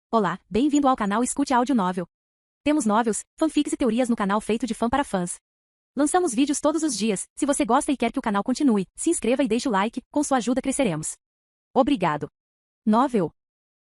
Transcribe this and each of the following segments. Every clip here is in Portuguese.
Olá, bem-vindo ao canal Escute Áudio Novel. Temos novels, fanfics e teorias no canal feito de fã para fãs. Lançamos vídeos todos os dias. Se você gosta e quer que o canal continue, se inscreva e deixe o like, com sua ajuda cresceremos. Obrigado. Novel.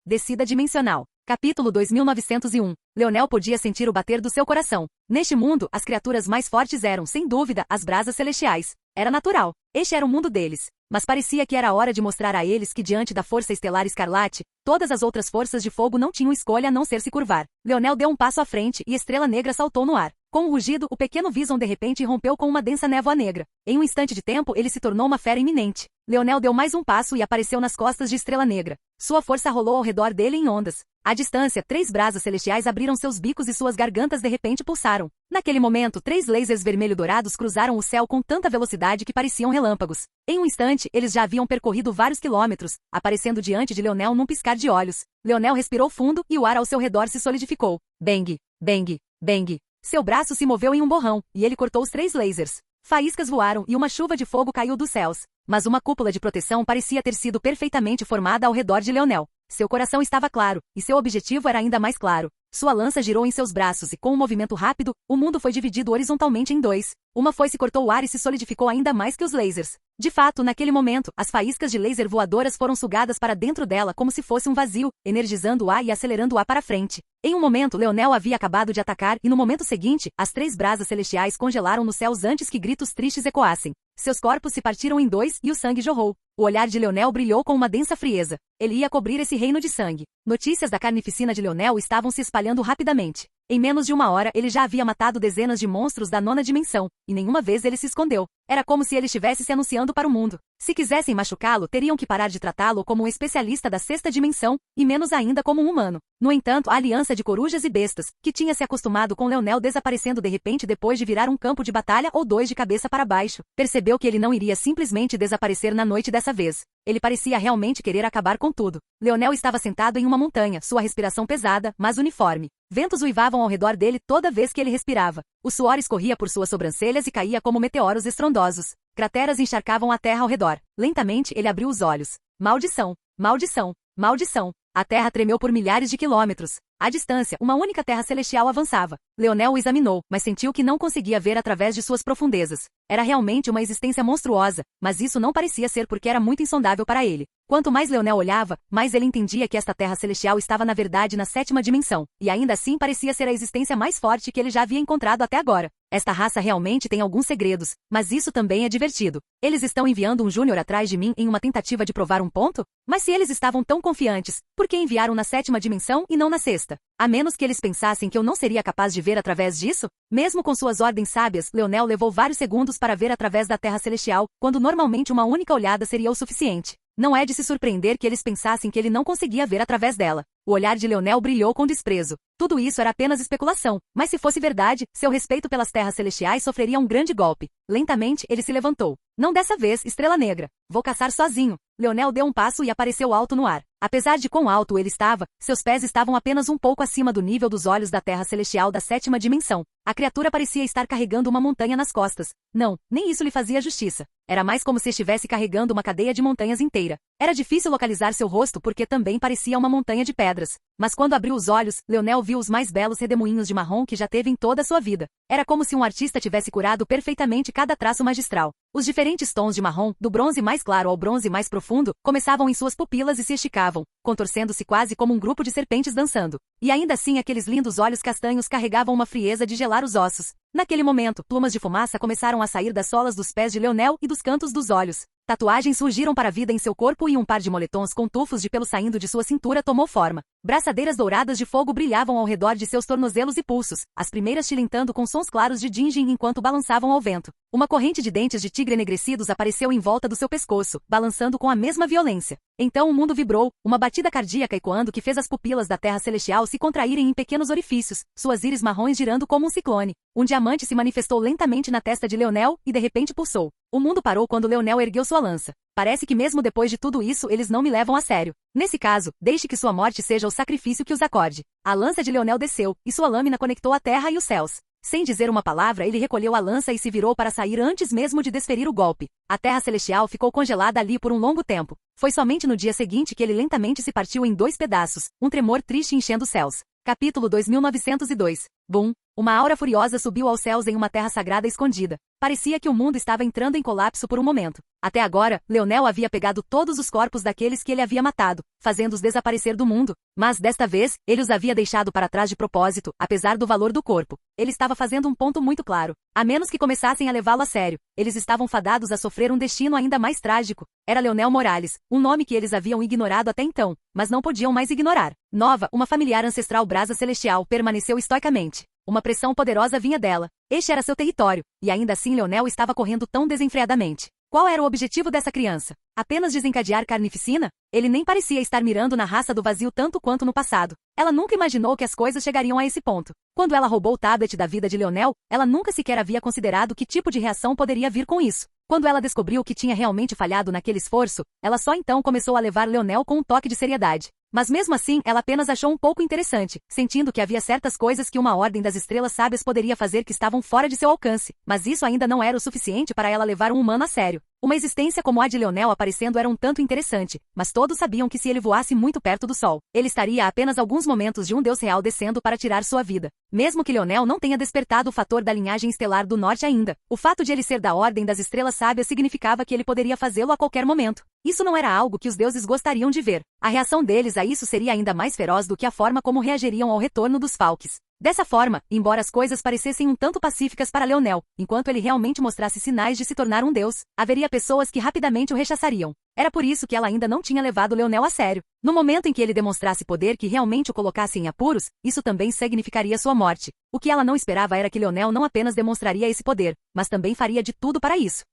Descida Dimensional. Capítulo 2901. Leonel podia sentir o bater do seu coração. Neste mundo, as criaturas mais fortes eram, sem dúvida, as brasas celestiais. Era natural. Este era o mundo deles. Mas parecia que era hora de mostrar a eles que diante da força estelar escarlate, todas as outras forças de fogo não tinham escolha a não ser se curvar. Leonel deu um passo à frente e Estrela Negra saltou no ar. Com um rugido, o pequeno Vison de repente rompeu com uma densa névoa negra. Em um instante de tempo, ele se tornou uma fera iminente. Leonel deu mais um passo e apareceu nas costas de Estrela Negra. Sua força rolou ao redor dele em ondas. À distância, 3 brasas celestiais abriram seus bicos e suas gargantas de repente pulsaram. Naquele momento, 3 lasers vermelho-dourados cruzaram o céu com tanta velocidade que pareciam relâmpagos. Em um instante, eles já haviam percorrido vários quilômetros, aparecendo diante de Leonel num piscar de olhos. Leonel respirou fundo e o ar ao seu redor se solidificou. Bang, bang, bang. Seu braço se moveu em um borrão, e ele cortou os 3 lasers. Faíscas voaram e uma chuva de fogo caiu dos céus. Mas uma cúpula de proteção parecia ter sido perfeitamente formada ao redor de Leonel. Seu coração estava claro, e seu objetivo era ainda mais claro. Sua lança girou em seus braços e com um movimento rápido, o mundo foi dividido horizontalmente em 2. Uma foice cortou o ar e se solidificou ainda mais que os lasers. De fato, naquele momento, as faíscas de laser voadoras foram sugadas para dentro dela como se fosse um vazio, energizando o ar e acelerando o ar para frente. Em um momento, Leonel havia acabado de atacar e no momento seguinte, as 3 brasas celestiais congelaram nos céus antes que gritos tristes ecoassem. Seus corpos se partiram em 2 e o sangue jorrou. O olhar de Leonel brilhou com uma densa frieza. Ele ia cobrir esse reino de sangue. Notícias da carnificina de Leonel estavam se espalhando rapidamente. Em menos de 1 hora, ele já havia matado dezenas de monstros da 9ª dimensão, e nenhuma vez ele se escondeu. Era como se ele estivesse se anunciando para o mundo. Se quisessem machucá-lo, teriam que parar de tratá-lo como um especialista da 6ª dimensão, e menos ainda como um humano. No entanto, a aliança de corujas e bestas, que tinha se acostumado com Leonel desaparecendo de repente depois de virar um campo de batalha ou 2 de cabeça para baixo, percebeu que ele não iria simplesmente desaparecer na noite dessa vez. Ele parecia realmente querer acabar com tudo. Leonel estava sentado em uma montanha, sua respiração pesada, mas uniforme. Ventos uivavam ao redor dele toda vez que ele respirava. O suor escorria por suas sobrancelhas e caía como meteoros estrondosos. Crateras encharcavam a terra ao redor. Lentamente, ele abriu os olhos. Maldição! Maldição! Maldição! A terra tremeu por milhares de quilômetros. À distância, uma única terra celestial avançava. Leonel o examinou, mas sentiu que não conseguia ver através de suas profundezas. Era realmente uma existência monstruosa, mas isso não parecia ser porque era muito insondável para ele. Quanto mais Leonel olhava, mais ele entendia que esta terra celestial estava na verdade na 7ª dimensão, e ainda assim parecia ser a existência mais forte que ele já havia encontrado até agora. Esta raça realmente tem alguns segredos, mas isso também é divertido. Eles estão enviando um júnior atrás de mim em uma tentativa de provar um ponto? Mas se eles estavam tão confiantes, por que enviaram na 7ª dimensão e não na 6ª? A menos que eles pensassem que eu não seria capaz de ver através disso? Mesmo com suas ordens sábias, Leonel levou vários segundos para ver através da Terra Celestial, quando normalmente uma única olhada seria o suficiente. Não é de se surpreender que eles pensassem que ele não conseguia ver através dela. O olhar de Leonel brilhou com desprezo. Tudo isso era apenas especulação, mas se fosse verdade, seu respeito pelas terras celestiais sofreria um grande golpe. Lentamente, ele se levantou. Não dessa vez, Estrela Negra. Vou caçar sozinho. Leonel deu um passo e apareceu alto no ar. Apesar de quão alto ele estava, seus pés estavam apenas um pouco acima do nível dos olhos da terra celestial da 7ª dimensão. A criatura parecia estar carregando uma montanha nas costas. Não, nem isso lhe fazia justiça. Era mais como se estivesse carregando uma cadeia de montanhas inteira. Era difícil localizar seu rosto porque também parecia uma montanha de pedras. Mas quando abriu os olhos, Leonel viu os mais belos redemoinhos de marrom que já teve em toda a sua vida. Era como se um artista tivesse curado perfeitamente cada traço magistral. Os diferentes tons de marrom, do bronze mais claro ao bronze mais profundo, começavam em suas pupilas e se esticavam, contorcendo-se quase como um grupo de serpentes dançando. E ainda assim aqueles lindos olhos castanhos carregavam uma frieza de gelar os ossos. Naquele momento, plumas de fumaça começaram a sair das solas dos pés de Leonel e dos cantos dos olhos. Tatuagens surgiram para a vida em seu corpo e um par de moletons com tufos de pelo saindo de sua cintura tomou forma. Braçadeiras douradas de fogo brilhavam ao redor de seus tornozelos e pulsos, as primeiras tilintando com sons claros de dingin enquanto balançavam ao vento. Uma corrente de dentes de tigre enegrecidos apareceu em volta do seu pescoço, balançando com a mesma violência. Então o mundo vibrou, uma batida cardíaca ecoando que fez as pupilas da terra celestial se contraírem em pequenos orifícios, suas íris marrons girando como um ciclone. Um diamante se manifestou lentamente na testa de Leonel e de repente pulsou. O mundo parou quando Leonel ergueu sua lança. Parece que mesmo depois de tudo isso eles não me levam a sério. Nesse caso, deixe que sua morte seja o sacrifício que os acorde. A lança de Leonel desceu, e sua lâmina conectou a terra e os céus. Sem dizer uma palavra, ele recolheu a lança e se virou para sair antes mesmo de desferir o golpe. A terra celestial ficou congelada ali por um longo tempo. Foi somente no dia seguinte que ele lentamente se partiu em 2 pedaços, um tremor triste enchendo os céus. Capítulo 2902. Bum! Uma aura furiosa subiu aos céus em uma terra sagrada escondida. Parecia que o mundo estava entrando em colapso por um momento. Até agora, Leonel havia pegado todos os corpos daqueles que ele havia matado, fazendo-os desaparecer do mundo. Mas, desta vez, ele os havia deixado para trás de propósito, apesar do valor do corpo. Ele estava fazendo um ponto muito claro. A menos que começassem a levá-lo a sério, eles estavam fadados a sofrer um destino ainda mais trágico. Era Leonel Morales, um nome que eles haviam ignorado até então, mas não podiam mais ignorar. Nova, uma familiar ancestral brasa celestial, permaneceu estoicamente. Uma pressão poderosa vinha dela. Este era seu território, e ainda assim Leonel estava correndo tão desenfreadamente. Qual era o objetivo dessa criança? Apenas desencadear carnificina? Ele nem parecia estar mirando na raça do vazio tanto quanto no passado. Ela nunca imaginou que as coisas chegariam a esse ponto. Quando ela roubou o tablet da vida de Leonel, ela nunca sequer havia considerado que tipo de reação poderia vir com isso. Quando ela descobriu que tinha realmente falhado naquele esforço, ela só então começou a levar Leonel com um toque de seriedade. Mas mesmo assim, ela apenas achou um pouco interessante, sentindo que havia certas coisas que uma ordem das estrelas sábias poderia fazer que estavam fora de seu alcance, mas isso ainda não era o suficiente para ela levar um humano a sério. Uma existência como a de Leonel aparecendo era um tanto interessante, mas todos sabiam que se ele voasse muito perto do Sol, ele estaria a apenas alguns momentos de um deus real descendo para tirar sua vida. Mesmo que Leonel não tenha despertado o fator da linhagem estelar do norte ainda, o fato de ele ser da ordem das estrelas sábias significava que ele poderia fazê-lo a qualquer momento. Isso não era algo que os deuses gostariam de ver. A reação deles a isso seria ainda mais feroz do que a forma como reagiriam ao retorno dos Falques. Dessa forma, embora as coisas parecessem um tanto pacíficas para Leonel, enquanto ele realmente mostrasse sinais de se tornar um deus, haveria pessoas que rapidamente o rechaçariam. Era por isso que ela ainda não tinha levado Leonel a sério. No momento em que ele demonstrasse poder que realmente o colocasse em apuros, isso também significaria sua morte. O que ela não esperava era que Leonel não apenas demonstraria esse poder, mas também faria de tudo para isso.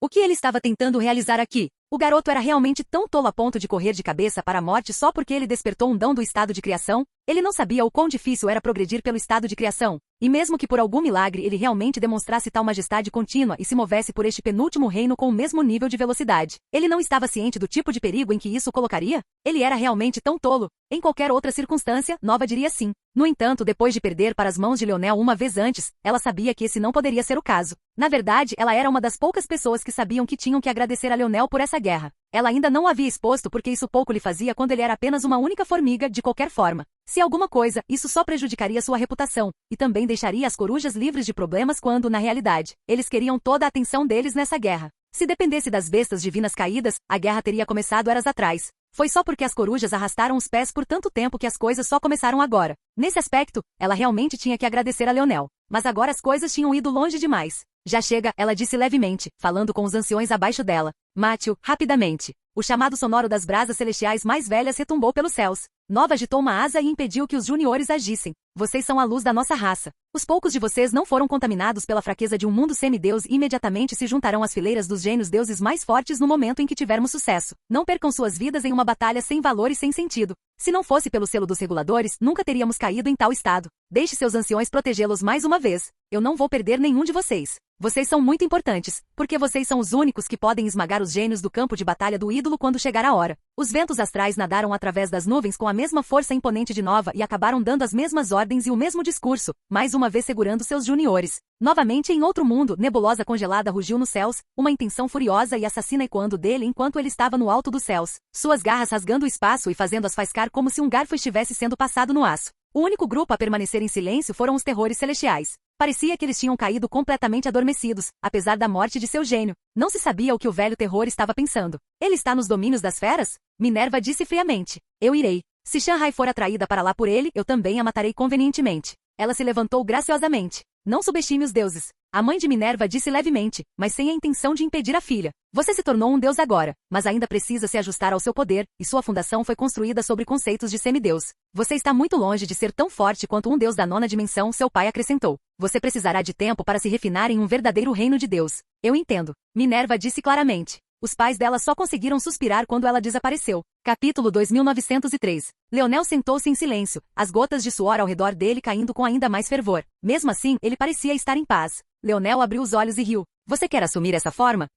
O que ele estava tentando realizar aqui? O garoto era realmente tão tolo a ponto de correr de cabeça para a morte só porque ele despertou um dom do estado de criação? Ele não sabia o quão difícil era progredir pelo estado de criação. E mesmo que por algum milagre ele realmente demonstrasse tal majestade contínua e se movesse por este penúltimo reino com o mesmo nível de velocidade, ele não estava ciente do tipo de perigo em que isso o colocaria? Ele era realmente tão tolo. Em qualquer outra circunstância, Nova diria sim. No entanto, depois de perder para as mãos de Leonel uma vez antes, ela sabia que esse não poderia ser o caso. Na verdade, ela era uma das poucas pessoas que sabiam que tinham que agradecer a Leonel por essa guerra. Ela ainda não o havia exposto porque isso pouco lhe fazia quando ele era apenas uma única formiga, de qualquer forma. Se alguma coisa, isso só prejudicaria sua reputação, e também deixaria as corujas livres de problemas quando, na realidade, eles queriam toda a atenção deles nessa guerra. Se dependesse das bestas divinas caídas, a guerra teria começado eras atrás. Foi só porque as corujas arrastaram os pés por tanto tempo que as coisas só começaram agora. Nesse aspecto, ela realmente tinha que agradecer a Leonel. Mas agora as coisas tinham ido longe demais. Já chega, ela disse levemente, falando com os anciões abaixo dela. Mate-o, rapidamente. O chamado sonoro das brasas celestiais mais velhas retumbou pelos céus. Nova agitou uma asa e impediu que os juniores agissem. Vocês são a luz da nossa raça. Os poucos de vocês não foram contaminados pela fraqueza de um mundo semideus e imediatamente se juntarão às fileiras dos gênios deuses mais fortes no momento em que tivermos sucesso. Não percam suas vidas em uma batalha sem valor e sem sentido. Se não fosse pelo selo dos reguladores, nunca teríamos caído em tal estado. Deixe seus anciões protegê-los mais uma vez. Eu não vou perder nenhum de vocês. Vocês são muito importantes, porque vocês são os únicos que podem esmagar os gênios do campo de batalha do ídolo quando chegar a hora. Os ventos astrais nadaram através das nuvens com a mesma força imponente de Nova e acabaram dando as mesmas ordens e o mesmo discurso, mais uma vez segurando seus juniores. Novamente em outro mundo, nebulosa congelada rugiu nos céus, uma intenção furiosa e assassina ecoando dele enquanto ele estava no alto dos céus, suas garras rasgando o espaço e fazendo-as faiscar como se um garfo estivesse sendo passado no aço. O único grupo a permanecer em silêncio foram os terrores celestiais. Parecia que eles tinham caído completamente adormecidos, apesar da morte de seu gênio. Não se sabia o que o velho terror estava pensando. Ele está nos domínios das feras? Minerva disse friamente. Eu irei. Se Shanghai for atraída para lá por ele, eu também a matarei convenientemente. Ela se levantou graciosamente. Não subestime os deuses. A mãe de Minerva disse levemente, mas sem a intenção de impedir a filha. Você se tornou um deus agora, mas ainda precisa se ajustar ao seu poder, e sua fundação foi construída sobre conceitos de semideus. Você está muito longe de ser tão forte quanto um deus da nona dimensão, seu pai acrescentou. Você precisará de tempo para se refinar em um verdadeiro reino de Deus. Eu entendo. Minerva disse claramente. Os pais dela só conseguiram suspirar quando ela desapareceu. Capítulo 2903. Leonel sentou-se em silêncio, as gotas de suor ao redor dele caindo com ainda mais fervor. Mesmo assim, ele parecia estar em paz. Leonel abriu os olhos e riu. Você quer assumir essa forma?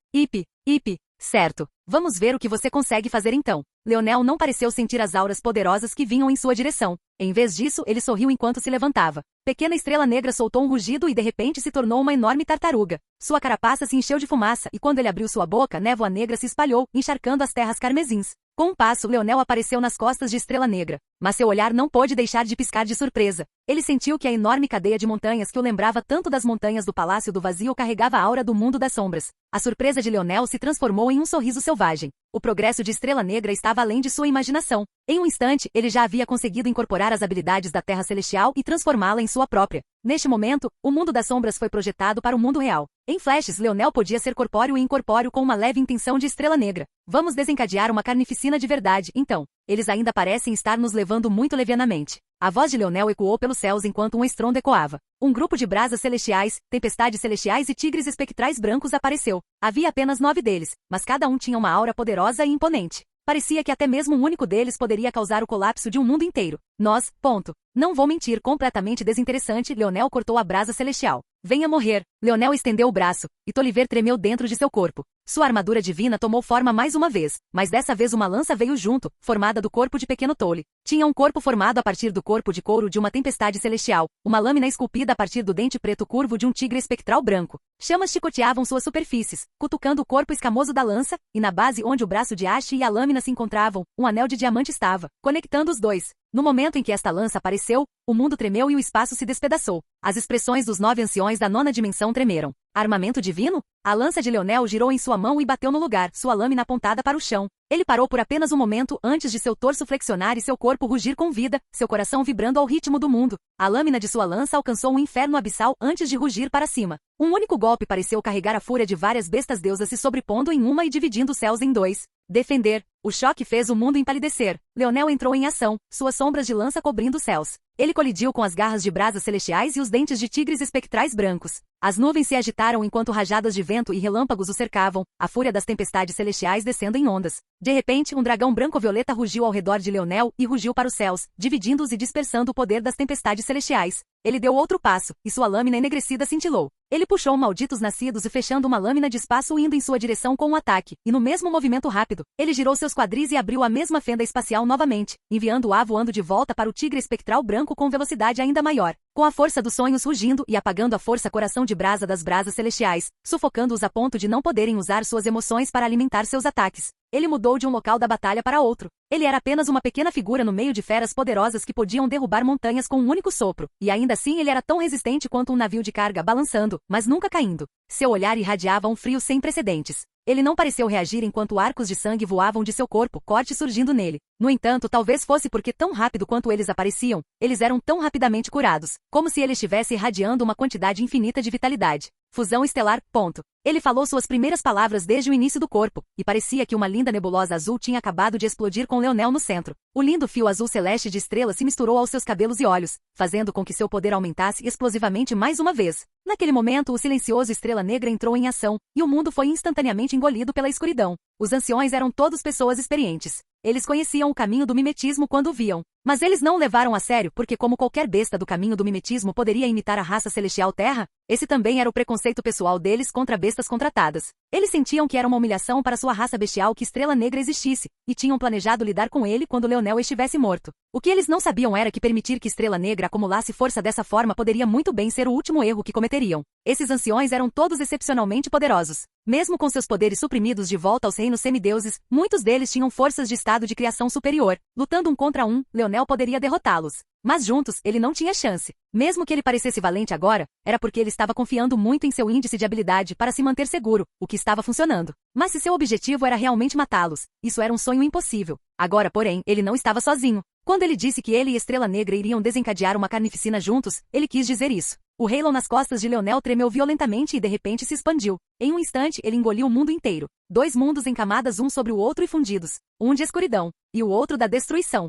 Certo. Vamos ver o que você consegue fazer então. Leonel não pareceu sentir as auras poderosas que vinham em sua direção. Em vez disso, ele sorriu enquanto se levantava. Pequena Estrela Negra soltou um rugido e de repente se tornou uma enorme tartaruga. Sua carapaça se encheu de fumaça e quando ele abriu sua boca, névoa negra se espalhou, encharcando as terras carmesins. Com um passo, Leonel apareceu nas costas de Estrela Negra, mas seu olhar não pôde deixar de piscar de surpresa. Ele sentiu que a enorme cadeia de montanhas que o lembrava tanto das montanhas do Palácio do Vazio carregava a aura do mundo das sombras. A surpresa de Leonel se transformou em um sorriso selvagem. O progresso de Estrela Negra estava além de sua imaginação. Em um instante, ele já havia conseguido incorporar as habilidades da Terra Celestial e transformá-la em sua própria. Neste momento, o mundo das sombras foi projetado para o mundo real. Em flashes, Leonel podia ser corpóreo e incorpóreo com uma leve intenção de Estrela Negra. Vamos desencadear uma carnificina de verdade, então. Eles ainda parecem estar nos levando muito levianamente. A voz de Leonel ecoou pelos céus enquanto um estrondo ecoava. Um grupo de brasas celestiais, tempestades celestiais e tigres espectrais brancos apareceu. Havia apenas 9 deles, mas cada um tinha uma aura poderosa e imponente. Parecia que até mesmo um único deles poderia causar o colapso de um mundo inteiro. Nós, ponto. Não vou mentir, completamente desinteressante, Leonel cortou a brasa celestial. Venha morrer. Leonel estendeu o braço, e Tolliver tremeu dentro de seu corpo. Sua armadura divina tomou forma mais uma vez, mas dessa vez uma lança veio junto, formada do corpo de pequeno Tolly. Tinha um corpo formado a partir do corpo de couro de uma tempestade celestial, uma lâmina esculpida a partir do dente preto curvo de um tigre espectral branco. Chamas chicoteavam suas superfícies, cutucando o corpo escamoso da lança, e na base onde o braço de haste e a lâmina se encontravam, um anel de diamante estava, conectando os dois. No momento em que esta lança apareceu, o mundo tremeu e o espaço se despedaçou. As expressões dos 9 anciões da 9ª dimensão tremeram. Armamento divino? A lança de Leonel girou em sua mão e bateu no lugar, sua lâmina apontada para o chão. Ele parou por apenas um momento antes de seu torso flexionar e seu corpo rugir com vida, seu coração vibrando ao ritmo do mundo. A lâmina de sua lança alcançou um inferno abissal antes de rugir para cima. Um único golpe pareceu carregar a fúria de várias bestas deusas se sobrepondo em uma e dividindo os céus em 2. Defender. O choque fez o mundo empalidecer. Leonel entrou em ação, suas sombras de lança cobrindo os céus. Ele colidiu com as garras de brasas celestiais e os dentes de tigres espectrais brancos. As nuvens se agitaram enquanto rajadas de vento e relâmpagos o cercavam, a fúria das tempestades celestiais descendo em ondas. De repente, um dragão branco-violeta rugiu ao redor de Leonel e rugiu para os céus, dividindo-os e dispersando o poder das tempestades celestiais. Ele deu outro passo, e sua lâmina enegrecida cintilou. Ele puxou malditos nascidos e fechando uma lâmina de espaço indo em sua direção com um ataque, e no mesmo movimento rápido, ele girou seus quadris e abriu a mesma fenda espacial novamente, enviando-a voando de volta para o tigre espectral branco com velocidade ainda maior. Com a força dos sonhos rugindo e apagando a força coração de brasa das brasas celestiais, sufocando-os a ponto de não poderem usar suas emoções para alimentar seus ataques. Ele mudou de um local da batalha para outro. Ele era apenas uma pequena figura no meio de feras poderosas que podiam derrubar montanhas com um único sopro, e ainda assim ele era tão resistente quanto um navio de carga balançando, mas nunca caindo. Seu olhar irradiava um frio sem precedentes. Ele não pareceu reagir enquanto arcos de sangue voavam de seu corpo, corte surgindo nele. No entanto, talvez fosse porque tão rápido quanto eles apareciam, eles eram tão rapidamente curados, como se ele estivesse irradiando uma quantidade infinita de vitalidade. Fusão estelar, ponto. Ele falou suas primeiras palavras desde o início do corpo, e parecia que uma linda nebulosa azul tinha acabado de explodir com Leonel no centro. O lindo fio azul celeste de estrela se misturou aos seus cabelos e olhos, fazendo com que seu poder aumentasse explosivamente mais uma vez. Naquele momento, o silencioso Estrela Negra entrou em ação, e o mundo foi instantaneamente engolido pela escuridão. Os anciões eram todos pessoas experientes. Eles conheciam o caminho do mimetismo quando o viam. Mas eles não o levaram a sério porque como qualquer besta do caminho do mimetismo poderia imitar a raça celestial Terra, esse também era o preconceito pessoal deles contra bestas contratadas. Eles sentiam que era uma humilhação para sua raça bestial que Estrela Negra existisse, e tinham planejado lidar com ele quando Leonel estivesse morto. O que eles não sabiam era que permitir que Estrela Negra acumulasse força dessa forma poderia muito bem ser o último erro que cometeriam. Esses anciões eram todos excepcionalmente poderosos. Mesmo com seus poderes suprimidos de volta aos reinos semideuses, muitos deles tinham forças de estado de criação superior. Lutando um contra um, Leonel poderia derrotá-los. Mas juntos, ele não tinha chance. Mesmo que ele parecesse valente agora, era porque ele estava confiando muito em seu índice de habilidade para se manter seguro, o que estava funcionando. Mas se seu objetivo era realmente matá-los, isso era um sonho impossível. Agora, porém, ele não estava sozinho. Quando ele disse que ele e Estrela Negra iriam desencadear uma carnificina juntos, ele quis dizer isso. O halo nas costas de Leonel tremeu violentamente e de repente se expandiu. Em um instante, ele engoliu o mundo inteiro. 2 mundos em camadas um sobre o outro e fundidos. Um de escuridão, e o outro da destruição.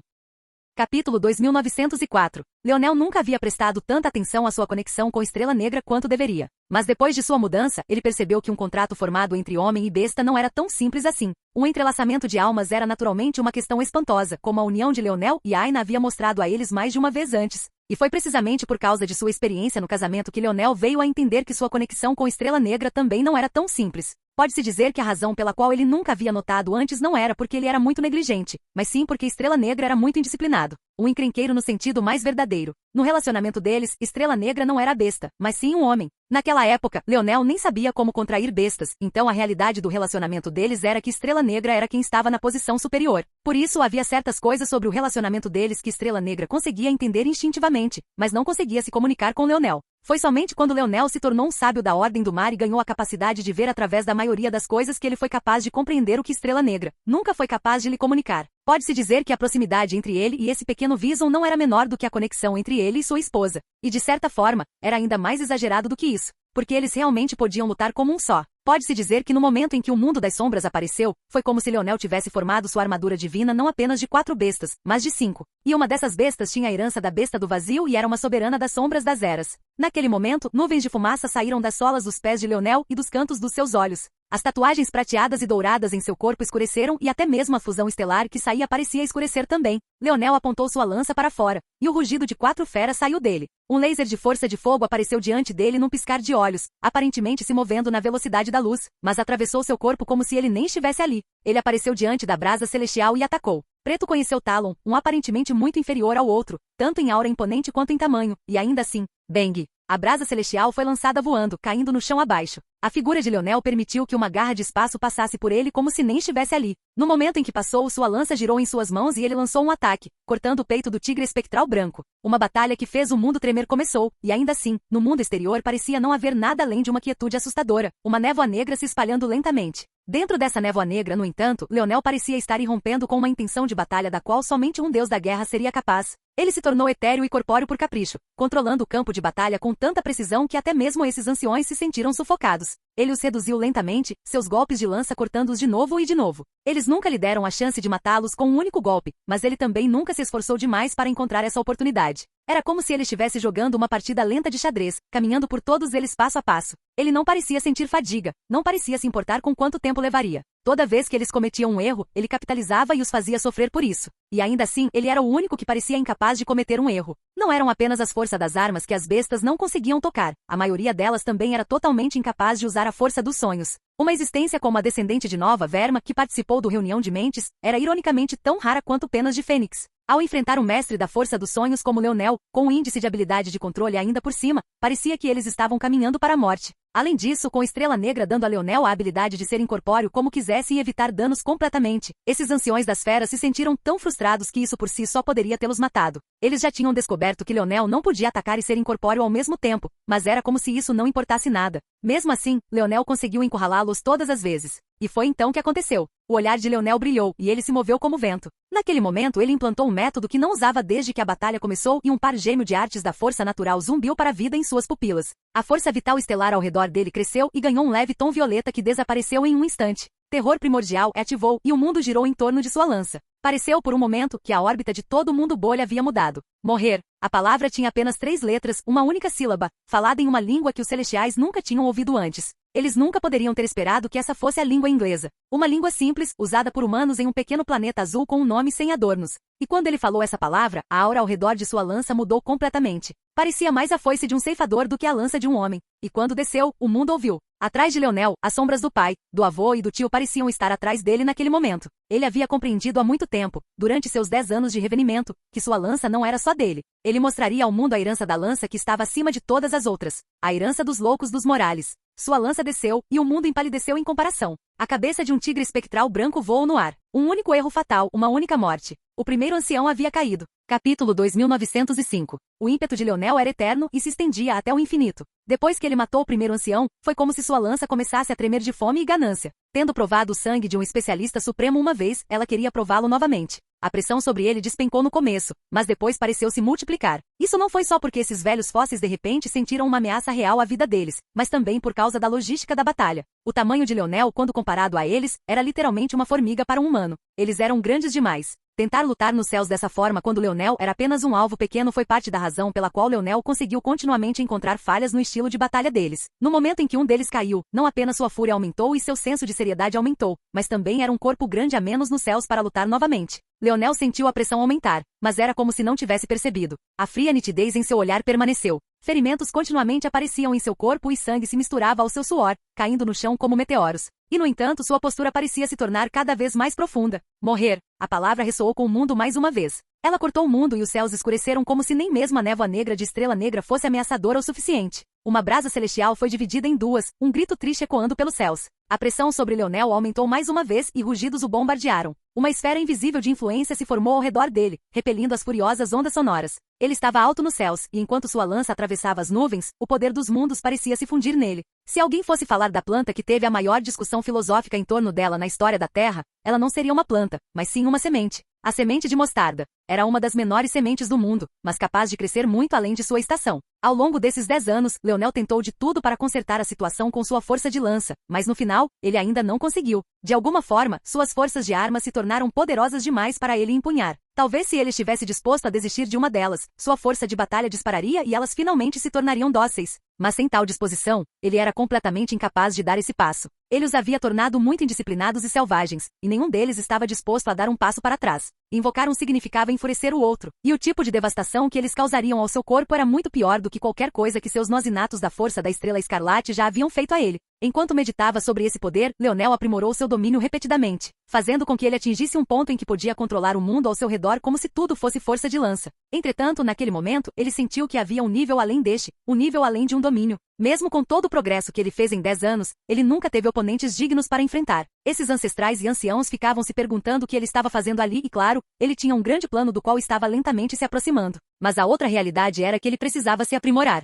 Capítulo 2904. Leonel nunca havia prestado tanta atenção à sua conexão com Estrela Negra quanto deveria. Mas depois de sua mudança, ele percebeu que um contrato formado entre homem e besta não era tão simples assim. Um entrelaçamento de almas era naturalmente uma questão espantosa, como a união de Leonel e Aina havia mostrado a eles mais de uma vez antes. E foi precisamente por causa de sua experiência no casamento que Leonel veio a entender que sua conexão com Estrela Negra também não era tão simples. Pode-se dizer que a razão pela qual ele nunca havia notado antes não era porque ele era muito negligente, mas sim porque Estrela Negra era muito indisciplinado. Um encrenqueiro no sentido mais verdadeiro. No relacionamento deles, Estrela Negra não era a besta, mas sim um homem. Naquela época, Leonel nem sabia como contrair bestas, então a realidade do relacionamento deles era que Estrela Negra era quem estava na posição superior. Por isso havia certas coisas sobre o relacionamento deles que Estrela Negra conseguia entender instintivamente, mas não conseguia se comunicar com Leonel. Foi somente quando Leonel se tornou um sábio da Ordem do Mar e ganhou a capacidade de ver através da maioria das coisas que ele foi capaz de compreender o que Estrela Negra nunca foi capaz de lhe comunicar. Pode-se dizer que a proximidade entre ele e esse pequeno Vison não era menor do que a conexão entre ele e sua esposa. E de certa forma, era ainda mais exagerado do que isso, porque eles realmente podiam lutar como um só. Pode-se dizer que no momento em que o mundo das sombras apareceu, foi como se Leonel tivesse formado sua armadura divina não apenas de 4 bestas, mas de 5. E uma dessas bestas tinha a herança da besta do vazio e era uma soberana das sombras das eras. Naquele momento, nuvens de fumaça saíram das solas dos pés de Leonel e dos cantos dos seus olhos. As tatuagens prateadas e douradas em seu corpo escureceram e até mesmo a fusão estelar que saía parecia escurecer também. Leonel apontou sua lança para fora, e o rugido de 4 feras saiu dele. Um laser de força de fogo apareceu diante dele num piscar de olhos, aparentemente se movendo na velocidade da luz, mas atravessou seu corpo como se ele nem estivesse ali. Ele apareceu diante da brasa celestial e atacou. Preto conheceu Talon, um aparentemente muito inferior ao outro, tanto em aura imponente quanto em tamanho, e ainda assim, bang! A brasa celestial foi lançada voando, caindo no chão abaixo. A figura de Leonel permitiu que uma garra de espaço passasse por ele como se nem estivesse ali. No momento em que passou, sua lança girou em suas mãos e ele lançou um ataque, cortando o peito do tigre espectral branco. Uma batalha que fez o mundo tremer começou, e ainda assim, no mundo exterior parecia não haver nada além de uma quietude assustadora, uma névoa negra se espalhando lentamente. Dentro dessa névoa negra, no entanto, Leonel parecia estar irrompendo com uma intenção de batalha da qual somente um deus da guerra seria capaz. Ele se tornou etéreo e corpóreo por capricho, controlando o campo de batalha com tanta precisão que até mesmo esses anciões se sentiram sufocados. Ele os reduziu lentamente, seus golpes de lança cortando-os de novo e de novo. Eles nunca lhe deram a chance de matá-los com um único golpe, mas ele também nunca se esforçou demais para encontrar essa oportunidade. Era como se ele estivesse jogando uma partida lenta de xadrez, caminhando por todos eles passo a passo. Ele não parecia sentir fadiga, não parecia se importar com quanto tempo levaria. Toda vez que eles cometiam um erro, ele capitalizava e os fazia sofrer por isso. E ainda assim, ele era o único que parecia incapaz de cometer um erro. Não eram apenas as forças das armas que as bestas não conseguiam tocar, a maioria delas também era totalmente incapaz de usar a força dos sonhos. Uma existência como a descendente de Nova Verma que participou do Reunião de Mentes, era ironicamente tão rara quanto penas de Fênix. Ao enfrentar o mestre da força dos sonhos como Leonel, com um índice de habilidade de controle ainda por cima, parecia que eles estavam caminhando para a morte. Além disso, com Estrela Negra dando a Leonel a habilidade de ser incorpóreo como quisesse e evitar danos completamente, esses anciões das feras se sentiram tão frustrados que isso por si só poderia tê-los matado. Eles já tinham descoberto que Leonel não podia atacar e ser incorpóreo ao mesmo tempo, mas era como se isso não importasse nada. Mesmo assim, Leonel conseguiu encurralá-los todas as vezes. E foi então que aconteceu. O olhar de Leonel brilhou, e ele se moveu como vento. Naquele momento ele implantou um método que não usava desde que a batalha começou e um par gêmeo de artes da força natural zumbiu para a vida em suas pupilas. A força vital estelar ao redor dele cresceu e ganhou um leve tom violeta que desapareceu em um instante. Terror primordial ativou e o mundo girou em torno de sua lança. Pareceu por um momento que a órbita de todo o mundo bolha havia mudado. Morrer. A palavra tinha apenas 3 letras, uma única sílaba, falada em uma língua que os celestiais nunca tinham ouvido antes. Eles nunca poderiam ter esperado que essa fosse a língua inglesa. Uma língua simples, usada por humanos em um pequeno planeta azul com um nome sem adornos. E quando ele falou essa palavra, a aura ao redor de sua lança mudou completamente. Parecia mais a foice de um ceifador do que a lança de um homem. E quando desceu, o mundo ouviu. Atrás de Leonel, as sombras do pai, do avô e do tio pareciam estar atrás dele naquele momento. Ele havia compreendido há muito tempo, durante seus 10 anos de revenimento, que sua lança não era só dele. Ele mostraria ao mundo a herança da lança que estava acima de todas as outras. A herança dos loucos dos Morales. Sua lança desceu, e o mundo empalideceu em comparação. A cabeça de um tigre espectral branco voou no ar. Um único erro fatal, uma única morte. O primeiro ancião havia caído. Capítulo 2905. O ímpeto de Leonel era eterno e se estendia até o infinito. Depois que ele matou o primeiro ancião, foi como se sua lança começasse a tremer de fome e ganância. Tendo provado o sangue de um especialista supremo uma vez, ela queria prová-lo novamente. A pressão sobre ele despencou no começo, mas depois pareceu se multiplicar. Isso não foi só porque esses velhos fósseis de repente sentiram uma ameaça real à vida deles, mas também por causa da logística da batalha. O tamanho de Leonel, quando comparado a eles, era literalmente uma formiga para um humano. Eles eram grandes demais. Tentar lutar nos céus dessa forma quando Leonel era apenas um alvo pequeno foi parte da razão pela qual Leonel conseguiu continuamente encontrar falhas no estilo de batalha deles. No momento em que um deles caiu, não apenas sua fúria aumentou e seu senso de seriedade aumentou, mas também era um corpo grande a menos nos céus para lutar novamente. Leonel sentiu a pressão aumentar, mas era como se não tivesse percebido. A fria nitidez em seu olhar permaneceu. Ferimentos continuamente apareciam em seu corpo e sangue se misturava ao seu suor, caindo no chão como meteoros. E no entanto sua postura parecia se tornar cada vez mais profunda. Morrer. A palavra ressoou com o mundo mais uma vez. Ela cortou o mundo e os céus escureceram como se nem mesmo a névoa negra de Estrela Negra fosse ameaçadora o suficiente. Uma brasa celestial foi dividida em duas, um grito triste ecoando pelos céus. A pressão sobre Leonel aumentou mais uma vez e rugidos o bombardearam. Uma esfera invisível de influência se formou ao redor dele, repelindo as furiosas ondas sonoras. Ele estava alto nos céus, e enquanto sua lança atravessava as nuvens, o poder dos mundos parecia se fundir nele. Se alguém fosse falar da planta que teve a maior discussão filosófica em torno dela na história da Terra, ela não seria uma planta, mas sim uma semente. A semente de mostarda. Era uma das menores sementes do mundo, mas capaz de crescer muito além de sua estação. Ao longo desses 10 anos, Leonel tentou de tudo para consertar a situação com sua força de lança, mas no final, ele ainda não conseguiu. De alguma forma, suas forças de arma se tornaram poderosas demais para ele empunhar. Talvez se ele estivesse disposto a desistir de uma delas, sua força de batalha dispararia e elas finalmente se tornariam dóceis. Mas sem tal disposição, ele era completamente incapaz de dar esse passo. Ele os havia tornado muito indisciplinados e selvagens, e nenhum deles estava disposto a dar um passo para trás. Invocar um significava enfurecer o outro, e o tipo de devastação que eles causariam ao seu corpo era muito pior do que qualquer coisa que seus nós inatos da força da Estrela Escarlate já haviam feito a ele. Enquanto meditava sobre esse poder, Leonel aprimorou seu domínio repetidamente, fazendo com que ele atingisse um ponto em que podia controlar o mundo ao seu redor como se tudo fosse força de lança. Entretanto, naquele momento, ele sentiu que havia um nível além deste, um nível além de um domínio. Mesmo com todo o progresso que ele fez em 10 anos, ele nunca teve oponentes dignos para enfrentar. Esses ancestrais e anciãos ficavam se perguntando o que ele estava fazendo ali e, claro, ele tinha um grande plano do qual estava lentamente se aproximando. Mas a outra realidade era que ele precisava se aprimorar.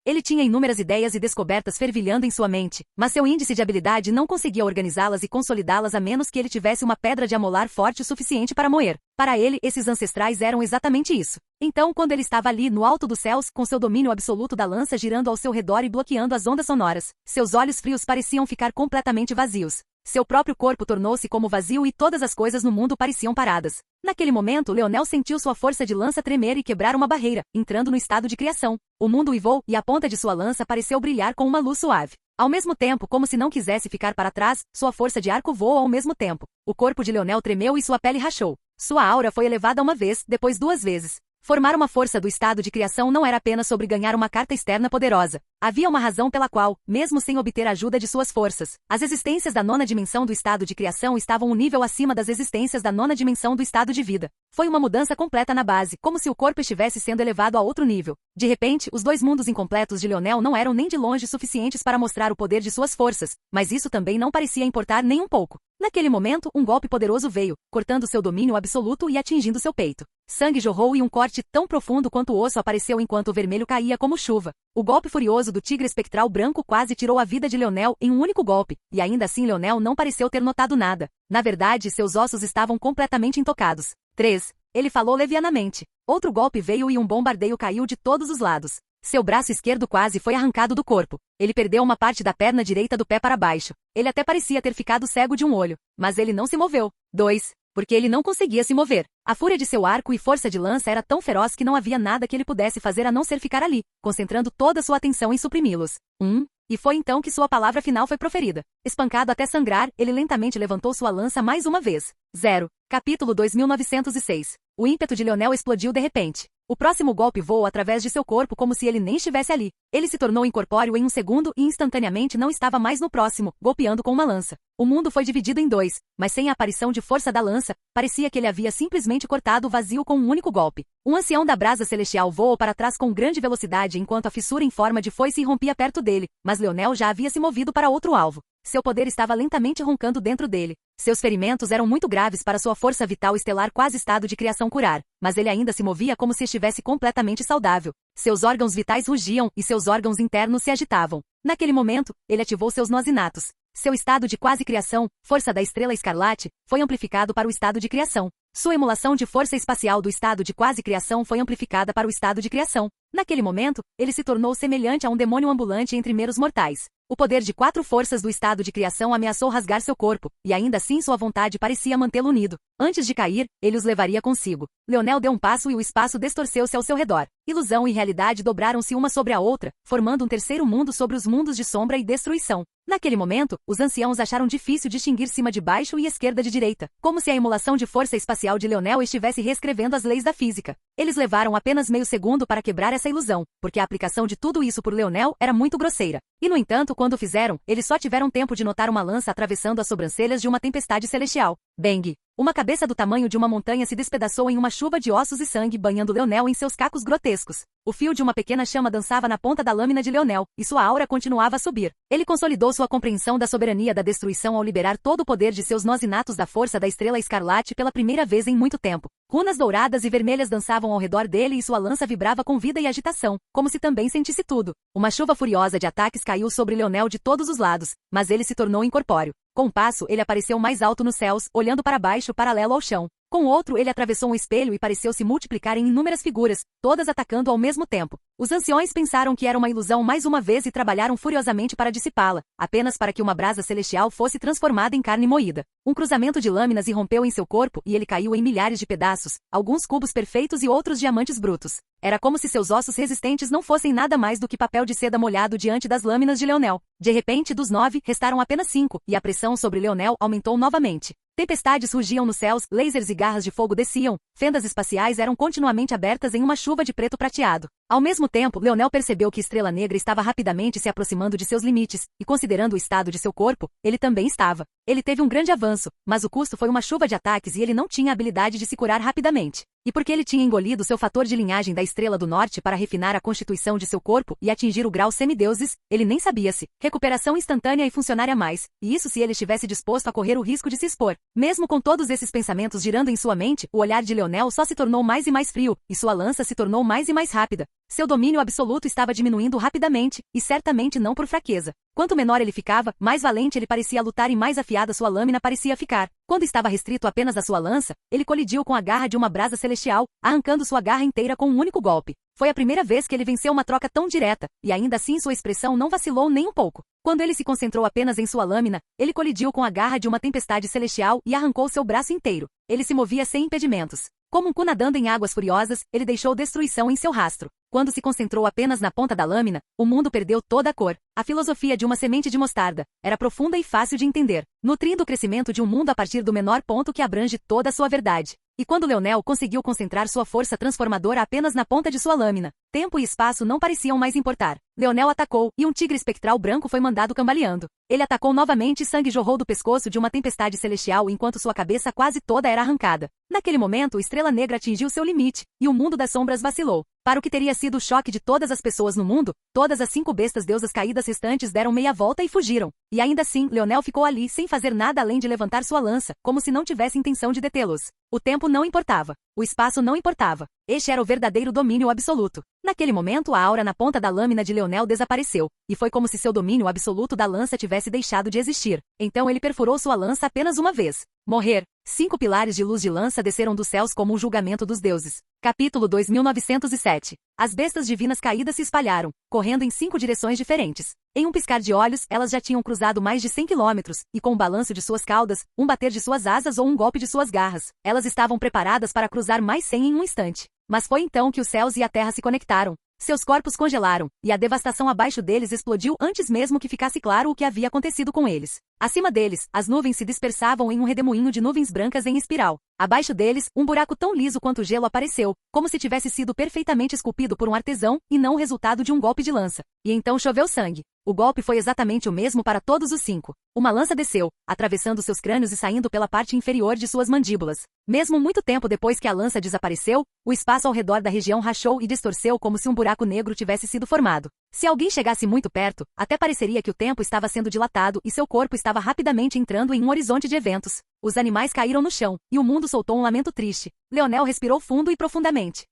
Ele tinha inúmeras ideias e descobertas fervilhando em sua mente, mas seu índice de habilidade não conseguia organizá-las e consolidá-las a menos que ele tivesse uma pedra de amolar forte o suficiente para moer. Para ele, esses ancestrais eram exatamente isso. Então, quando ele estava ali no alto dos céus, com seu domínio absoluto da lança girando ao seu redor e bloqueando as ondas sonoras, seus olhos frios pareciam ficar completamente vazios. Seu próprio corpo tornou-se como vazio e todas as coisas no mundo pareciam paradas. Naquele momento, Leonel sentiu sua força de lança tremer e quebrar uma barreira, entrando no estado de criação. O mundo uivou e a ponta de sua lança pareceu brilhar com uma luz suave. Ao mesmo tempo, como se não quisesse ficar para trás, sua força de arco voou ao mesmo tempo. O corpo de Leonel tremeu e sua pele rachou. Sua aura foi elevada uma vez, depois 2 vezes. Formar uma força do estado de criação não era apenas sobre ganhar uma carta externa poderosa. Havia uma razão pela qual, mesmo sem obter a ajuda de suas forças, as existências da 9ª dimensão do estado de criação estavam um nível acima das existências da 9ª dimensão do estado de vida. Foi uma mudança completa na base, como se o corpo estivesse sendo elevado a outro nível. De repente, os 2 mundos incompletos de Leonel não eram nem de longe suficientes para mostrar o poder de suas forças, mas isso também não parecia importar nem um pouco. Naquele momento, um golpe poderoso veio, cortando seu domínio absoluto e atingindo seu peito. Sangue jorrou e um corte tão profundo quanto o osso apareceu enquanto o vermelho caía como chuva. O golpe furioso do tigre espectral branco quase tirou a vida de Leonel em um único golpe, e ainda assim Leonel não pareceu ter notado nada. Na verdade, seus ossos estavam completamente intocados. 3. Ele falou levianamente. Outro golpe veio e um bombardeio caiu de todos os lados. Seu braço esquerdo quase foi arrancado do corpo. Ele perdeu uma parte da perna direita do pé para baixo. Ele até parecia ter ficado cego de um olho, mas ele não se moveu. 2. Porque ele não conseguia se mover. A fúria de seu arco e força de lança era tão feroz que não havia nada que ele pudesse fazer a não ser ficar ali, concentrando toda sua atenção em suprimi-los. 1. E foi então que sua palavra final foi proferida. Espancado até sangrar, ele lentamente levantou sua lança mais uma vez. 0. Capítulo 2906. O ímpeto de Leonel explodiu de repente. O próximo golpe voou através de seu corpo como se ele nem estivesse ali. Ele se tornou incorpóreo em um segundo e instantaneamente não estava mais no próximo, golpeando com uma lança. O mundo foi dividido em 2, mas sem a aparição de força da lança, parecia que ele havia simplesmente cortado o vazio com um único golpe. Um ancião da brasa celestial voou para trás com grande velocidade enquanto a fissura em forma de foice irrompia perto dele, mas Leonel já havia se movido para outro alvo. Seu poder estava lentamente roncando dentro dele. Seus ferimentos eram muito graves para sua força vital estelar quase estado de criação curar, mas ele ainda se movia como se estivesse completamente saudável. Seus órgãos vitais rugiam e seus órgãos internos se agitavam. Naquele momento, ele ativou seus nós inatos. Seu estado de quase criação, força da Estrela Escarlate, foi amplificado para o estado de criação. Sua emulação de força espacial do estado de quase criação foi amplificada para o estado de criação. Naquele momento, ele se tornou semelhante a um demônio ambulante entre meros mortais. O poder de 4 forças do estado de criação ameaçou rasgar seu corpo, e ainda assim sua vontade parecia mantê-lo unido. Antes de cair, ele os levaria consigo. Leonel deu um passo e o espaço distorceu-se ao seu redor. Ilusão e realidade dobraram-se uma sobre a outra, formando um terceiro mundo sobre os mundos de sombra e destruição. Naquele momento, os anciãos acharam difícil distinguir cima de baixo e esquerda de direita, como se a emulação de força espacial de Leonel estivesse reescrevendo as leis da física. Eles levaram apenas meio segundo para quebrar essa ilusão, porque a aplicação de tudo isso por Leonel era muito grosseira. E no entanto, quando o fizeram, eles só tiveram tempo de notar uma lança atravessando as sobrancelhas de uma tempestade celestial. Bang! Uma cabeça do tamanho de uma montanha se despedaçou em uma chuva de ossos e sangue, banhando Leonel em seus cacos grotescos. O fio de uma pequena chama dançava na ponta da lâmina de Leonel, e sua aura continuava a subir. Ele consolidou sua compreensão da soberania da destruição ao liberar todo o poder de seus nós inatos da força da estrela escarlate pela primeira vez em muito tempo. Runas douradas e vermelhas dançavam ao redor dele e sua lança vibrava com vida e agitação, como se também sentisse tudo. Uma chuva furiosa de ataques caiu sobre Leonel de todos os lados, mas ele se tornou incorpóreo. Com um passo, ele apareceu mais alto nos céus, olhando para baixo, paralelo ao chão. Com o outro, ele atravessou um espelho e pareceu se multiplicar em inúmeras figuras, todas atacando ao mesmo tempo. Os anciões pensaram que era uma ilusão mais uma vez e trabalharam furiosamente para dissipá-la, apenas para que uma brasa celestial fosse transformada em carne moída. Um cruzamento de lâminas irrompeu em seu corpo e ele caiu em milhares de pedaços, alguns cubos perfeitos e outros diamantes brutos. Era como se seus ossos resistentes não fossem nada mais do que papel de seda molhado diante das lâminas de Leonel. De repente, dos 9, restaram apenas 5, e a pressão sobre Leonel aumentou novamente. Tempestades rugiam nos céus, lasers e garras de fogo desciam, fendas espaciais eram continuamente abertas em uma chuva de preto prateado. Ao mesmo tempo, Leonel percebeu que Estrela Negra estava rapidamente se aproximando de seus limites, e considerando o estado de seu corpo, ele também estava. Ele teve um grande avanço, mas o custo foi uma chuva de ataques e ele não tinha a habilidade de se curar rapidamente. E porque ele tinha engolido seu fator de linhagem da Estrela do Norte para refinar a constituição de seu corpo e atingir o grau semideuses, ele nem sabia-se. Recuperação instantânea e funcionária mais, e isso se ele estivesse disposto a correr o risco de se expor. Mesmo com todos esses pensamentos girando em sua mente, o olhar de Leonel só se tornou mais e mais frio, e sua lança se tornou mais e mais rápida. Seu domínio absoluto estava diminuindo rapidamente, e certamente não por fraqueza. Quanto menor ele ficava, mais valente ele parecia lutar e mais afiada sua lâmina parecia ficar. Quando estava restrito apenas à sua lança, ele colidiu com a garra de uma brasa celestial, arrancando sua garra inteira com um único golpe. Foi a primeira vez que ele venceu uma troca tão direta, e ainda assim sua expressão não vacilou nem um pouco. Quando ele se concentrou apenas em sua lâmina, ele colidiu com a garra de uma tempestade celestial e arrancou seu braço inteiro. Ele se movia sem impedimentos. Como um cu nadando em águas furiosas, ele deixou destruição em seu rastro. Quando se concentrou apenas na ponta da lâmina, o mundo perdeu toda a cor. A filosofia de uma semente de mostarda era profunda e fácil de entender, nutrindo o crescimento de um mundo a partir do menor ponto que abrange toda a sua verdade. E quando Leonel conseguiu concentrar sua força transformadora apenas na ponta de sua lâmina, tempo e espaço não pareciam mais importar. Leonel atacou, e um tigre espectral branco foi mandado cambaleando. Ele atacou novamente e sangue jorrou do pescoço de uma tempestade celestial enquanto sua cabeça quase toda era arrancada. Naquele momento, Estrela Negra atingiu seu limite, e o mundo das sombras vacilou. Para o que teria sido o choque de todas as pessoas no mundo, todas as 5 bestas deusas caídas restantes deram meia volta e fugiram. E ainda assim, Leonel ficou ali sem fazer nada além de levantar sua lança, como se não tivesse intenção de detê-los. O tempo não importava. O espaço não importava. Este era o verdadeiro domínio absoluto. Naquele momento, a aura na ponta da lâmina de Leonel desapareceu, e foi como se seu domínio absoluto da lança tivesse deixado de existir. Então ele perfurou sua lança apenas uma vez. Morrer. 5 pilares de luz de lança desceram dos céus como um julgamento dos deuses. Capítulo 2907. As bestas divinas caídas se espalharam, correndo em 5 direções diferentes. Em um piscar de olhos, elas já tinham cruzado mais de 100 quilômetros, e com um balanço de suas caudas, um bater de suas asas ou um golpe de suas garras, elas estavam preparadas para cruzar mais 100 em um instante. Mas foi então que os céus e a terra se conectaram. Seus corpos congelaram, e a devastação abaixo deles explodiu antes mesmo que ficasse claro o que havia acontecido com eles. Acima deles, as nuvens se dispersavam em um redemoinho de nuvens brancas em espiral. Abaixo deles, um buraco tão liso quanto o gelo apareceu, como se tivesse sido perfeitamente esculpido por um artesão, e não o resultado de um golpe de lança. E então choveu sangue. O golpe foi exatamente o mesmo para todos os 5. Uma lança desceu, atravessando seus crânios e saindo pela parte inferior de suas mandíbulas. Mesmo muito tempo depois que a lança desapareceu, o espaço ao redor da região rachou e distorceu como se um buraco negro tivesse sido formado. Se alguém chegasse muito perto, até pareceria que o tempo estava sendo dilatado e seu corpo estava rapidamente entrando em um horizonte de eventos. Os animais caíram no chão, e o mundo soltou um lamento triste. Leonel respirou fundo e profundamente.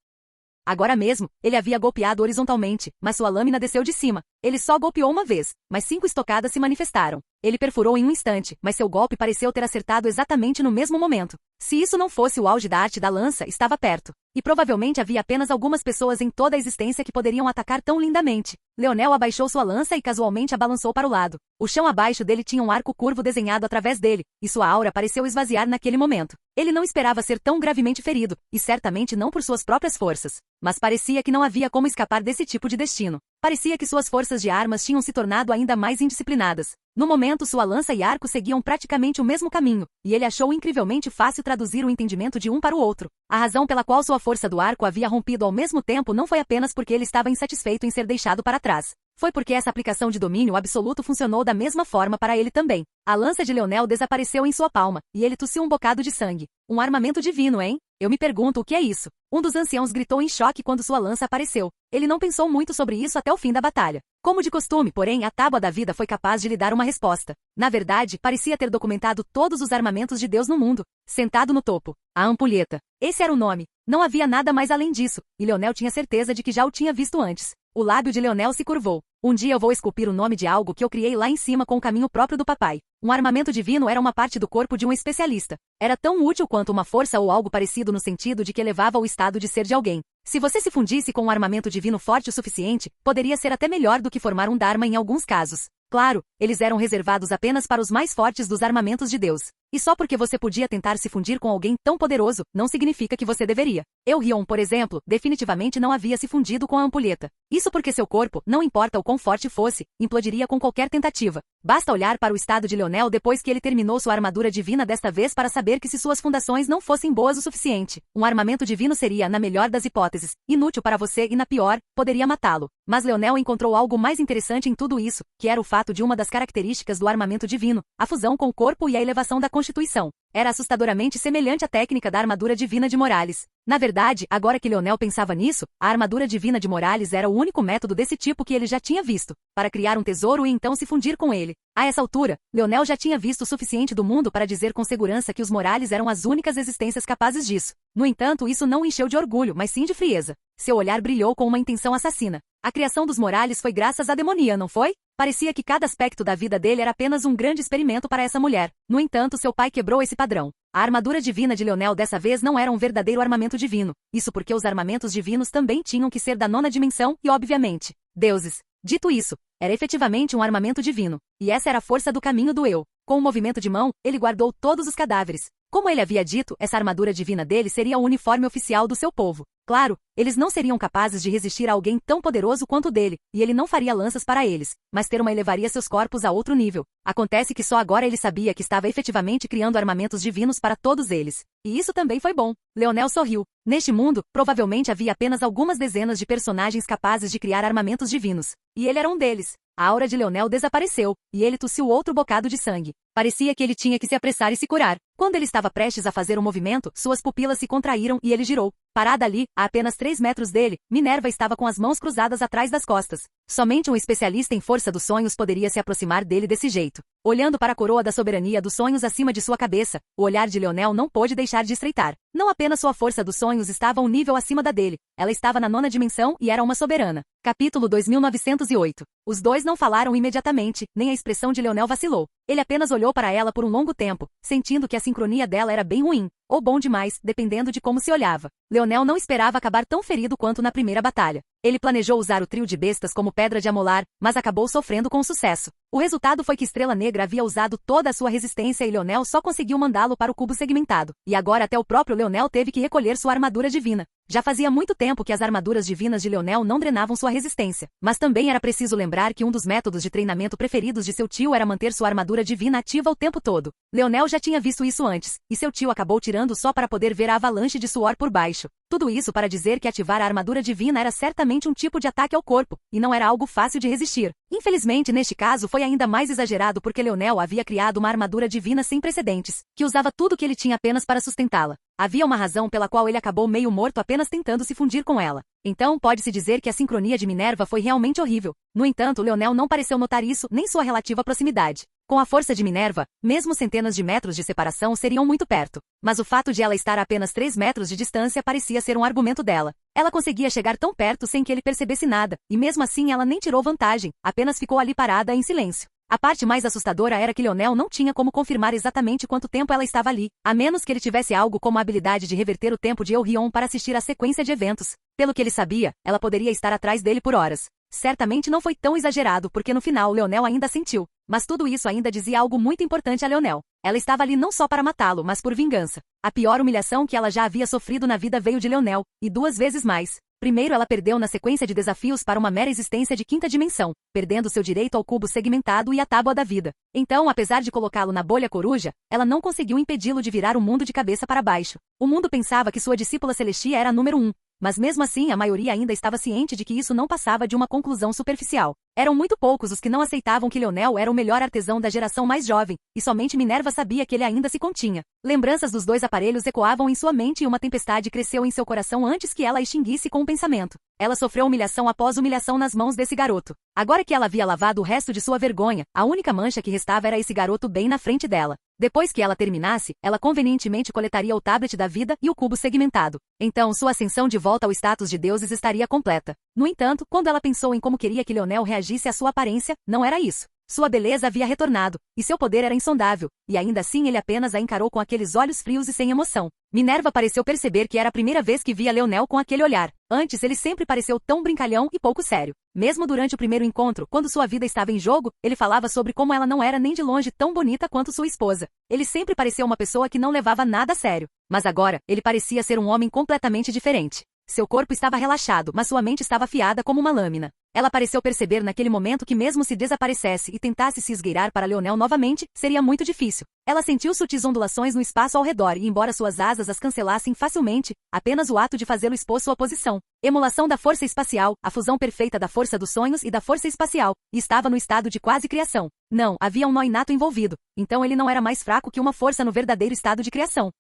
Agora mesmo, ele havia golpeado horizontalmente, mas sua lâmina desceu de cima. Ele só golpeou uma vez, mas 5 estocadas se manifestaram. Ele perfurou em um instante, mas seu golpe pareceu ter acertado exatamente no mesmo momento. Se isso não fosse o auge da arte da lança, estava perto. E provavelmente havia apenas algumas pessoas em toda a existência que poderiam atacar tão lindamente. Leonel abaixou sua lança e casualmente a balançou para o lado. O chão abaixo dele tinha um arco curvo desenhado através dele, e sua aura pareceu esvaziar naquele momento. Ele não esperava ser tão gravemente ferido, e certamente não por suas próprias forças. mas parecia que não havia como escapar desse tipo de destino. Parecia que suas forças de armas tinham se tornado ainda mais indisciplinadas. No momento, sua lança e arco seguiam praticamente o mesmo caminho, e ele achou incrivelmente fácil traduzir o entendimento de um para o outro. A razão pela qual sua força do arco havia rompido ao mesmo tempo não foi apenas porque ele estava insatisfeito em ser deixado para trás. Foi porque essa aplicação de domínio absoluto funcionou da mesma forma para ele também. A lança de Leonel desapareceu em sua palma, e ele tossiu um bocado de sangue. Um armamento divino, hein? Eu me pergunto o que é isso. Um dos anciãos gritou em choque quando sua lança apareceu. Ele não pensou muito sobre isso até o fim da batalha. Como de costume, porém, a tábua da vida foi capaz de lhe dar uma resposta. Na verdade, parecia ter documentado todos os armamentos de Deus no mundo. Sentado no topo. A ampulheta. Esse era o nome. Não havia nada mais além disso, e Leonel tinha certeza de que já o tinha visto antes. O lábio de Leonel se curvou. Um dia eu vou esculpir o nome de algo que eu criei lá em cima com o caminho próprio do papai. Um armamento divino era uma parte do corpo de um especialista. Era tão útil quanto uma força ou algo parecido no sentido de que elevava o estado de ser de alguém. Se você se fundisse com um armamento divino forte o suficiente, poderia ser até melhor do que formar um Dharma em alguns casos. Claro, eles eram reservados apenas para os mais fortes dos armamentos de Deus. E só porque você podia tentar se fundir com alguém tão poderoso, não significa que você deveria. Elrond, por exemplo, definitivamente não havia se fundido com a ampulheta. Isso porque seu corpo, não importa o quão forte fosse, implodiria com qualquer tentativa. Basta olhar para o estado de Leonel depois que ele terminou sua armadura divina desta vez para saber que se suas fundações não fossem boas o suficiente, um armamento divino seria, na melhor das hipóteses, inútil para você e na pior, poderia matá-lo. Mas Leonel encontrou algo mais interessante em tudo isso, que era o fato de uma das características do armamento divino, a fusão com o corpo e a elevação da constituição. Era assustadoramente semelhante à técnica da armadura divina de Morales. Na verdade, agora que Leonel pensava nisso, a armadura divina de Morales era o único método desse tipo que ele já tinha visto, para criar um tesouro e então se fundir com ele. A essa altura, Leonel já tinha visto o suficiente do mundo para dizer com segurança que os Morales eram as únicas existências capazes disso. No entanto, isso não o encheu de orgulho, mas sim de frieza. Seu olhar brilhou com uma intenção assassina. A criação dos Morales foi graças à demonia, não foi? Parecia que cada aspecto da vida dele era apenas um grande experimento para essa mulher. No entanto, seu pai quebrou esse padrão. A armadura divina de Leonel dessa vez não era um verdadeiro armamento divino. Isso porque os armamentos divinos também tinham que ser da nona dimensão e, obviamente, deuses. Dito isso, era efetivamente um armamento divino. E essa era a força do caminho do eu. Com um movimento de mão, ele guardou todos os cadáveres. Como ele havia dito, essa armadura divina dele seria o uniforme oficial do seu povo. Claro, eles não seriam capazes de resistir a alguém tão poderoso quanto o dele, e ele não faria lanças para eles, mas Teruma elevaria seus corpos a outro nível. Acontece que só agora ele sabia que estava efetivamente criando armamentos divinos para todos eles. E isso também foi bom. Leonel sorriu. Neste mundo, provavelmente havia apenas algumas dezenas de personagens capazes de criar armamentos divinos. E ele era um deles. A aura de Leonel desapareceu, e ele tossiu outro bocado de sangue. Parecia que ele tinha que se apressar e se curar. Quando ele estava prestes a fazer um movimento, suas pupilas se contraíram e ele girou. Parada ali, a apenas 3 metros dele, Minerva estava com as mãos cruzadas atrás das costas. Somente um especialista em força dos sonhos poderia se aproximar dele desse jeito. Olhando para a coroa da soberania dos sonhos acima de sua cabeça, o olhar de Leonel não pôde deixar de estreitar. Não apenas sua força dos sonhos estava um nível acima da dele, ela estava na nona dimensão e era uma soberana. Capítulo 2908. Os dois não falaram imediatamente, nem a expressão de Leonel vacilou. Ele apenas olhou para ela por um longo tempo, sentindo que a sincronia dela era bem ruim, ou bom demais, dependendo de como se olhava. Leonel não esperava acabar tão ferido quanto na primeira batalha. Ele planejou usar o trio de bestas como pedra de amolar, mas acabou sofrendo com sucesso. O resultado foi que Estrela Negra havia usado toda a sua resistência e Leonel só conseguiu mandá-lo para o cubo segmentado. E agora até o próprio Leonel teve que recolher sua armadura divina. Já fazia muito tempo que as armaduras divinas de Leonel não drenavam sua resistência. Mas também era preciso lembrar que um dos métodos de treinamento preferidos de seu tio era manter sua armadura divina ativa o tempo todo. Leonel já tinha visto isso antes, e seu tio acabou tirando só para poder ver a avalanche de suor por baixo. Tudo isso para dizer que ativar a armadura divina era certamente um tipo de ataque ao corpo, e não era algo fácil de resistir. Infelizmente, neste caso foi ainda mais exagerado porque Leonel havia criado uma armadura divina sem precedentes, que usava tudo que ele tinha apenas para sustentá-la. Havia uma razão pela qual ele acabou meio morto apenas tentando se fundir com ela. Então pode-se dizer que a sincronia de Minerva foi realmente horrível. No entanto, Leonel não pareceu notar isso nem sua relativa proximidade. Com a força de Minerva, mesmo centenas de metros de separação seriam muito perto. Mas o fato de ela estar a apenas 3 metros de distância parecia ser um argumento dela. Ela conseguia chegar tão perto sem que ele percebesse nada, e mesmo assim ela nem tirou vantagem, apenas ficou ali parada em silêncio. A parte mais assustadora era que Leonel não tinha como confirmar exatamente quanto tempo ela estava ali, a menos que ele tivesse algo como a habilidade de reverter o tempo de Elrond para assistir à sequência de eventos. Pelo que ele sabia, ela poderia estar atrás dele por horas. Certamente não foi tão exagerado porque no final Leonel ainda sentiu. Mas tudo isso ainda dizia algo muito importante a Leonel. Ela estava ali não só para matá-lo, mas por vingança. A pior humilhação que ela já havia sofrido na vida veio de Leonel, e 2 vezes mais. Primeiro ela perdeu na sequência de desafios para uma mera existência de quinta dimensão, perdendo seu direito ao cubo segmentado e à tábua da vida. Então, apesar de colocá-lo na bolha coruja, ela não conseguiu impedi-lo de virar o mundo de cabeça para baixo. O mundo pensava que sua discípula Celestia era a número 1. Mas mesmo assim a maioria ainda estava ciente de que isso não passava de uma conclusão superficial. Eram muito poucos os que não aceitavam que Leonel era o melhor artesão da geração mais jovem, e somente Minerva sabia que ele ainda se continha. Lembranças dos dois aparelhos ecoavam em sua mente e uma tempestade cresceu em seu coração antes que ela a extinguisse com um pensamento. Ela sofreu humilhação após humilhação nas mãos desse garoto. Agora que ela havia lavado o resto de sua vergonha, a única mancha que restava era esse garoto bem na frente dela. Depois que ela terminasse, ela convenientemente coletaria o tablet da vida e o cubo segmentado. Então sua ascensão de volta ao status de deuses estaria completa. No entanto, quando ela pensou em como queria que Leonel reagisse à sua aparência, não era isso. Sua beleza havia retornado, e seu poder era insondável, e ainda assim ele apenas a encarou com aqueles olhos frios e sem emoção. Minerva pareceu perceber que era a primeira vez que via Leonel com aquele olhar. Antes ele sempre pareceu tão brincalhão e pouco sério. Mesmo durante o primeiro encontro, quando sua vida estava em jogo, ele falava sobre como ela não era nem de longe tão bonita quanto sua esposa. Ele sempre pareceu uma pessoa que não levava nada a sério. Mas agora, ele parecia ser um homem completamente diferente. Seu corpo estava relaxado, mas sua mente estava afiada como uma lâmina. Ela pareceu perceber naquele momento que mesmo se desaparecesse e tentasse se esgueirar para Leonel novamente, seria muito difícil. Ela sentiu sutis ondulações no espaço ao redor e embora suas asas as cancelassem facilmente, apenas o ato de fazê-lo expôs sua posição. Emulação da força espacial, a fusão perfeita da força dos sonhos e da força espacial, e estava no estado de quase criação. Não, havia um nó inato envolvido, então ele não era mais fraco que uma força no verdadeiro estado de criação.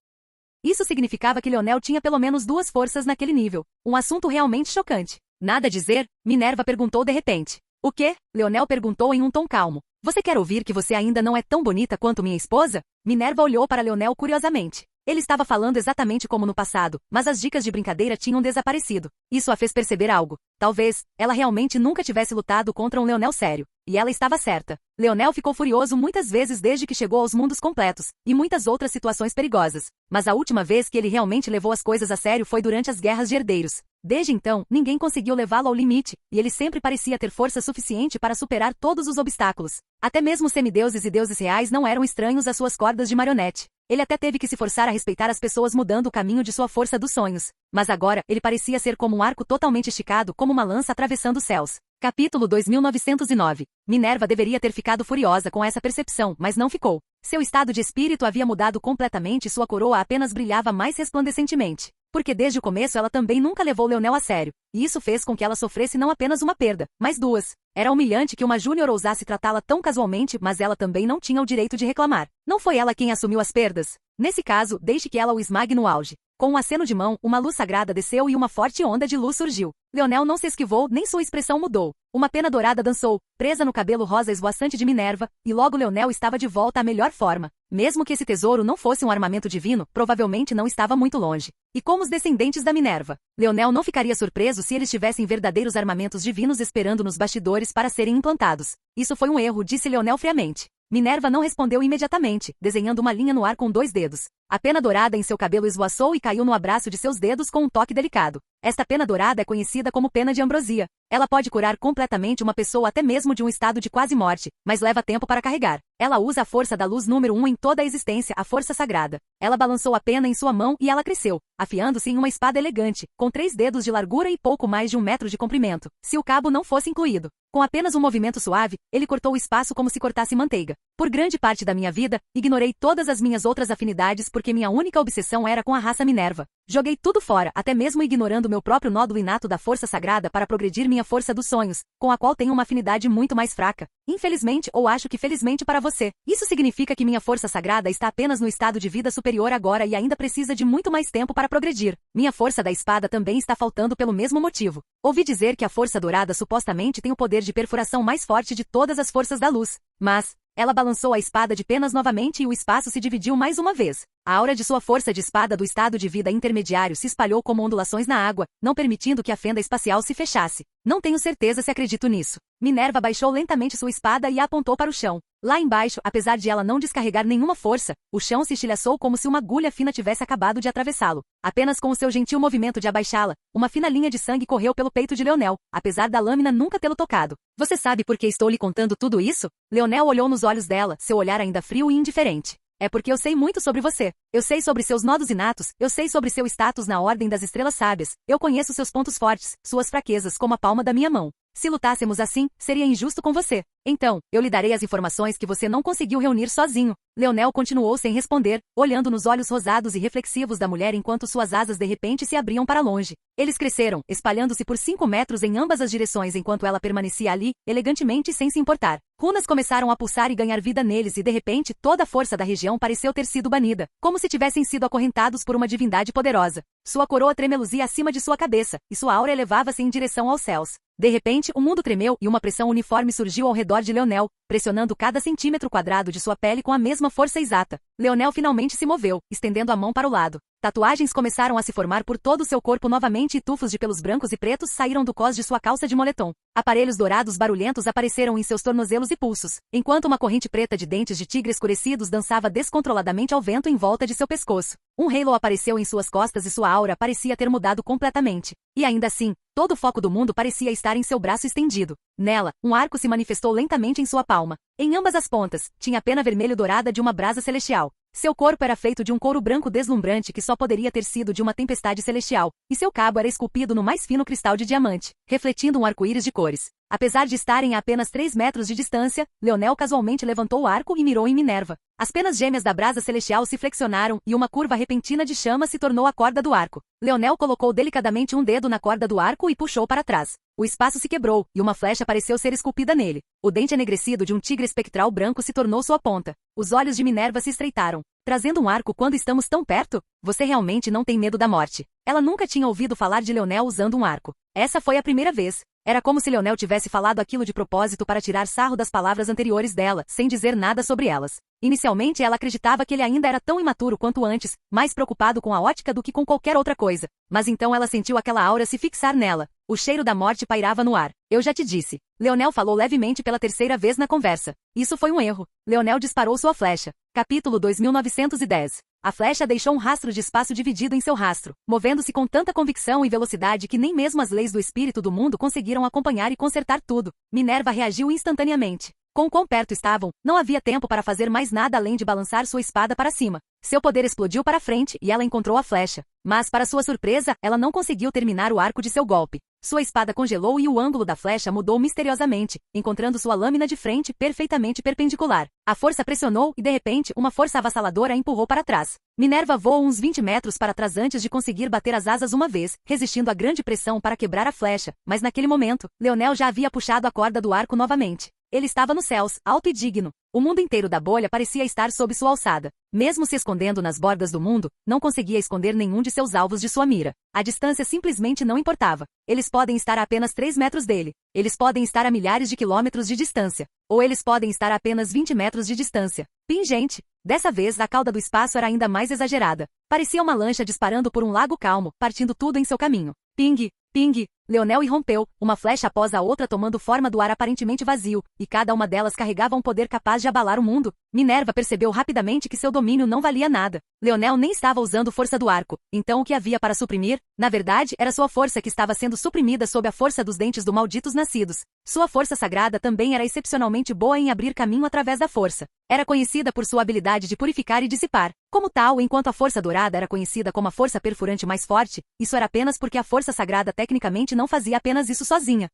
Isso significava que Leonel tinha pelo menos duas forças naquele nível. Um assunto realmente chocante. Nada a dizer? Minerva perguntou de repente. O quê? Leonel perguntou em um tom calmo. Você quer ouvir que você ainda não é tão bonita quanto minha esposa? Minerva olhou para Leonel curiosamente. Ele estava falando exatamente como no passado, mas as dicas de brincadeira tinham desaparecido. Isso a fez perceber algo. Talvez, ela realmente nunca tivesse lutado contra um Leonel sério. E ela estava certa. Leonel ficou furioso muitas vezes desde que chegou aos mundos completos, e muitas outras situações perigosas. Mas a última vez que ele realmente levou as coisas a sério foi durante as guerras de herdeiros. Desde então, ninguém conseguiu levá-lo ao limite, e ele sempre parecia ter força suficiente para superar todos os obstáculos. Até mesmo semideuses e deuses reais não eram estranhos às suas cordas de marionete. Ele até teve que se forçar a respeitar as pessoas mudando o caminho de sua força dos sonhos. Mas agora, ele parecia ser como um arco totalmente esticado como uma lança atravessando os céus. Capítulo 2909. Minerva deveria ter ficado furiosa com essa percepção, mas não ficou. Seu estado de espírito havia mudado completamente e sua coroa apenas brilhava mais resplandecentemente. Porque desde o começo ela também nunca levou Leonel a sério, e isso fez com que ela sofresse não apenas uma perda, mas duas. Era humilhante que uma júnior ousasse tratá-la tão casualmente, mas ela também não tinha o direito de reclamar. Não foi ela quem assumiu as perdas? Nesse caso, deixe que ela o esmague no auge. Com um aceno de mão, uma luz sagrada desceu e uma forte onda de luz surgiu. Leonel não se esquivou, nem sua expressão mudou. Uma pena dourada dançou, presa no cabelo rosa esvoaçante de Minerva, e logo Leonel estava de volta à melhor forma. Mesmo que esse tesouro não fosse um armamento divino, provavelmente não estava muito longe. E como os descendentes da Minerva, Leonel não ficaria surpreso se eles tivessem verdadeiros armamentos divinos esperando nos bastidores para serem implantados. Isso foi um erro, disse Leonel friamente. Minerva não respondeu imediatamente, desenhando uma linha no ar com 2 dedos. A pena dourada em seu cabelo esvoaçou e caiu no abraço de seus dedos com um toque delicado. Esta pena dourada é conhecida como pena de ambrosia. Ela pode curar completamente uma pessoa até mesmo de um estado de quase morte, mas leva tempo para carregar. Ela usa a força da luz número 1 em toda a existência, a força sagrada. Ela balançou a pena em sua mão e ela cresceu, afiando-se em uma espada elegante, com 3 dedos de largura e pouco mais de 1 metro de comprimento, se o cabo não fosse incluído. Com apenas um movimento suave, ele cortou o espaço como se cortasse manteiga. Por grande parte da minha vida, ignorei todas as minhas outras afinidades porque minha única obsessão era com a raça Minerva. Joguei tudo fora, até mesmo ignorando meu próprio nódulo inato da força sagrada para progredir minha força dos sonhos, com a qual tenho uma afinidade muito mais fraca. Infelizmente, ou acho que felizmente para você, isso significa que minha força sagrada está apenas no estado de vida superior agora e ainda precisa de muito mais tempo para progredir. Minha força da espada também está faltando pelo mesmo motivo. Ouvi dizer que a força dourada supostamente tem o poder de perfuração mais forte de todas as forças da luz. Mas ela balançou a espada de penas novamente e o espaço se dividiu mais uma vez. A aura de sua força de espada do estado de vida intermediário se espalhou como ondulações na água, não permitindo que a fenda espacial se fechasse. Não tenho certeza se acredito nisso. Minerva baixou lentamente sua espada e a apontou para o chão. Lá embaixo, apesar de ela não descarregar nenhuma força, o chão se estilhaçou como se uma agulha fina tivesse acabado de atravessá-lo. Apenas com o seu gentil movimento de abaixá-la, uma fina linha de sangue correu pelo peito de Leonel, apesar da lâmina nunca tê-lo tocado. Você sabe por que estou lhe contando tudo isso? Leonel olhou nos olhos dela, seu olhar ainda frio e indiferente. É porque eu sei muito sobre você. Eu sei sobre seus nodos inatos, eu sei sobre seu status na ordem das estrelas sábias. Eu conheço seus pontos fortes, suas fraquezas como a palma da minha mão. Se lutássemos assim, seria injusto com você. Então, eu lhe darei as informações que você não conseguiu reunir sozinho. Leonel continuou sem responder, olhando nos olhos rosados e reflexivos da mulher enquanto suas asas de repente se abriam para longe. Eles cresceram, espalhando-se por 5 metros em ambas as direções enquanto ela permanecia ali, elegantemente sem se importar. Runas começaram a pulsar e ganhar vida neles e de repente toda a força da região pareceu ter sido banida, como se tivessem sido acorrentados por uma divindade poderosa. Sua coroa tremeluzia acima de sua cabeça, e sua aura elevava-se em direção aos céus. De repente, o mundo tremeu e uma pressão uniforme surgiu ao redor de Leonel, pressionando cada centímetro quadrado de sua pele com a mesma força exata. Leonel finalmente se moveu, estendendo a mão para o lado. Tatuagens começaram a se formar por todo o seu corpo novamente e tufos de pelos brancos e pretos saíram do cós de sua calça de moletom. Aparelhos dourados barulhentos apareceram em seus tornozelos e pulsos, enquanto uma corrente preta de dentes de tigre escurecidos dançava descontroladamente ao vento em volta de seu pescoço. Um halo apareceu em suas costas e sua aura parecia ter mudado completamente. E ainda assim, todo o foco do mundo parecia estar em seu braço estendido. Nela, um arco se manifestou lentamente em sua palma. Em ambas as pontas, tinha a pena vermelho-dourada de uma brasa celestial. Seu corpo era feito de um couro branco deslumbrante que só poderia ter sido de uma tempestade celestial, e seu cabo era esculpido no mais fino cristal de diamante, refletindo um arco-íris de cores. Apesar de estarem a apenas 3 metros de distância, Leonel casualmente levantou o arco e mirou em Minerva. As penas gêmeas da brasa celestial se flexionaram e uma curva repentina de chama se tornou a corda do arco. Leonel colocou delicadamente um dedo na corda do arco e puxou para trás. O espaço se quebrou, e uma flecha pareceu ser esculpida nele. O dente enegrecido de um tigre espectral branco se tornou sua ponta. Os olhos de Minerva se estreitaram. Trazendo um arco quando estamos tão perto? Você realmente não tem medo da morte. Ela nunca tinha ouvido falar de Leonel usando um arco. Essa foi a primeira vez. Era como se Leonel tivesse falado aquilo de propósito para tirar sarro das palavras anteriores dela, sem dizer nada sobre elas. Inicialmente ela acreditava que ele ainda era tão imaturo quanto antes, mais preocupado com a ótica do que com qualquer outra coisa. Mas então ela sentiu aquela aura se fixar nela. O cheiro da morte pairava no ar. Eu já te disse. Leonel falou levemente pela terceira vez na conversa. Isso foi um erro. Leonel disparou sua flecha. Capítulo 2910. A flecha deixou um rastro de espaço dividido em seu rastro, movendo-se com tanta convicção e velocidade que nem mesmo as leis do espírito do mundo conseguiram acompanhar e consertar tudo. Minerva reagiu instantaneamente. Com quão perto estavam, não havia tempo para fazer mais nada além de balançar sua espada para cima. Seu poder explodiu para frente e ela encontrou a flecha. Mas, para sua surpresa, ela não conseguiu terminar o arco de seu golpe. Sua espada congelou e o ângulo da flecha mudou misteriosamente, encontrando sua lâmina de frente perfeitamente perpendicular. A força pressionou e, de repente, uma força avassaladora a empurrou para trás. Minerva voou uns 20 metros para trás antes de conseguir bater as asas uma vez, resistindo à grande pressão para quebrar a flecha, mas naquele momento, Leonel já havia puxado a corda do arco novamente. Ele estava nos céus, alto e digno. O mundo inteiro da bolha parecia estar sob sua alçada. Mesmo se escondendo nas bordas do mundo, não conseguia esconder nenhum de seus alvos de sua mira. A distância simplesmente não importava. Eles podem estar a apenas 3 metros dele. Eles podem estar a milhares de quilômetros de distância. Ou eles podem estar a apenas 20 metros de distância. Pingente. Dessa vez, a cauda do espaço era ainda mais exagerada. Parecia uma lancha disparando por um lago calmo, partindo tudo em seu caminho. Ping, ping. Leonel irrompeu, uma flecha após a outra tomando forma do ar aparentemente vazio, e cada uma delas carregava um poder capaz de abalar o mundo. Minerva percebeu rapidamente que seu domínio não valia nada. Leonel nem estava usando força do arco, então o que havia para suprimir, na verdade, era sua força que estava sendo suprimida sob a força dos dentes do malditos nascidos. Sua força sagrada também era excepcionalmente boa em abrir caminho através da força. Era conhecida por sua habilidade de purificar e dissipar. Como tal, enquanto a força dourada era conhecida como a força perfurante mais forte, isso era apenas porque a força sagrada tecnicamente não fazia apenas isso sozinha.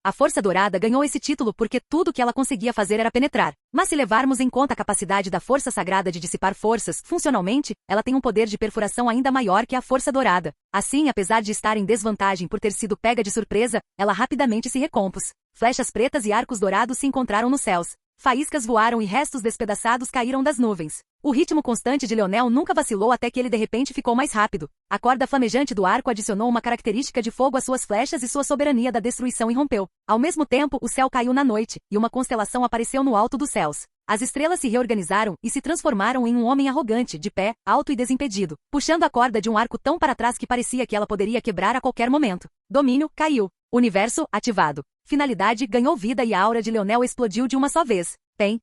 A força dourada ganhou esse título porque tudo que ela conseguia fazer era penetrar. Mas se levarmos em conta a capacidade da força sagrada de dissipar forças, funcionalmente, ela tem um poder de perfuração ainda maior que a força dourada. Assim, apesar de estar em desvantagem por ter sido pega de surpresa, ela rapidamente se recompôs. Flechas pretas e arcos dourados se encontraram nos céus. Faíscas voaram e restos despedaçados caíram das nuvens. O ritmo constante de Leonel nunca vacilou até que ele de repente ficou mais rápido. A corda flamejante do arco adicionou uma característica de fogo às suas flechas e sua soberania da destruição irrompeu. Ao mesmo tempo, o céu caiu na noite, e uma constelação apareceu no alto dos céus. As estrelas se reorganizaram e se transformaram em um homem arrogante, de pé, alto e desimpedido, puxando a corda de um arco tão para trás que parecia que ela poderia quebrar a qualquer momento. Domínio, caiu. Universo, ativado. Finalidade, ganhou vida e a aura de Leonel explodiu de uma só vez. Pen.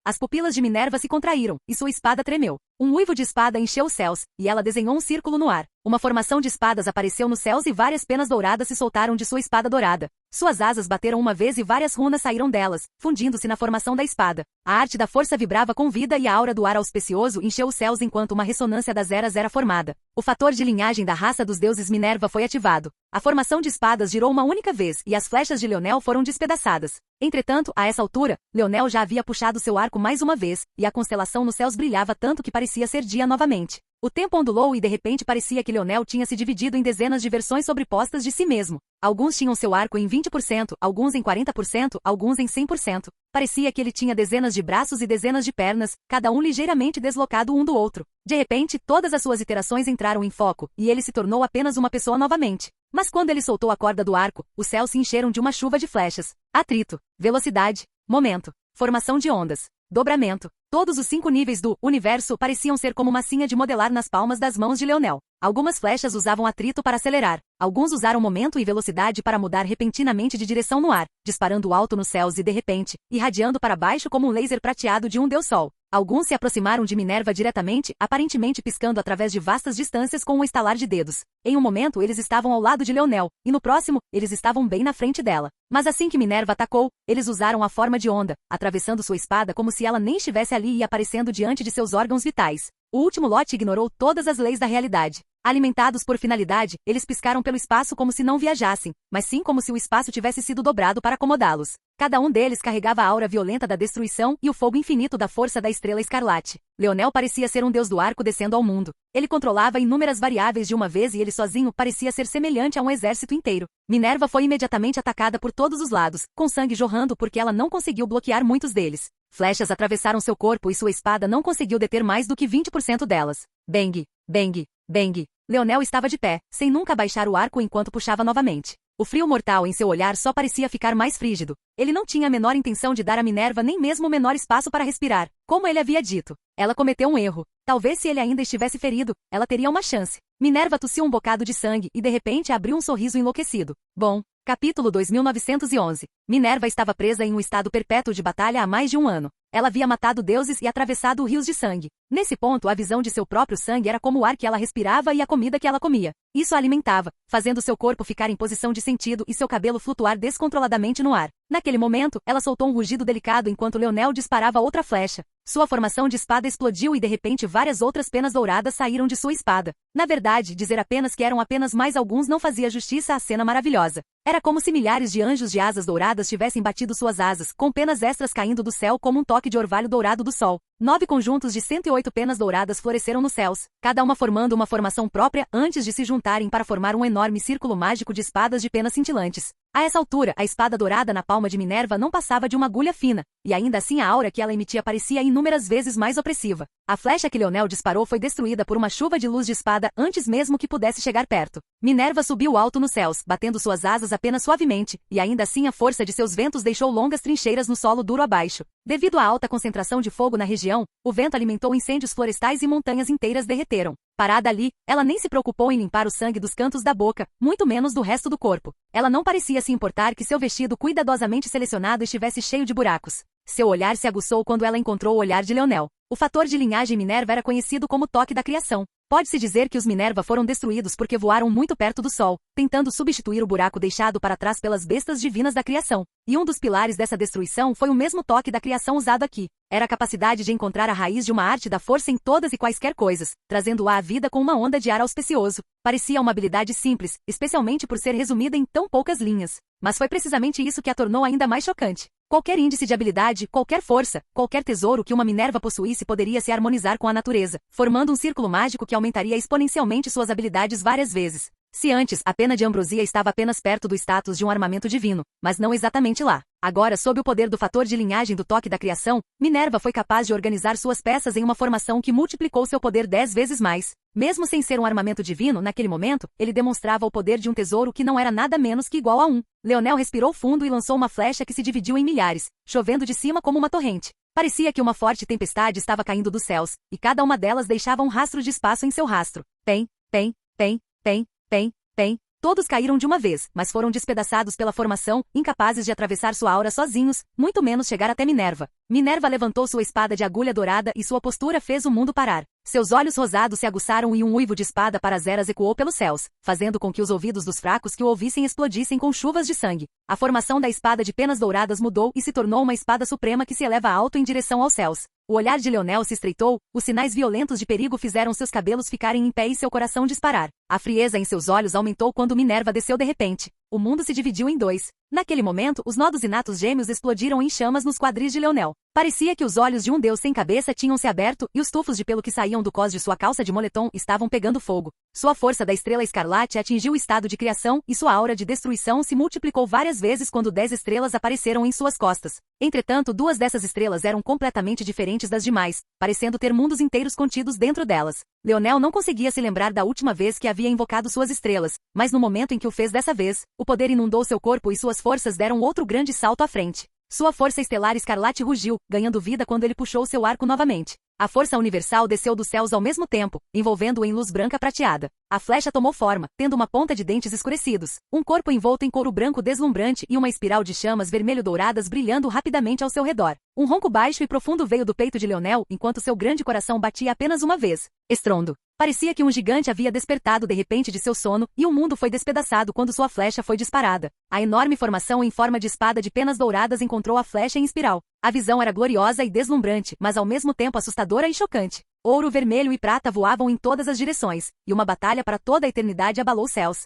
As pupilas de Minerva se contraíram, e sua espada tremeu. Um uivo de espada encheu os céus, e ela desenhou um círculo no ar. Uma formação de espadas apareceu nos céus e várias penas douradas se soltaram de sua espada dourada. Suas asas bateram uma vez e várias runas saíram delas, fundindo-se na formação da espada. A arte da força vibrava com vida e a aura do ar auspicioso encheu os céus enquanto uma ressonância das eras era formada. O fator de linhagem da raça dos deuses Minerva foi ativado. A formação de espadas girou uma única vez e as flechas de Leonel foram despedaçadas. Entretanto, a essa altura, Leonel já havia puxado seu arco mais uma vez, e a constelação nos céus brilhava tanto que parecia ser dia novamente. O tempo ondulou e de repente parecia que Leonel tinha se dividido em dezenas de versões sobrepostas de si mesmo. Alguns tinham seu arco em 20%, alguns em 40%, alguns em 100%. Parecia que ele tinha dezenas de braços e dezenas de pernas, cada um ligeiramente deslocado um do outro. De repente, todas as suas iterações entraram em foco, e ele se tornou apenas uma pessoa novamente. Mas quando ele soltou a corda do arco, os céus se encheram de uma chuva de flechas. Atrito, velocidade, momento, formação de ondas, dobramento. Todos os 5 níveis do universo pareciam ser como massinha de modelar nas palmas das mãos de Leonel. Algumas flechas usavam atrito para acelerar. Alguns usaram momento e velocidade para mudar repentinamente de direção no ar, disparando alto nos céus e de repente, irradiando para baixo como um laser prateado de um deus sol. Alguns se aproximaram de Minerva diretamente, aparentemente piscando através de vastas distâncias com um estalar de dedos. Em um momento eles estavam ao lado de Leonel, e no próximo, eles estavam bem na frente dela. Mas assim que Minerva atacou, eles usaram a forma de onda, atravessando sua espada como se ela nem estivesse ali e aparecendo diante de seus órgãos vitais. O último lote ignorou todas as leis da realidade. Alimentados por finalidade, eles piscaram pelo espaço como se não viajassem, mas sim como se o espaço tivesse sido dobrado para acomodá-los. Cada um deles carregava a aura violenta da destruição e o fogo infinito da força da estrela escarlate. Leonel parecia ser um deus do arco descendo ao mundo. Ele controlava inúmeras variáveis de uma vez e ele sozinho parecia ser semelhante a um exército inteiro. Minerva foi imediatamente atacada por todos os lados, com sangue jorrando porque ela não conseguiu bloquear muitos deles. Flechas atravessaram seu corpo e sua espada não conseguiu deter mais do que 20% delas. Bang, bang, bang. Leonel estava de pé, sem nunca baixar o arco enquanto puxava novamente. O frio mortal em seu olhar só parecia ficar mais frígido. Ele não tinha a menor intenção de dar a Minerva nem mesmo o menor espaço para respirar, como ele havia dito. Ela cometeu um erro. Talvez se ele ainda estivesse ferido, ela teria uma chance. Minerva tossiu um bocado de sangue e de repente abriu um sorriso enlouquecido. Bom. Capítulo 2911. Minerva estava presa em um estado perpétuo de batalha há mais de um ano. Ela havia matado deuses e atravessado rios de sangue. Nesse ponto, a visão de seu próprio sangue era como o ar que ela respirava e a comida que ela comia. Isso a alimentava, fazendo seu corpo ficar em posição de sentido e seu cabelo flutuar descontroladamente no ar. Naquele momento, ela soltou um rugido delicado enquanto Leonel disparava outra flecha. Sua formação de espada explodiu e de repente várias outras penas douradas saíram de sua espada. Na verdade, dizer apenas que eram apenas mais alguns não fazia justiça à cena maravilhosa. Era como se milhares de anjos de asas douradas tivessem batido suas asas, com penas extras caindo do céu como um toque de orvalho dourado do sol. 9 conjuntos de 108 penas douradas floresceram nos céus, cada uma formando uma formação própria antes de se juntarem para formar um enorme círculo mágico de espadas de penas cintilantes. A essa altura, a espada dourada na palma de Minerva não passava de uma agulha fina, e ainda assim a aura que ela emitia parecia inúmeras vezes mais opressiva. A flecha que Leonel disparou foi destruída por uma chuva de luz de espada antes mesmo que pudesse chegar perto. Minerva subiu alto nos céus, batendo suas asas apenas suavemente, e ainda assim a força de seus ventos deixou longas trincheiras no solo duro abaixo. Devido à alta concentração de fogo na região, o vento alimentou incêndios florestais e montanhas inteiras derreteram. Parada ali, ela nem se preocupou em limpar o sangue dos cantos da boca, muito menos do resto do corpo. Ela não parecia se importar que seu vestido cuidadosamente selecionado estivesse cheio de buracos. Seu olhar se aguçou quando ela encontrou o olhar de Leonel. O fator de linhagem Minerva era conhecido como toque da criação. Pode-se dizer que os Minerva foram destruídos porque voaram muito perto do sol, tentando substituir o buraco deixado para trás pelas bestas divinas da criação. E um dos pilares dessa destruição foi o mesmo toque da criação usado aqui. Era a capacidade de encontrar a raiz de uma arte da força em todas e quaisquer coisas, trazendo-a à vida com uma onda de ar auspicioso. Parecia uma habilidade simples, especialmente por ser resumida em tão poucas linhas. Mas foi precisamente isso que a tornou ainda mais chocante. Qualquer índice de habilidade, qualquer força, qualquer tesouro que uma Minerva possuísse poderia se harmonizar com a natureza, formando um círculo mágico que aumentaria exponencialmente suas habilidades várias vezes. Se antes, a pena de ambrosia estava apenas perto do status de um armamento divino, mas não exatamente lá. Agora, sob o poder do fator de linhagem do toque da criação, Minerva foi capaz de organizar suas peças em uma formação que multiplicou seu poder 10 vezes mais. Mesmo sem ser um armamento divino, naquele momento, ele demonstrava o poder de um tesouro que não era nada menos que igual a 1. Leonel respirou fundo e lançou uma flecha que se dividiu em milhares, chovendo de cima como uma torrente. Parecia que uma forte tempestade estava caindo dos céus, e cada uma delas deixava um rastro de espaço em seu rastro. Pem, pem, pem, pem, pem, pem, Todos caíram de uma vez, mas foram despedaçados pela formação, incapazes de atravessar sua aura sozinhos, muito menos chegar até Minerva. Minerva levantou sua espada de agulha dourada e sua postura fez o mundo parar. Seus olhos rosados se aguçaram e um uivo de espada para as eras ecoou pelos céus, fazendo com que os ouvidos dos fracos que o ouvissem explodissem com chuvas de sangue. A formação da espada de penas douradas mudou e se tornou uma espada suprema que se eleva alto em direção aos céus. O olhar de Leonel se estreitou, os sinais violentos de perigo fizeram seus cabelos ficarem em pé e seu coração disparar. A frieza em seus olhos aumentou quando Minerva desceu de repente. O mundo se dividiu em dois. Naquele momento, os nodos inatos gêmeos explodiram em chamas nos quadris de Leonel. Parecia que os olhos de um deus sem cabeça tinham se aberto e os tufos de pelo que saíam do cós de sua calça de moletom estavam pegando fogo. Sua força da estrela escarlate atingiu o estado de criação e sua aura de destruição se multiplicou várias vezes quando 10 estrelas apareceram em suas costas. Entretanto, 2 dessas estrelas eram completamente diferentes das demais, parecendo ter mundos inteiros contidos dentro delas. Leonel não conseguia se lembrar da última vez que havia invocado suas estrelas, mas no momento em que o fez dessa vez, o poder inundou seu corpo e suas forças deram outro grande salto à frente. Sua força estelar escarlate rugiu, ganhando vida quando ele puxou seu arco novamente. A força universal desceu dos céus ao mesmo tempo, envolvendo-o em luz branca prateada. A flecha tomou forma, tendo uma ponta de dentes escurecidos, um corpo envolto em couro branco deslumbrante e uma espiral de chamas vermelho-douradas brilhando rapidamente ao seu redor. Um ronco baixo e profundo veio do peito de Leonel, enquanto seu grande coração batia apenas uma vez. Estrondo. Parecia que um gigante havia despertado de repente de seu sono, e o mundo foi despedaçado quando sua flecha foi disparada. A enorme formação em forma de espada de penas douradas encontrou a flecha em espiral. A visão era gloriosa e deslumbrante, mas ao mesmo tempo assustadora e chocante. Ouro, vermelho e prata voavam em todas as direções, e uma batalha para toda a eternidade abalou os céus.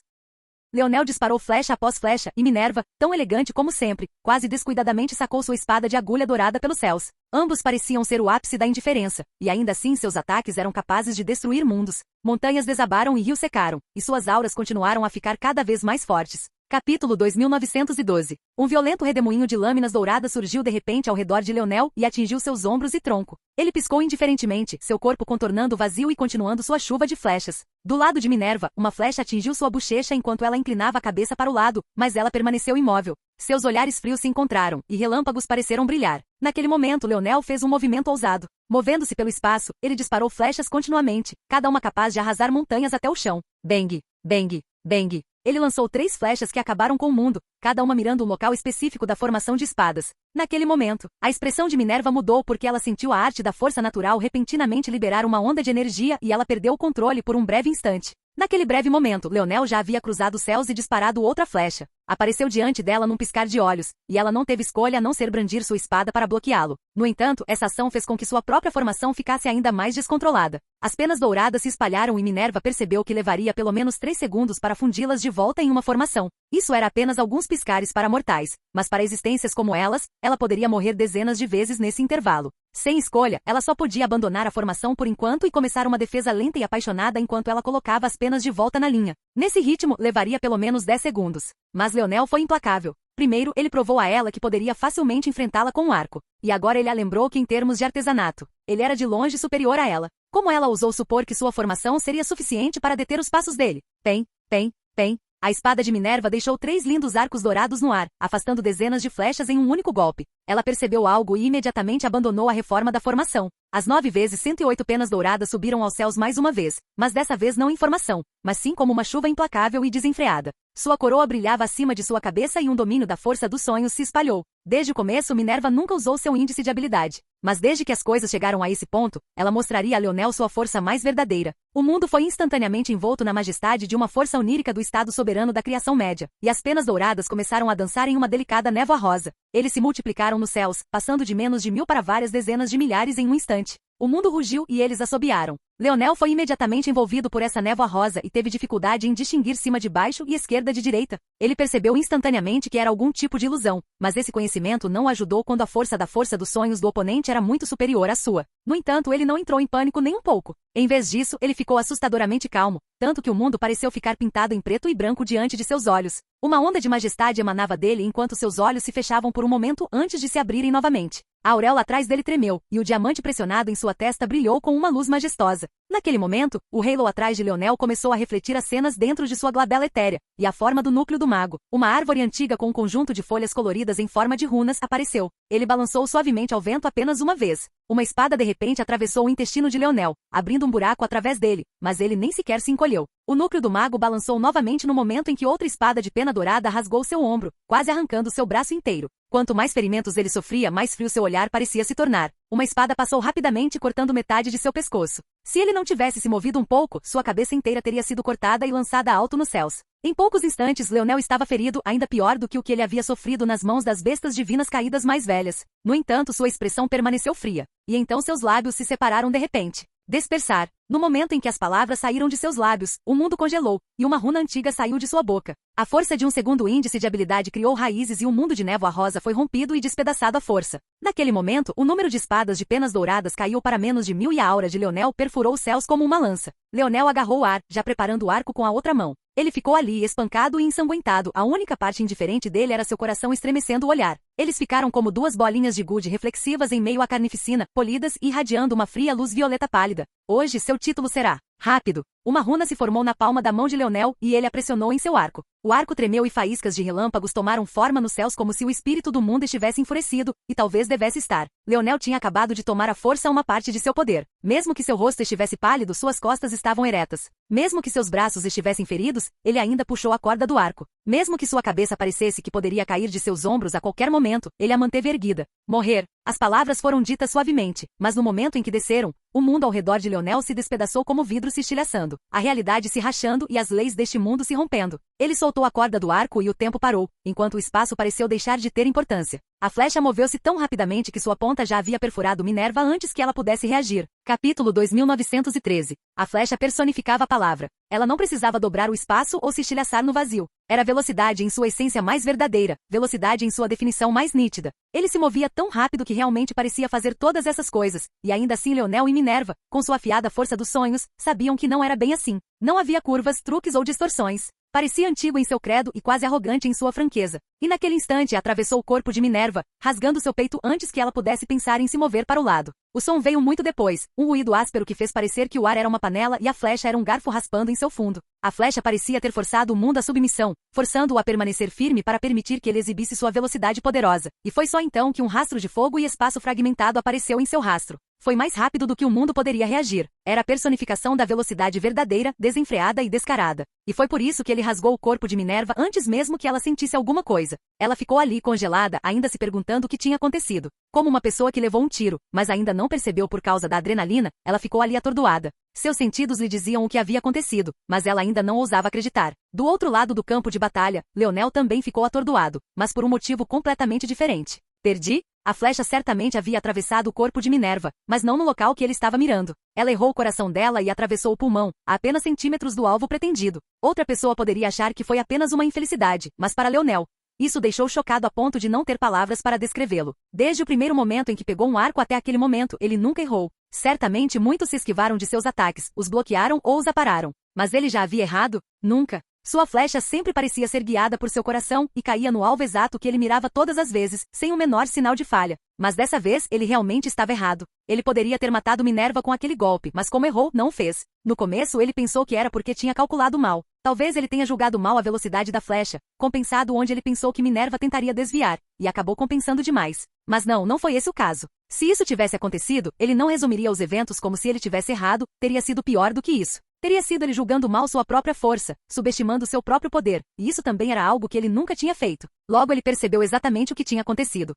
Leonel disparou flecha após flecha, e Minerva, tão elegante como sempre, quase descuidadamente sacou sua espada de agulha dourada pelos céus. Ambos pareciam ser o ápice da indiferença, e ainda assim seus ataques eram capazes de destruir mundos. Montanhas desabaram e rios secaram, e suas auras continuaram a ficar cada vez mais fortes. Capítulo 2912. Um violento redemoinho de lâminas douradas surgiu de repente ao redor de Leonel e atingiu seus ombros e tronco. Ele piscou indiferentemente, seu corpo contornando o vazio e continuando sua chuva de flechas. Do lado de Minerva, uma flecha atingiu sua bochecha enquanto ela inclinava a cabeça para o lado, mas ela permaneceu imóvel. Seus olhares frios se encontraram, e relâmpagos pareceram brilhar. Naquele momento Leonel fez um movimento ousado. Movendo-se pelo espaço, ele disparou flechas continuamente, cada uma capaz de arrasar montanhas até o chão. Bang! Bang! Bang! Ele lançou 3 flechas que acabaram com o mundo, cada uma mirando um local específico da formação de espadas. Naquele momento, a expressão de Minerva mudou porque ela sentiu a arte da força natural repentinamente liberar uma onda de energia e ela perdeu o controle por um breve instante. Naquele breve momento, Leonel já havia cruzado os céus e disparado outra flecha. Apareceu diante dela num piscar de olhos, e ela não teve escolha a não ser brandir sua espada para bloqueá-lo. No entanto, essa ação fez com que sua própria formação ficasse ainda mais descontrolada. As penas douradas se espalharam e Minerva percebeu que levaria pelo menos 3 segundos para fundi-las de volta em uma formação. Isso era apenas alguns piscares para mortais, mas para existências como elas, ela poderia morrer dezenas de vezes nesse intervalo. Sem escolha, ela só podia abandonar a formação por enquanto e começar uma defesa lenta e apaixonada enquanto ela colocava as penas de volta na linha. Nesse ritmo, levaria pelo menos 10 segundos. Mas Leonel foi implacável. Primeiro, ele provou a ela que poderia facilmente enfrentá-la com um arco. E agora ele a lembrou que em termos de artesanato, ele era de longe superior a ela. Como ela ousou supor que sua formação seria suficiente para deter os passos dele? Pem, pem, pem. A espada de Minerva deixou 3 lindos arcos dourados no ar, afastando dezenas de flechas em um único golpe. Ela percebeu algo e imediatamente abandonou a reforma da formação. As 9 vezes 108 penas douradas subiram aos céus mais uma vez, mas dessa vez não em formação, mas sim como uma chuva implacável e desenfreada. Sua coroa brilhava acima de sua cabeça e um domínio da força dos sonhos se espalhou. Desde o começo, Minerva nunca usou seu índice de habilidade. Mas desde que as coisas chegaram a esse ponto, ela mostraria a Leonel sua força mais verdadeira. O mundo foi instantaneamente envolto na majestade de uma força onírica do estado soberano da criação média, e as penas douradas começaram a dançar em uma delicada névoa rosa. Eles se multiplicaram nos céus, passando de menos de 1000 para várias dezenas de milhares em um instante. O mundo rugiu e eles assobiaram. Leonel foi imediatamente envolvido por essa névoa rosa e teve dificuldade em distinguir cima de baixo e esquerda de direita. Ele percebeu instantaneamente que era algum tipo de ilusão, mas esse conhecimento não o ajudou quando a força dos sonhos do oponente era muito superior à sua. No entanto, ele não entrou em pânico nem um pouco. Em vez disso, ele ficou assustadoramente calmo, tanto que o mundo pareceu ficar pintado em preto e branco diante de seus olhos. Uma onda de majestade emanava dele enquanto seus olhos se fechavam por um momento antes de se abrirem novamente. A auréola atrás dele tremeu, e o diamante pressionado em sua testa brilhou com uma luz majestosa. Naquele momento, o halo atrás de Leonel começou a refletir as cenas dentro de sua glabela etérea, e a forma do núcleo do mago. Uma árvore antiga com um conjunto de folhas coloridas em forma de runas apareceu. Ele balançou suavemente ao vento apenas uma vez. Uma espada de repente atravessou o intestino de Leonel, abrindo um buraco através dele, mas ele nem sequer se encolheu. O núcleo do mago balançou novamente no momento em que outra espada de pena dourada rasgou seu ombro, quase arrancando seu braço inteiro. Quanto mais ferimentos ele sofria, mais frio seu olhar parecia se tornar. Uma espada passou rapidamente cortando metade de seu pescoço. Se ele não tivesse se movido um pouco, sua cabeça inteira teria sido cortada e lançada alto nos céus. Em poucos instantes, Leonel estava ferido, ainda pior do que o que ele havia sofrido nas mãos das bestas divinas caídas mais velhas. No entanto, sua expressão permaneceu fria. E então seus lábios se separaram de repente. Dispersar. No momento em que as palavras saíram de seus lábios, o mundo congelou, e uma runa antiga saiu de sua boca. A força de um segundo índice de habilidade criou raízes e o mundo de névoa rosa foi rompido e despedaçado à força. Naquele momento, o número de espadas de penas douradas caiu para menos de 1000 e a aura de Leonel perfurou os céus como uma lança. Leonel agarrou o ar, já preparando o arco com a outra mão. Ele ficou ali, espancado e ensanguentado, a única parte indiferente dele era seu coração estremecendo o olhar. Eles ficaram como duas bolinhas de gude reflexivas em meio à carnificina, polidas e irradiando uma fria luz violeta pálida. Hoje seu título será Rápido. Uma runa se formou na palma da mão de Leonel e ele a pressionou em seu arco. O arco tremeu e faíscas de relâmpagos tomaram forma nos céus como se o espírito do mundo estivesse enfurecido, e talvez devesse estar. Leonel tinha acabado de tomar à força uma parte de seu poder. Mesmo que seu rosto estivesse pálido, suas costas estavam eretas. Mesmo que seus braços estivessem feridos, ele ainda puxou a corda do arco. Mesmo que sua cabeça parecesse que poderia cair de seus ombros a qualquer momento, ele a manteve erguida. Morrer. As palavras foram ditas suavemente, mas no momento em que desceram, o mundo ao redor de Leonel se despedaçou como vidro se estilhaçando, a realidade se rachando e as leis deste mundo se rompendo. Ele soltou a corda do arco e o tempo parou, enquanto o espaço pareceu deixar de ter importância. A flecha moveu-se tão rapidamente que sua ponta já havia perfurado Minerva antes que ela pudesse reagir. Capítulo 2913. A flecha personificava a palavra. Ela não precisava dobrar o espaço ou se estilhaçar no vazio. Era velocidade em sua essência mais verdadeira, velocidade em sua definição mais nítida. Ele se movia tão rápido que realmente parecia fazer todas essas coisas, e ainda assim Leonel e Minerva, com sua afiada força dos sonhos, sabiam que não era bem assim. Não havia curvas, truques ou distorções. Parecia antigo em seu credo e quase arrogante em sua franqueza. E naquele instante atravessou o corpo de Minerva, rasgando seu peito antes que ela pudesse pensar em se mover para o lado. O som veio muito depois, um ruído áspero que fez parecer que o ar era uma panela e a flecha era um garfo raspando em seu fundo. A flecha parecia ter forçado o mundo à submissão, forçando-o a permanecer firme para permitir que ele exibisse sua velocidade poderosa. E foi só então que um rastro de fogo e espaço fragmentado apareceu em seu rastro. Foi mais rápido do que o mundo poderia reagir. Era a personificação da velocidade verdadeira, desenfreada e descarada. E foi por isso que ele rasgou o corpo de Minerva antes mesmo que ela sentisse alguma coisa. Ela ficou ali congelada, ainda se perguntando o que tinha acontecido. Como uma pessoa que levou um tiro, mas ainda não percebeu por causa da adrenalina, ela ficou ali atordoada. Seus sentidos lhe diziam o que havia acontecido, mas ela ainda não ousava acreditar. Do outro lado do campo de batalha, Leonel também ficou atordoado, mas por um motivo completamente diferente. Perdi? A flecha certamente havia atravessado o corpo de Minerva, mas não no local que ele estava mirando. Ela errou o coração dela e atravessou o pulmão, a apenas centímetros do alvo pretendido. Outra pessoa poderia achar que foi apenas uma infelicidade, mas para Leonel, isso deixou chocado a ponto de não ter palavras para descrevê-lo. Desde o primeiro momento em que pegou um arco até aquele momento, ele nunca errou. Certamente muitos se esquivaram de seus ataques, os bloquearam ou os apararam. Mas ele já havia errado? Nunca. Sua flecha sempre parecia ser guiada por seu coração e caía no alvo exato que ele mirava todas as vezes, sem o menor sinal de falha. Mas dessa vez, ele realmente estava errado. Ele poderia ter matado Minerva com aquele golpe, mas como errou, não o fez. No começo, ele pensou que era porque tinha calculado mal. Talvez ele tenha julgado mal a velocidade da flecha, compensado onde ele pensou que Minerva tentaria desviar, e acabou compensando demais. Mas não foi esse o caso. Se isso tivesse acontecido, ele não resumiria os eventos como se ele tivesse errado, teria sido pior do que isso. Teria sido ele julgando mal sua própria força, subestimando seu próprio poder, e isso também era algo que ele nunca tinha feito. Logo ele percebeu exatamente o que tinha acontecido.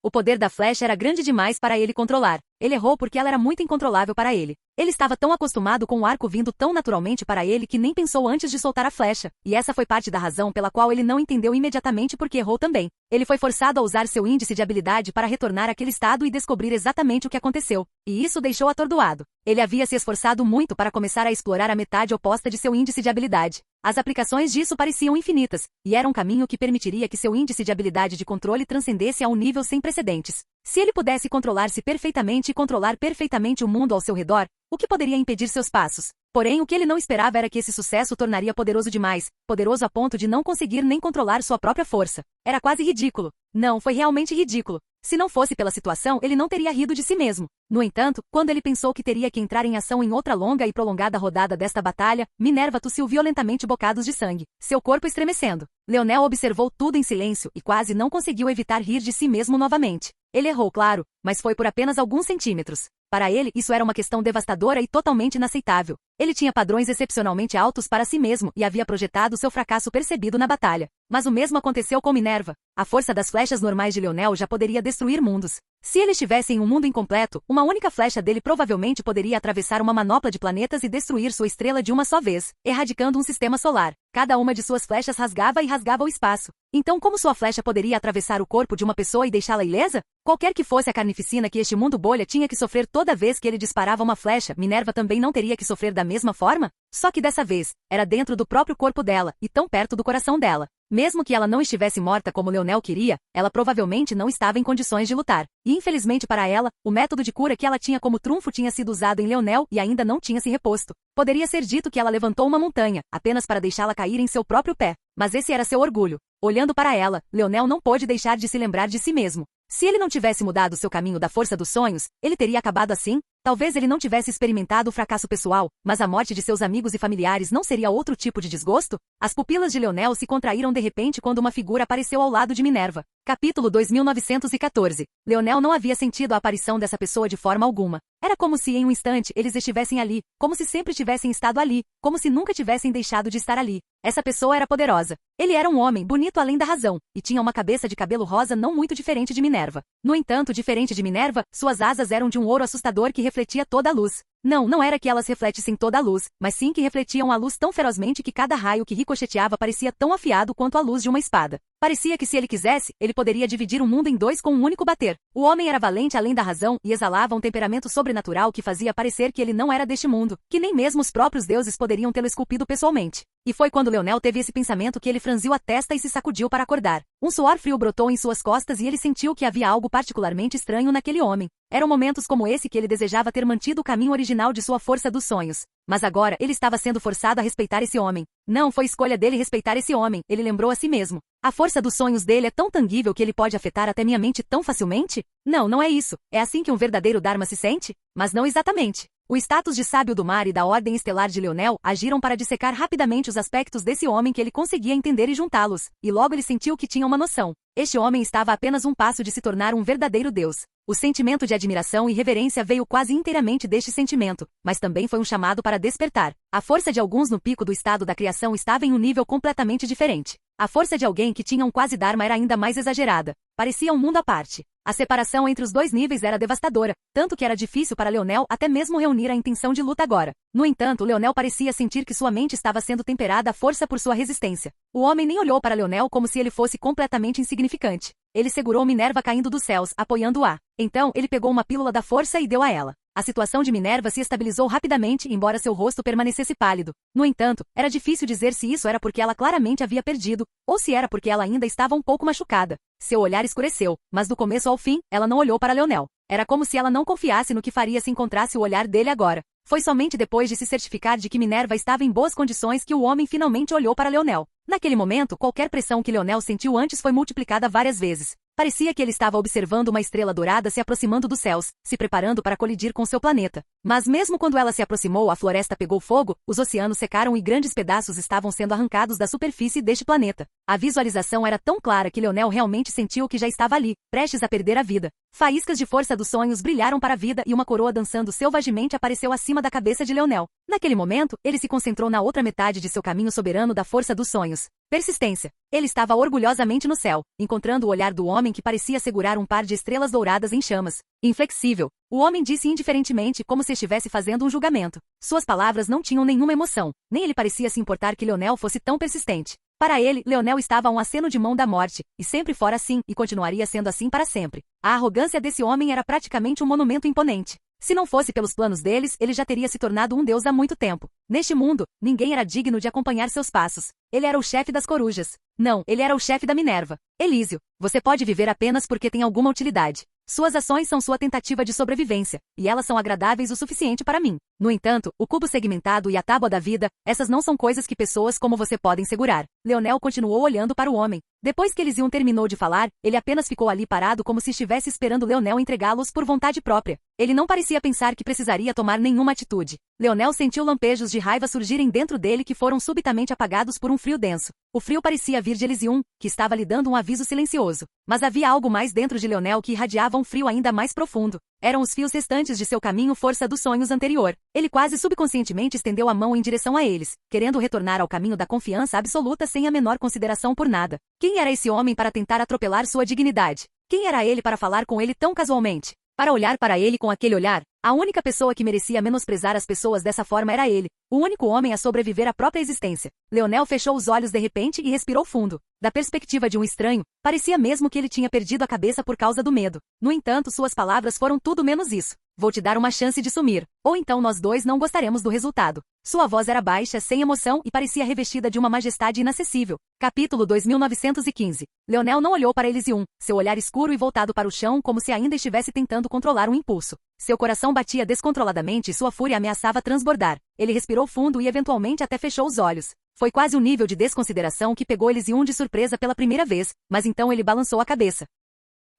O poder da flecha era grande demais para ele controlar. Ele errou porque ela era muito incontrolável para ele. Ele estava tão acostumado com o arco vindo tão naturalmente para ele que nem pensou antes de soltar a flecha, e essa foi parte da razão pela qual ele não entendeu imediatamente porque errou também. Ele foi forçado a usar seu índice de habilidade para retornar àquele estado e descobrir exatamente o que aconteceu, e isso o deixou atordoado. Ele havia se esforçado muito para começar a explorar a metade oposta de seu índice de habilidade. As aplicações disso pareciam infinitas, e era um caminho que permitiria que seu índice de habilidade de controle transcendesse a um nível sem precedentes. Se ele pudesse controlar-se perfeitamente e controlar perfeitamente o mundo ao seu redor, o que poderia impedir seus passos? Porém, o que ele não esperava era que esse sucesso o tornaria poderoso demais, poderoso a ponto de não conseguir nem controlar sua própria força. Era quase ridículo. Não, foi realmente ridículo. Se não fosse pela situação, ele não teria rido de si mesmo. No entanto, quando ele pensou que teria que entrar em ação em outra longa e prolongada rodada desta batalha, Minerva tossiu violentamente bocados de sangue, seu corpo estremecendo. Leonel observou tudo em silêncio e quase não conseguiu evitar rir de si mesmo novamente. Ele errou, claro, mas foi por apenas alguns centímetros. Para ele, isso era uma questão devastadora e totalmente inaceitável. Ele tinha padrões excepcionalmente altos para si mesmo e havia projetado seu fracasso percebido na batalha. Mas o mesmo aconteceu com Minerva. A força das flechas normais de Leonel já poderia destruir mundos. Se ele estivesse em um mundo incompleto, uma única flecha dele provavelmente poderia atravessar uma manopla de planetas e destruir sua estrela de uma só vez, erradicando um sistema solar. Cada uma de suas flechas rasgava o espaço. Então como sua flecha poderia atravessar o corpo de uma pessoa e deixá-la ilesa? Qualquer que fosse a carnificina que este mundo bolha tinha que sofrer toda vez que ele disparava uma flecha, Minerva também não teria que sofrer da mesma forma? Só que dessa vez, era dentro do próprio corpo dela, e tão perto do coração dela. Mesmo que ela não estivesse morta como Leonel queria, ela provavelmente não estava em condições de lutar. E infelizmente para ela, o método de cura que ela tinha como trunfo tinha sido usado em Leonel e ainda não tinha se reposto. Poderia ser dito que ela levantou uma montanha, apenas para deixá-la cair em seu próprio pé. Mas esse era seu orgulho. Olhando para ela, Leonel não pôde deixar de se lembrar de si mesmo. Se ele não tivesse mudado seu caminho da força dos sonhos, ele teria acabado assim? Talvez ele não tivesse experimentado o fracasso pessoal, mas a morte de seus amigos e familiares não seria outro tipo de desgosto? As pupilas de Leonel se contraíram de repente quando uma figura apareceu ao lado de Minerva. Capítulo 2914. Leonel não havia sentido a aparição dessa pessoa de forma alguma. Era como se em um instante eles estivessem ali, como se sempre tivessem estado ali, como se nunca tivessem deixado de estar ali. Essa pessoa era poderosa. Ele era um homem bonito além da razão, e tinha uma cabeça de cabelo rosa não muito diferente de Minerva. No entanto, diferente de Minerva, suas asas eram de um ouro assustador que refletia toda a luz. Não era que elas refletissem toda a luz, mas sim que refletiam a luz tão ferozmente que cada raio que ricocheteava parecia tão afiado quanto a luz de uma espada. Parecia que se ele quisesse, ele poderia dividir o mundo em dois com um único bater. O homem era valente além da razão e exalava um temperamento sobrenatural que fazia parecer que ele não era deste mundo, que nem mesmo os próprios deuses poderiam tê-lo esculpido pessoalmente. E foi quando Leonel teve esse pensamento que ele franziu a testa e se sacudiu para acordar. Um suor frio brotou em suas costas e ele sentiu que havia algo particularmente estranho naquele homem. Eram momentos como esse que ele desejava ter mantido o caminho original de sua força dos sonhos. Mas agora ele estava sendo forçado a respeitar esse homem. Não foi escolha dele respeitar esse homem, ele lembrou a si mesmo. A força dos sonhos dele é tão tangível que ele pode afetar até minha mente tão facilmente? Não é isso. É assim que um verdadeiro Dharma se sente? Mas não exatamente. O status de sábio do mar e da ordem estelar de Leonel agiram para dissecar rapidamente os aspectos desse homem que ele conseguia entender e juntá-los, e logo ele sentiu que tinha uma noção. Este homem estava a apenas um passo de se tornar um verdadeiro Deus. O sentimento de admiração e reverência veio quase inteiramente deste sentimento, mas também foi um chamado para despertar. A força de alguns no pico do estado da criação estava em um nível completamente diferente. A força de alguém que tinha um quase Dharma era ainda mais exagerada. Parecia um mundo à parte. A separação entre os dois níveis era devastadora, tanto que era difícil para Leonel até mesmo reunir a intenção de luta agora. No entanto, Leonel parecia sentir que sua mente estava sendo temperada à força por sua resistência. O homem nem olhou para Leonel como se ele fosse completamente insignificante. Ele segurou Minerva caindo dos céus, apoiando-a. Então, ele pegou uma pílula da força e deu a ela. A situação de Minerva se estabilizou rapidamente, embora seu rosto permanecesse pálido. No entanto, era difícil dizer se isso era porque ela claramente havia perdido, ou se era porque ela ainda estava um pouco machucada. Seu olhar escureceu, mas do começo ao fim, ela não olhou para Leonel. Era como se ela não confiasse no que faria se encontrasse o olhar dele agora. Foi somente depois de se certificar de que Minerva estava em boas condições que o homem finalmente olhou para Leonel. Naquele momento, qualquer pressão que Leonel sentiu antes foi multiplicada várias vezes. Parecia que ele estava observando uma estrela dourada se aproximando dos céus, se preparando para colidir com seu planeta. Mas mesmo quando ela se aproximou, a floresta pegou fogo, os oceanos secaram e grandes pedaços estavam sendo arrancados da superfície deste planeta. A visualização era tão clara que Leonel realmente sentiu que já estava ali, prestes a perder a vida. Faíscas de força dos sonhos brilharam para a vida e uma coroa dançando selvagemente apareceu acima da cabeça de Leonel. Naquele momento, ele se concentrou na outra metade de seu caminho soberano da força dos sonhos. Persistência. Ele estava orgulhosamente no céu, encontrando o olhar do homem que parecia segurar um par de estrelas douradas em chamas. Inflexível. O homem disse indiferentemente, como se estivesse fazendo um julgamento. Suas palavras não tinham nenhuma emoção, nem ele parecia se importar que Leonel fosse tão persistente. Para ele, Leonel estava a um aceno de mão da morte, e sempre fora assim, e continuaria sendo assim para sempre. A arrogância desse homem era praticamente um monumento imponente. Se não fosse pelos planos deles, ele já teria se tornado um deus há muito tempo. Neste mundo, ninguém era digno de acompanhar seus passos. Ele era o chefe das corujas. Não, ele era o chefe da Minerva. Elísio, você pode viver apenas porque tem alguma utilidade. Suas ações são sua tentativa de sobrevivência, e elas são agradáveis o suficiente para mim. No entanto, o cubo segmentado e a tábua da vida, essas não são coisas que pessoas como você podem segurar. Leonel continuou olhando para o homem. Depois que Elysium terminou de falar, ele apenas ficou ali parado como se estivesse esperando Leonel entregá-los por vontade própria. Ele não parecia pensar que precisaria tomar nenhuma atitude. Leonel sentiu lampejos de raiva surgirem dentro dele que foram subitamente apagados por um frio denso. O frio parecia vir de Elysium, que estava lhe dando um aviso silencioso. Mas havia algo mais dentro de Leonel que irradiava um frio ainda mais profundo. Eram os fios restantes de seu caminho força dos sonhos anterior. Ele quase subconscientemente estendeu a mão em direção a eles, querendo retornar ao caminho da confiança absoluta sem a menor consideração por nada. Quem era esse homem para tentar atropelar sua dignidade? Quem era ele para falar com ele tão casualmente? Para olhar para ele com aquele olhar? A única pessoa que merecia menosprezar as pessoas dessa forma era ele, o único homem a sobreviver à própria existência. Leonel fechou os olhos de repente e respirou fundo. Da perspectiva de um estranho, parecia mesmo que ele tinha perdido a cabeça por causa do medo. No entanto, suas palavras foram tudo menos isso. Vou te dar uma chance de sumir, ou então nós dois não gostaremos do resultado. Sua voz era baixa, sem emoção e parecia revestida de uma majestade inacessível. Capítulo 2915. Leonel não olhou para Elysium, seu olhar escuro e voltado para o chão como se ainda estivesse tentando controlar um impulso. Seu coração batia descontroladamente e sua fúria ameaçava transbordar. Ele respirou fundo e eventualmente até fechou os olhos. Foi quase um nível de desconsideração que pegou Elysium de surpresa pela primeira vez, mas então ele balançou a cabeça.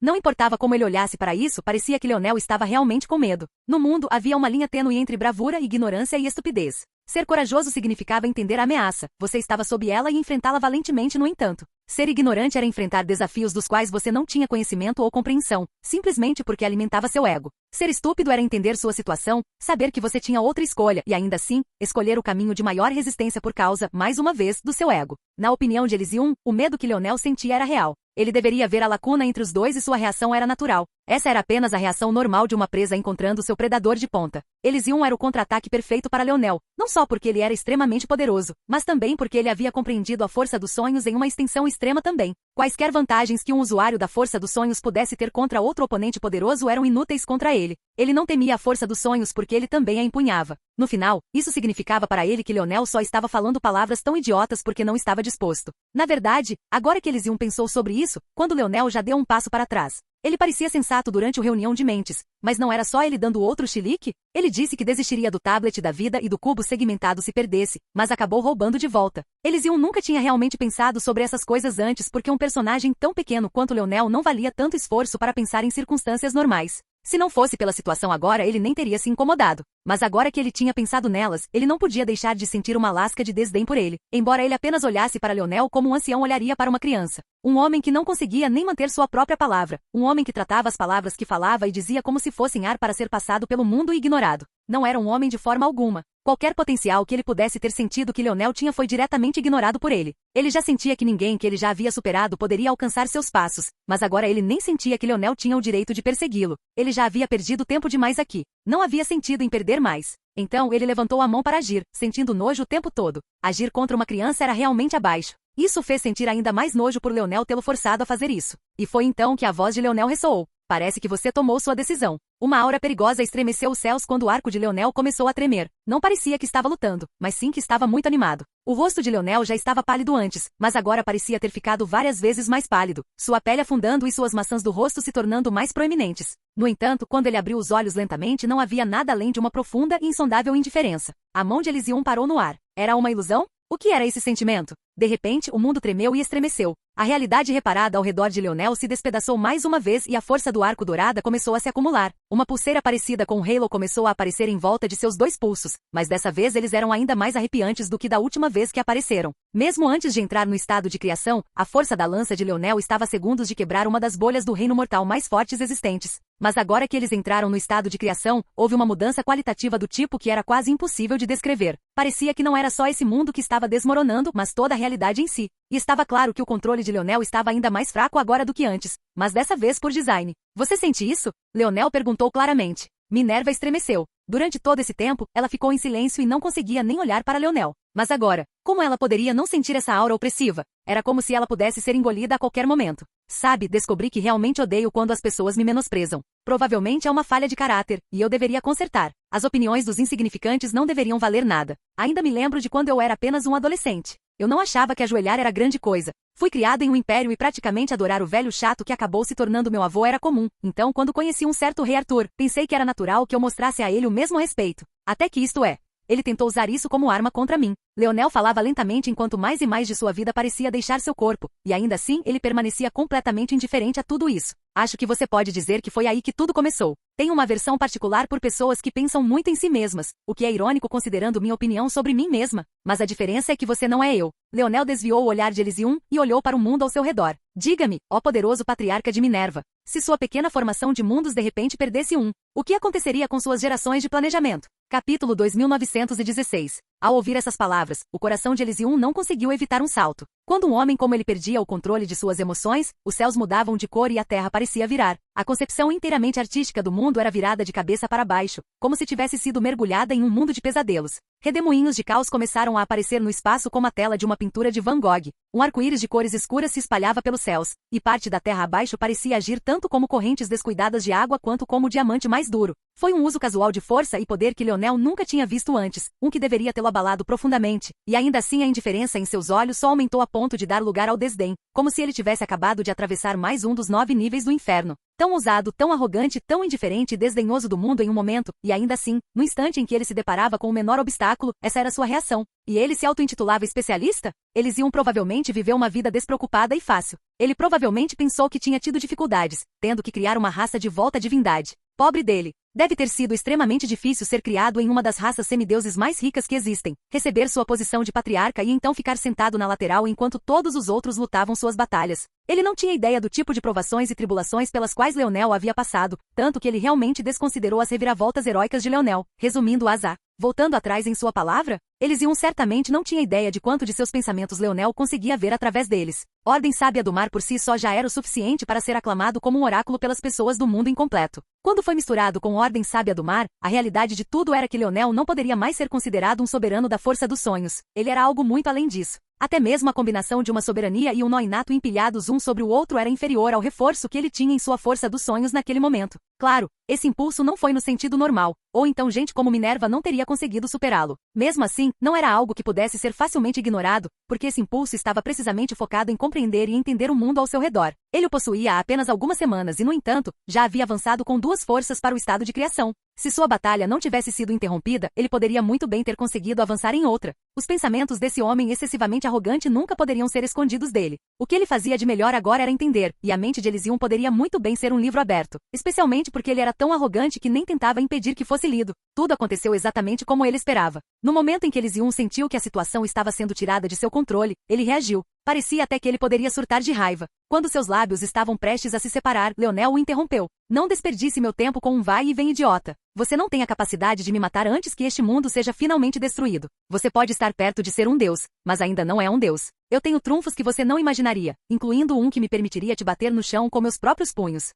Não importava como ele olhasse para isso, parecia que Leonel estava realmente com medo. No mundo havia uma linha tênue entre bravura, ignorância e estupidez. Ser corajoso significava entender a ameaça, você estava sob ela e enfrentá-la valentemente no entanto. Ser ignorante era enfrentar desafios dos quais você não tinha conhecimento ou compreensão, simplesmente porque alimentava seu ego. Ser estúpido era entender sua situação, saber que você tinha outra escolha e ainda assim, escolher o caminho de maior resistência por causa, mais uma vez, do seu ego. Na opinião de Elysium, o medo que Leonel sentia era real. Ele deveria ver a lacuna entre os dois e sua reação era natural. Essa era apenas a reação normal de uma presa encontrando seu predador de ponta. Elysium era o contra-ataque perfeito para Leonel, não só porque ele era extremamente poderoso, mas também porque ele havia compreendido a força dos sonhos em uma extensão extrema também. Quaisquer vantagens que um usuário da força dos sonhos pudesse ter contra outro oponente poderoso eram inúteis contra ele. Ele não temia a força dos sonhos porque ele também a empunhava. No final, isso significava para ele que Leonel só estava falando palavras tão idiotas porque não estava disposto. Na verdade, agora que Elysium pensou sobre isso, quando Leonel já deu um passo para trás. Ele parecia sensato durante a reunião de mentes, mas não era só ele dando outro chilique? Ele disse que desistiria do tablet da vida e do cubo segmentado se perdesse, mas acabou roubando de volta. Elysium nunca tinha realmente pensado sobre essas coisas antes porque um personagem tão pequeno quanto Leonel não valia tanto esforço para pensar em circunstâncias normais. Se não fosse pela situação agora, ele nem teria se incomodado. Mas agora que ele tinha pensado nelas, ele não podia deixar de sentir uma lasca de desdém por ele, embora ele apenas olhasse para Leonel como um ancião olharia para uma criança. Um homem que não conseguia nem manter sua própria palavra. Um homem que tratava as palavras que falava e dizia como se fossem ar para ser passado pelo mundo e ignorado. Não era um homem de forma alguma. Qualquer potencial que ele pudesse ter sentido que Leonel tinha foi diretamente ignorado por ele. Ele já sentia que ninguém que ele já havia superado poderia alcançar seus passos, mas agora ele nem sentia que Leonel tinha o direito de persegui-lo. Ele já havia perdido tempo demais aqui. Não havia sentido em perder mais. Então ele levantou a mão para agir, sentindo nojo o tempo todo. Agir contra uma criança era realmente abaixo. Isso fez sentir ainda mais nojo por Leonel tê-lo forçado a fazer isso. E foi então que a voz de Leonel ressoou. Parece que você tomou sua decisão. Uma aura perigosa estremeceu os céus quando o arco de Leonel começou a tremer. Não parecia que estava lutando, mas sim que estava muito animado. O rosto de Leonel já estava pálido antes, mas agora parecia ter ficado várias vezes mais pálido, sua pele afundando e suas maçãs do rosto se tornando mais proeminentes. No entanto, quando ele abriu os olhos lentamente, não havia nada além de uma profunda e insondável indiferença. A mão de Elysium parou no ar. Era uma ilusão? O que era esse sentimento? De repente, o mundo tremeu e estremeceu. A realidade reparada ao redor de Leonel se despedaçou mais uma vez e a força do arco dourada começou a se acumular. Uma pulseira parecida com um halo começou a aparecer em volta de seus dois pulsos, mas dessa vez eles eram ainda mais arrepiantes do que da última vez que apareceram. Mesmo antes de entrar no estado de criação, a força da lança de Leonel estava a segundos de quebrar uma das bolhas do reino mortal mais fortes existentes. Mas agora que eles entraram no estado de criação, houve uma mudança qualitativa do tipo que era quase impossível de descrever. Parecia que não era só esse mundo que estava desmoronando, mas toda a realidade em si. E estava claro que o controle de Leonel estava ainda mais fraco agora do que antes, mas dessa vez por design. Você sente isso? Leonel perguntou claramente. Minerva estremeceu. Durante todo esse tempo, ela ficou em silêncio e não conseguia nem olhar para Leonel. Mas agora, como ela poderia não sentir essa aura opressiva? Era como se ela pudesse ser engolida a qualquer momento. Sabe, descobri que realmente odeio quando as pessoas me menosprezam. Provavelmente é uma falha de caráter, e eu deveria consertar. As opiniões dos insignificantes não deveriam valer nada. Ainda me lembro de quando eu era apenas um adolescente. Eu não achava que ajoelhar era grande coisa. Fui criado em um império e praticamente adorar o velho chato que acabou se tornando meu avô era comum. Então, quando conheci um certo rei Arthur, pensei que era natural que eu mostrasse a ele o mesmo respeito. Até que isto é. Ele tentou usar isso como arma contra mim. Leonel falava lentamente enquanto mais e mais de sua vida parecia deixar seu corpo, e ainda assim ele permanecia completamente indiferente a tudo isso. Acho que você pode dizer que foi aí que tudo começou. Tenho uma aversão particular por pessoas que pensam muito em si mesmas, o que é irônico considerando minha opinião sobre mim mesma, mas a diferença é que você não é eu. Leonel desviou o olhar de Elysium e olhou para o mundo ao seu redor. Diga-me, ó poderoso patriarca de Minerva, se sua pequena formação de mundos de repente perdesse o que aconteceria com suas gerações de planejamento? Capítulo 2916. Ao ouvir essas palavras, o coração de Elysium não conseguiu evitar um salto. Quando um homem como ele perdia o controle de suas emoções, os céus mudavam de cor e a terra parecia virar. A concepção inteiramente artística do mundo era virada de cabeça para baixo, como se tivesse sido mergulhada em um mundo de pesadelos. Redemoinhos de caos começaram a aparecer no espaço como a tela de uma pintura de Van Gogh. Um arco-íris de cores escuras se espalhava pelos céus, e parte da terra abaixo parecia agir tanto como correntes descuidadas de água quanto como o diamante mais duro. Foi um uso casual de força e poder que Leonel nunca tinha visto antes, que deveria tê-lo abalado profundamente, e ainda assim a indiferença em seus olhos só aumentou a ponto de dar lugar ao desdém, como se ele tivesse acabado de atravessar mais um dos 9 níveis do inferno. Tão ousado, tão arrogante, tão indiferente e desdenhoso do mundo em um momento, e ainda assim, no instante em que ele se deparava com o menor obstáculo, essa era sua reação. E ele se auto-intitulava especialista? Elysium provavelmente viveu uma vida despreocupada e fácil. Ele provavelmente pensou que tinha tido dificuldades, tendo que criar uma raça de volta à divindade. Pobre dele. Deve ter sido extremamente difícil ser criado em uma das raças semideuses mais ricas que existem, receber sua posição de patriarca e então ficar sentado na lateral enquanto todos os outros lutavam suas batalhas. Ele não tinha ideia do tipo de provações e tribulações pelas quais Leonel havia passado, tanto que ele realmente desconsiderou as reviravoltas heróicas de Leonel, resumindo-as a voltando atrás em sua palavra? Elysium certamente não tinha ideia de quanto de seus pensamentos Leonel conseguia ver através deles. Ordem sábia do mar por si só já era o suficiente para ser aclamado como um oráculo pelas pessoas do mundo incompleto. Quando foi misturado com Ordem sábia do mar, a realidade de tudo era que Leonel não poderia mais ser considerado um soberano da força dos sonhos. Ele era algo muito além disso. Até mesmo a combinação de uma soberania e um nó inato empilhados um sobre o outro era inferior ao reforço que ele tinha em sua força dos sonhos naquele momento. Claro, esse impulso não foi no sentido normal, ou então gente como Minerva não teria conseguido superá-lo. Mesmo assim, não era algo que pudesse ser facilmente ignorado, porque esse impulso estava precisamente focado em compreender e entender o mundo ao seu redor. Ele o possuía há apenas algumas semanas e, no entanto, já havia avançado com 2 forças para o estado de criação. Se sua batalha não tivesse sido interrompida, ele poderia muito bem ter conseguido avançar em outra. Os pensamentos desse homem excessivamente arrogante nunca poderiam ser escondidos dele. O que ele fazia de melhor agora era entender, e a mente de Elysium poderia muito bem ser um livro aberto, especialmente porque ele era tão arrogante que nem tentava impedir que fosse lido. Tudo aconteceu exatamente como ele esperava. No momento em que Elysium sentiu que a situação estava sendo tirada de seu controle, ele reagiu. Parecia até que ele poderia surtar de raiva. Quando seus lábios estavam prestes a se separar, Leonel o interrompeu. Não desperdice meu tempo com um vai e vem idiota. Você não tem a capacidade de me matar antes que este mundo seja finalmente destruído. Você pode estar perto de ser um deus, mas ainda não é um deus. Eu tenho trunfos que você não imaginaria, incluindo um que me permitiria te bater no chão com meus próprios punhos.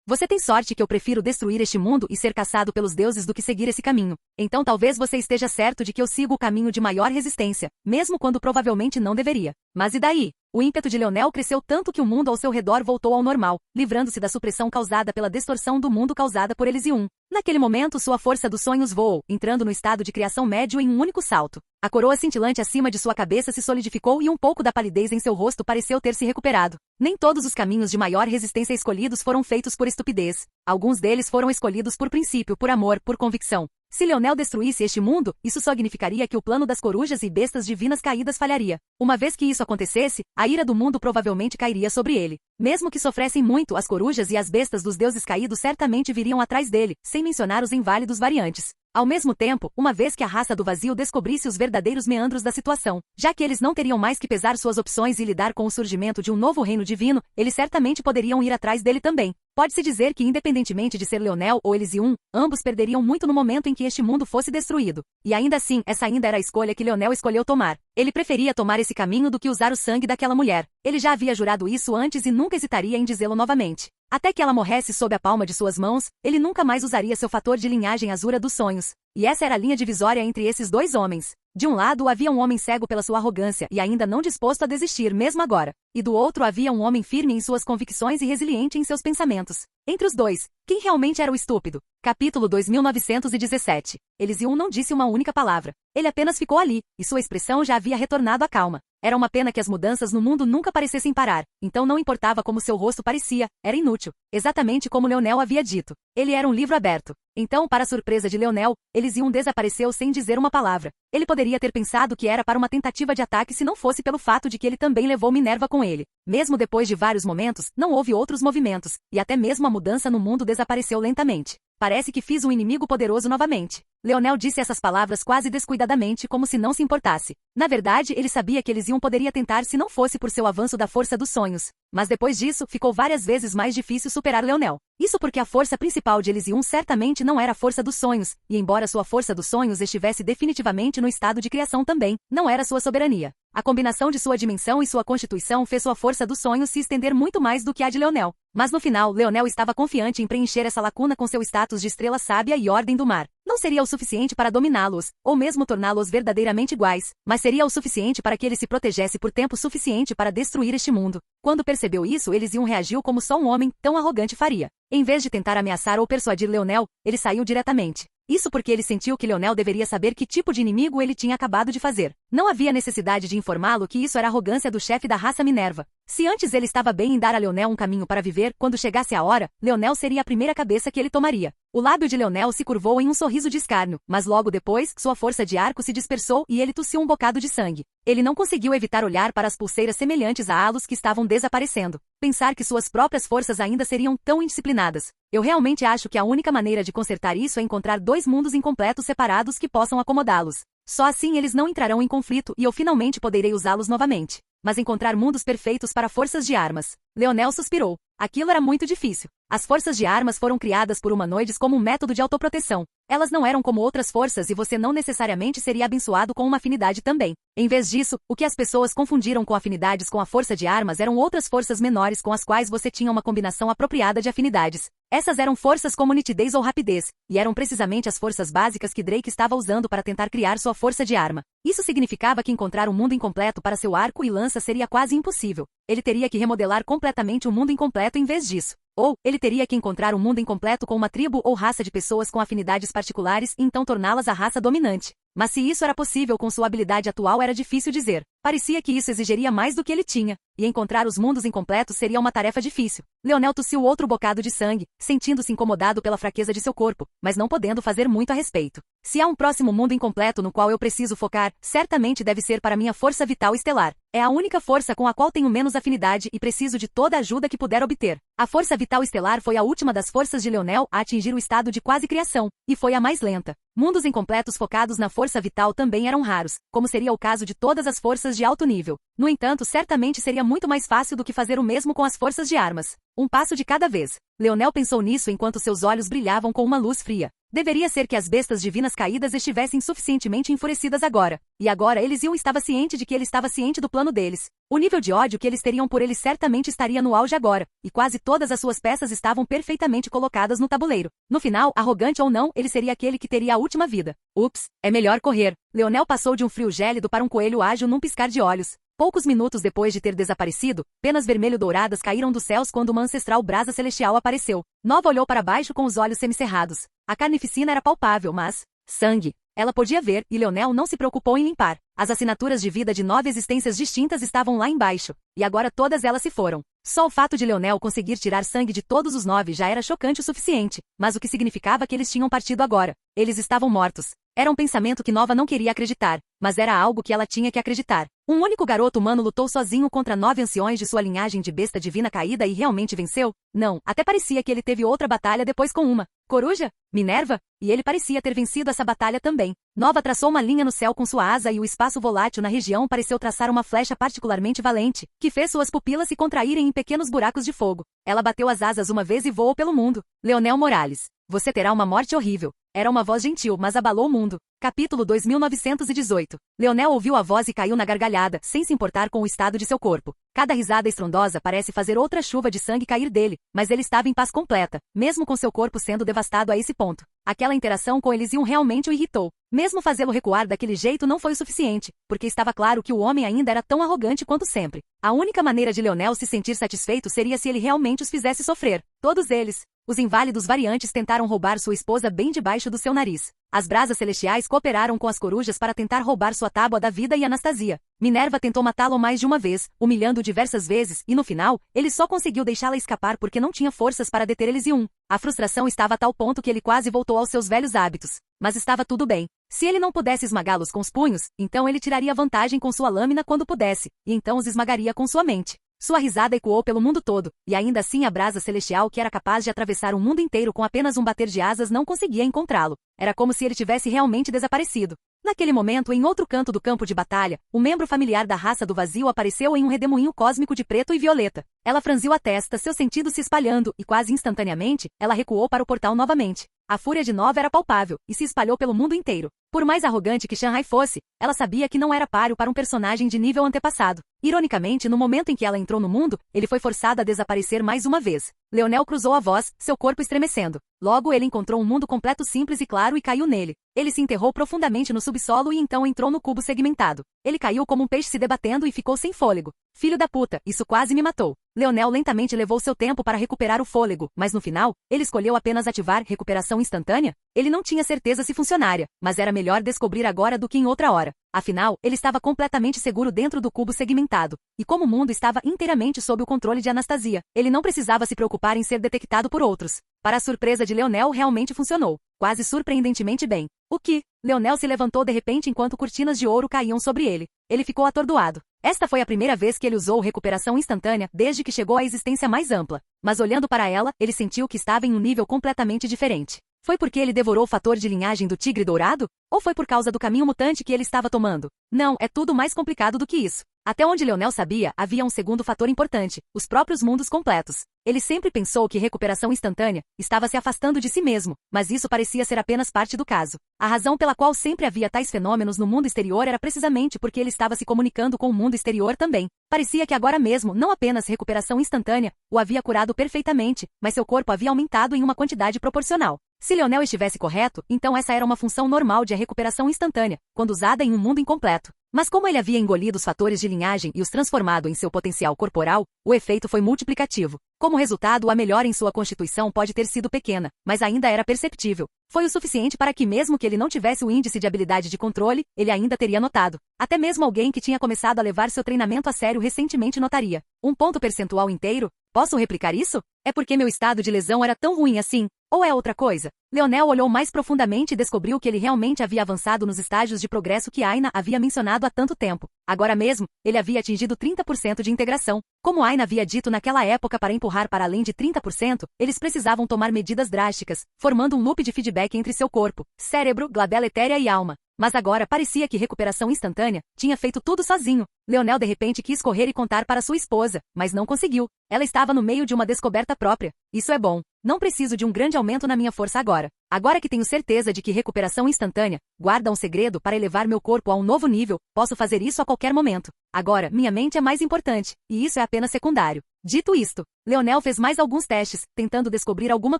Você tem sorte que eu prefiro destruir este mundo e ser caçado pelos deuses do que seguir esse caminho. Então talvez você esteja certo de que eu sigo o caminho de maior resistência, mesmo quando provavelmente não deveria. Mas e daí? O ímpeto de Leonel cresceu tanto que o mundo ao seu redor voltou ao normal, livrando-se da supressão causada pela distorção do mundo causada por Elysium. Naquele momento sua força dos sonhos voou, entrando no estado de criação médio em um único salto. A coroa cintilante acima de sua cabeça se solidificou e um pouco da palidez em seu rosto pareceu ter se recuperado. Nem todos os caminhos de maior resistência escolhidos foram feitos por estupidez. Alguns deles foram escolhidos por princípio, por amor, por convicção. Se Leonel destruísse este mundo, isso significaria que o plano das corujas e bestas divinas caídas falharia. Uma vez que isso acontecesse, a ira do mundo provavelmente cairia sobre ele. Mesmo que sofressem muito, as corujas e as bestas dos deuses caídos certamente viriam atrás dele, sem mencionar os inválidos variantes. Ao mesmo tempo, uma vez que a raça do vazio descobrisse os verdadeiros meandros da situação, já que eles não teriam mais que pesar suas opções e lidar com o surgimento de um novo reino divino, eles certamente poderiam ir atrás dele também. Pode-se dizer que independentemente de ser Leonel ou Elysium, ambos perderiam muito no momento em que este mundo fosse destruído. E ainda assim, essa ainda era a escolha que Leonel escolheu tomar. Ele preferia tomar esse caminho do que usar o sangue daquela mulher. Ele já havia jurado isso antes e nunca hesitaria em dizê-lo novamente. Até que ela morresse sob a palma de suas mãos, ele nunca mais usaria seu fator de linhagem azura dos sonhos. E essa era a linha divisória entre esses dois homens. De um lado havia um homem cego pela sua arrogância e ainda não disposto a desistir mesmo agora. E do outro havia um homem firme em suas convicções e resiliente em seus pensamentos. Entre os dois, quem realmente era o estúpido? Capítulo 2917. Elysium não disse uma única palavra. Ele apenas ficou ali, e sua expressão já havia retornado à calma. Era uma pena que as mudanças no mundo nunca parecessem parar, então não importava como seu rosto parecia, era inútil. exatamente como Leonel havia dito. Ele era um livro aberto. Então, para a surpresa de Leonel, Elysium desapareceu sem dizer uma palavra. Ele poderia ter pensado que era para uma tentativa de ataque se não fosse pelo fato de que ele também levou Minerva com ele. Mesmo depois de vários momentos, não houve outros movimentos, e até mesmo a mudança no mundo desapareceu lentamente. Parece que fiz um inimigo poderoso novamente. Leonel disse essas palavras quase descuidadamente, como se não se importasse. Na verdade, ele sabia que Elysium poderia tentar se não fosse por seu avanço da força dos sonhos. Mas depois disso, ficou várias vezes mais difícil superar Leonel. Isso porque a força principal de Elysium certamente não era a força dos sonhos, e embora sua força dos sonhos estivesse definitivamente no estado de criação também, não era sua soberania. A combinação de sua dimensão e sua constituição fez sua força dos sonhos se estender muito mais do que a de Leonel. Mas no final, Leonel estava confiante em preencher essa lacuna com seu status de estrela sábia e ordem do mar. Não seria o suficiente para dominá-los, ou mesmo torná-los verdadeiramente iguais, mas seria o suficiente para que ele se protegesse por tempo suficiente para destruir este mundo. Quando percebeu isso, Elysium reagiu como só um homem tão arrogante faria. Em vez de tentar ameaçar ou persuadir Leonel, ele saiu diretamente. Isso porque ele sentiu que Leonel deveria saber que tipo de inimigo ele tinha acabado de fazer. Não havia necessidade de informá-lo que isso era arrogância do chefe da raça Minerva. Se antes ele estava bem em dar a Leonel um caminho para viver, quando chegasse a hora, Leonel seria a primeira cabeça que ele tomaria. O lábio de Leonel se curvou em um sorriso de escárnio, mas logo depois, sua força de arco se dispersou e ele tossiu um bocado de sangue. Ele não conseguiu evitar olhar para as pulseiras semelhantes a halos que estavam desaparecendo. Pensar que suas próprias forças ainda seriam tão indisciplinadas. Eu realmente acho que a única maneira de consertar isso é encontrar dois mundos incompletos separados que possam acomodá-los. Só assim eles não entrarão em conflito e eu finalmente poderei usá-los novamente. Mas encontrar mundos perfeitos para forças de armas. Leonel suspirou. Aquilo era muito difícil. As forças de armas foram criadas por humanoides como um método de autoproteção. Elas não eram como outras forças e você não necessariamente seria abençoado com uma afinidade também. Em vez disso, o que as pessoas confundiram com afinidades com a força de armas eram outras forças menores com as quais você tinha uma combinação apropriada de afinidades. Essas eram forças como nitidez ou rapidez, e eram precisamente as forças básicas que Drake estava usando para tentar criar sua força de arma. Isso significava que encontrar um mundo incompleto para seu arco e lança seria quase impossível. Ele teria que remodelar completamente o mundo incompleto em vez disso. Ou, ele teria que encontrar um mundo incompleto com uma tribo ou raça de pessoas com afinidades particulares e então torná-las a raça dominante. Mas se isso era possível com sua habilidade atual era difícil dizer. Parecia que isso exigiria mais do que ele tinha, e encontrar os mundos incompletos seria uma tarefa difícil. Leonel tossiu outro bocado de sangue, sentindo-se incomodado pela fraqueza de seu corpo, mas não podendo fazer muito a respeito. Se há um próximo mundo incompleto no qual eu preciso focar, certamente deve ser para minha força vital estelar. É a única força com a qual tenho menos afinidade e preciso de toda a ajuda que puder obter. A força vital estelar foi a última das forças de Leonel a atingir o estado de quase criação, e foi a mais lenta. Mundos incompletos focados na força vital também eram raros, como seria o caso de todas as forças de alto nível. No entanto, certamente seria muito mais fácil do que fazer o mesmo com as forças de armas. Um passo de cada vez. Leonel pensou nisso enquanto seus olhos brilhavam com uma luz fria. Deveria ser que as bestas divinas caídas estivessem suficientemente enfurecidas agora. E agora Elysium estava ciente de que ele estava ciente do plano deles. O nível de ódio que eles teriam por ele certamente estaria no auge agora, e quase todas as suas peças estavam perfeitamente colocadas no tabuleiro. No final, arrogante ou não, ele seria aquele que teria a última vida. Ups, é melhor correr. Leonel passou de um frio gélido para um coelho ágil num piscar de olhos. Poucos minutos depois de ter desaparecido, penas vermelho-douradas caíram dos céus quando uma ancestral brasa celestial apareceu. Nova olhou para baixo com os olhos semicerrados. A carnificina era palpável, mas... sangue. Ela podia ver, e Leonel não se preocupou em limpar. As assinaturas de vida de 9 existências distintas estavam lá embaixo, e agora todas elas se foram. Só o fato de Leonel conseguir tirar sangue de todos os 9 já era chocante o suficiente, mas o que significava que eles tinham partido agora. Eles estavam mortos. Era um pensamento que Nova não queria acreditar, mas era algo que ela tinha que acreditar. Um único garoto humano lutou sozinho contra 9 anciões de sua linhagem de besta divina caída e realmente venceu? Não, até parecia que ele teve outra batalha depois com uma coruja? Minerva? E ele parecia ter vencido essa batalha também. Nova traçou uma linha no céu com sua asa e o espaço volátil na região pareceu traçar uma flecha particularmente valente, que fez suas pupilas se contraírem em pequenos buracos de fogo. Ela bateu as asas uma vez e voou pelo mundo. Leonel Morales. Você terá uma morte horrível. Era uma voz gentil, mas abalou o mundo. Capítulo 2918. Leonel ouviu a voz e caiu na gargalhada, sem se importar com o estado de seu corpo. Cada risada estrondosa parece fazer outra chuva de sangue cair dele, mas ele estava em paz completa, mesmo com seu corpo sendo devastado a esse ponto. Aquela interação com Elysium realmente o irritou. Mesmo fazê-lo recuar daquele jeito não foi o suficiente, porque estava claro que o homem ainda era tão arrogante quanto sempre. A única maneira de Leonel se sentir satisfeito seria se ele realmente os fizesse sofrer. Todos eles. Os inválidos variantes tentaram roubar sua esposa bem debaixo do seu nariz. As brasas celestiais cooperaram com as corujas para tentar roubar sua tábua da vida e Anastasia. Minerva tentou matá-lo mais de uma vez, humilhando-o diversas vezes, e no final, ele só conseguiu deixá-la escapar porque não tinha forças para deter eles e A frustração estava a tal ponto que ele quase voltou aos seus velhos hábitos. Mas estava tudo bem. Se ele não pudesse esmagá-los com os punhos, então ele tiraria vantagem com sua lâmina quando pudesse, e então os esmagaria com sua mente. Sua risada ecoou pelo mundo todo, e ainda assim a brasa celestial que era capaz de atravessar o mundo inteiro com apenas um bater de asas não conseguia encontrá-lo. Era como se ele tivesse realmente desaparecido. Naquele momento, em outro canto do campo de batalha, o membro familiar da raça do vazio apareceu em um redemoinho cósmico de preto e violeta. Ela franziu a testa, seus sentidos se espalhando, e quase instantaneamente, ela recuou para o portal novamente. A fúria de Nova era palpável, e se espalhou pelo mundo inteiro. Por mais arrogante que Shanghai fosse, ela sabia que não era páreo para um personagem de nível antepassado. Ironicamente, no momento em que ela entrou no mundo, ele foi forçado a desaparecer mais uma vez. Leonel cruzou a voz, seu corpo estremecendo. Logo ele encontrou um mundo completo simples e claro e caiu nele. Ele se enterrou profundamente no subsolo e então entrou no cubo segmentado. Ele caiu como um peixe se debatendo e ficou sem fôlego. Filho da puta, isso quase me matou. Leonel lentamente levou seu tempo para recuperar o fôlego, mas no final, ele escolheu apenas ativar recuperação instantânea? Ele não tinha certeza se funcionaria, mas era melhor descobrir agora do que em outra hora. Afinal, ele estava completamente seguro dentro do cubo segmentado. E como o mundo estava inteiramente sob o controle de Anastasia, ele não precisava se preocupar em ser detectado por outros. Para a surpresa de Leonel, realmente funcionou. Quase surpreendentemente bem. O que? Leonel se levantou de repente enquanto cortinas de ouro caíam sobre ele. Ele ficou atordoado. Esta foi a primeira vez que ele usou recuperação instantânea desde que chegou à existência mais ampla. Mas olhando para ela, ele sentiu que estava em um nível completamente diferente. Foi porque ele devorou o fator de linhagem do tigre dourado? Ou foi por causa do caminho mutante que ele estava tomando? Não, é tudo mais complicado do que isso. Até onde Leonel sabia, havia um segundo fator importante, os próprios mundos completos. Ele sempre pensou que recuperação instantânea estava se afastando de si mesmo, mas isso parecia ser apenas parte do caso. A razão pela qual sempre havia tais fenômenos no mundo exterior era precisamente porque ele estava se comunicando com o mundo exterior também. Parecia que agora mesmo, não apenas recuperação instantânea, o havia curado perfeitamente, mas seu corpo havia aumentado em uma quantidade proporcional. Se Leonel estivesse correto, então essa era uma função normal de recuperação instantânea, quando usada em um mundo incompleto. Mas como ele havia engolido os fatores de linhagem e os transformado em seu potencial corporal, o efeito foi multiplicativo. Como resultado, a melhora em sua constituição pode ter sido pequena, mas ainda era perceptível. Foi o suficiente para que mesmo que ele não tivesse o índice de habilidade de controle, ele ainda teria notado. Até mesmo alguém que tinha começado a levar seu treinamento a sério recentemente notaria. Um ponto percentual inteiro? Posso replicar isso? É porque meu estado de lesão era tão ruim assim? Ou é outra coisa? Leonel olhou mais profundamente e descobriu que ele realmente havia avançado nos estágios de progresso que Aina havia mencionado há tanto tempo. Agora mesmo, ele havia atingido 30% de integração. Como Aina havia dito naquela época para empurrar para além de 30%, eles precisavam tomar medidas drásticas, formando um loop de feedback entre seu corpo, cérebro, glabela etérea e alma. Mas agora parecia que recuperação instantânea tinha feito tudo sozinho. Leonel de repente quis correr e contar para sua esposa, mas não conseguiu. Ela estava no meio de uma descoberta própria. Isso é bom. Não preciso de um grande aumento na minha força agora. Agora que tenho certeza de que recuperação instantânea guarda um segredo para elevar meu corpo a um novo nível, posso fazer isso a qualquer momento. Agora, minha mente é mais importante, e isso é apenas secundário. Dito isto, Leonel fez mais alguns testes, tentando descobrir alguma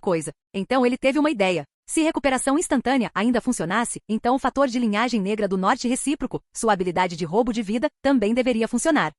coisa. Então ele teve uma ideia. Se recuperação instantânea ainda funcionasse, então o fator de linhagem negra do norte recíproco, sua habilidade de roubo de vida, também deveria funcionar.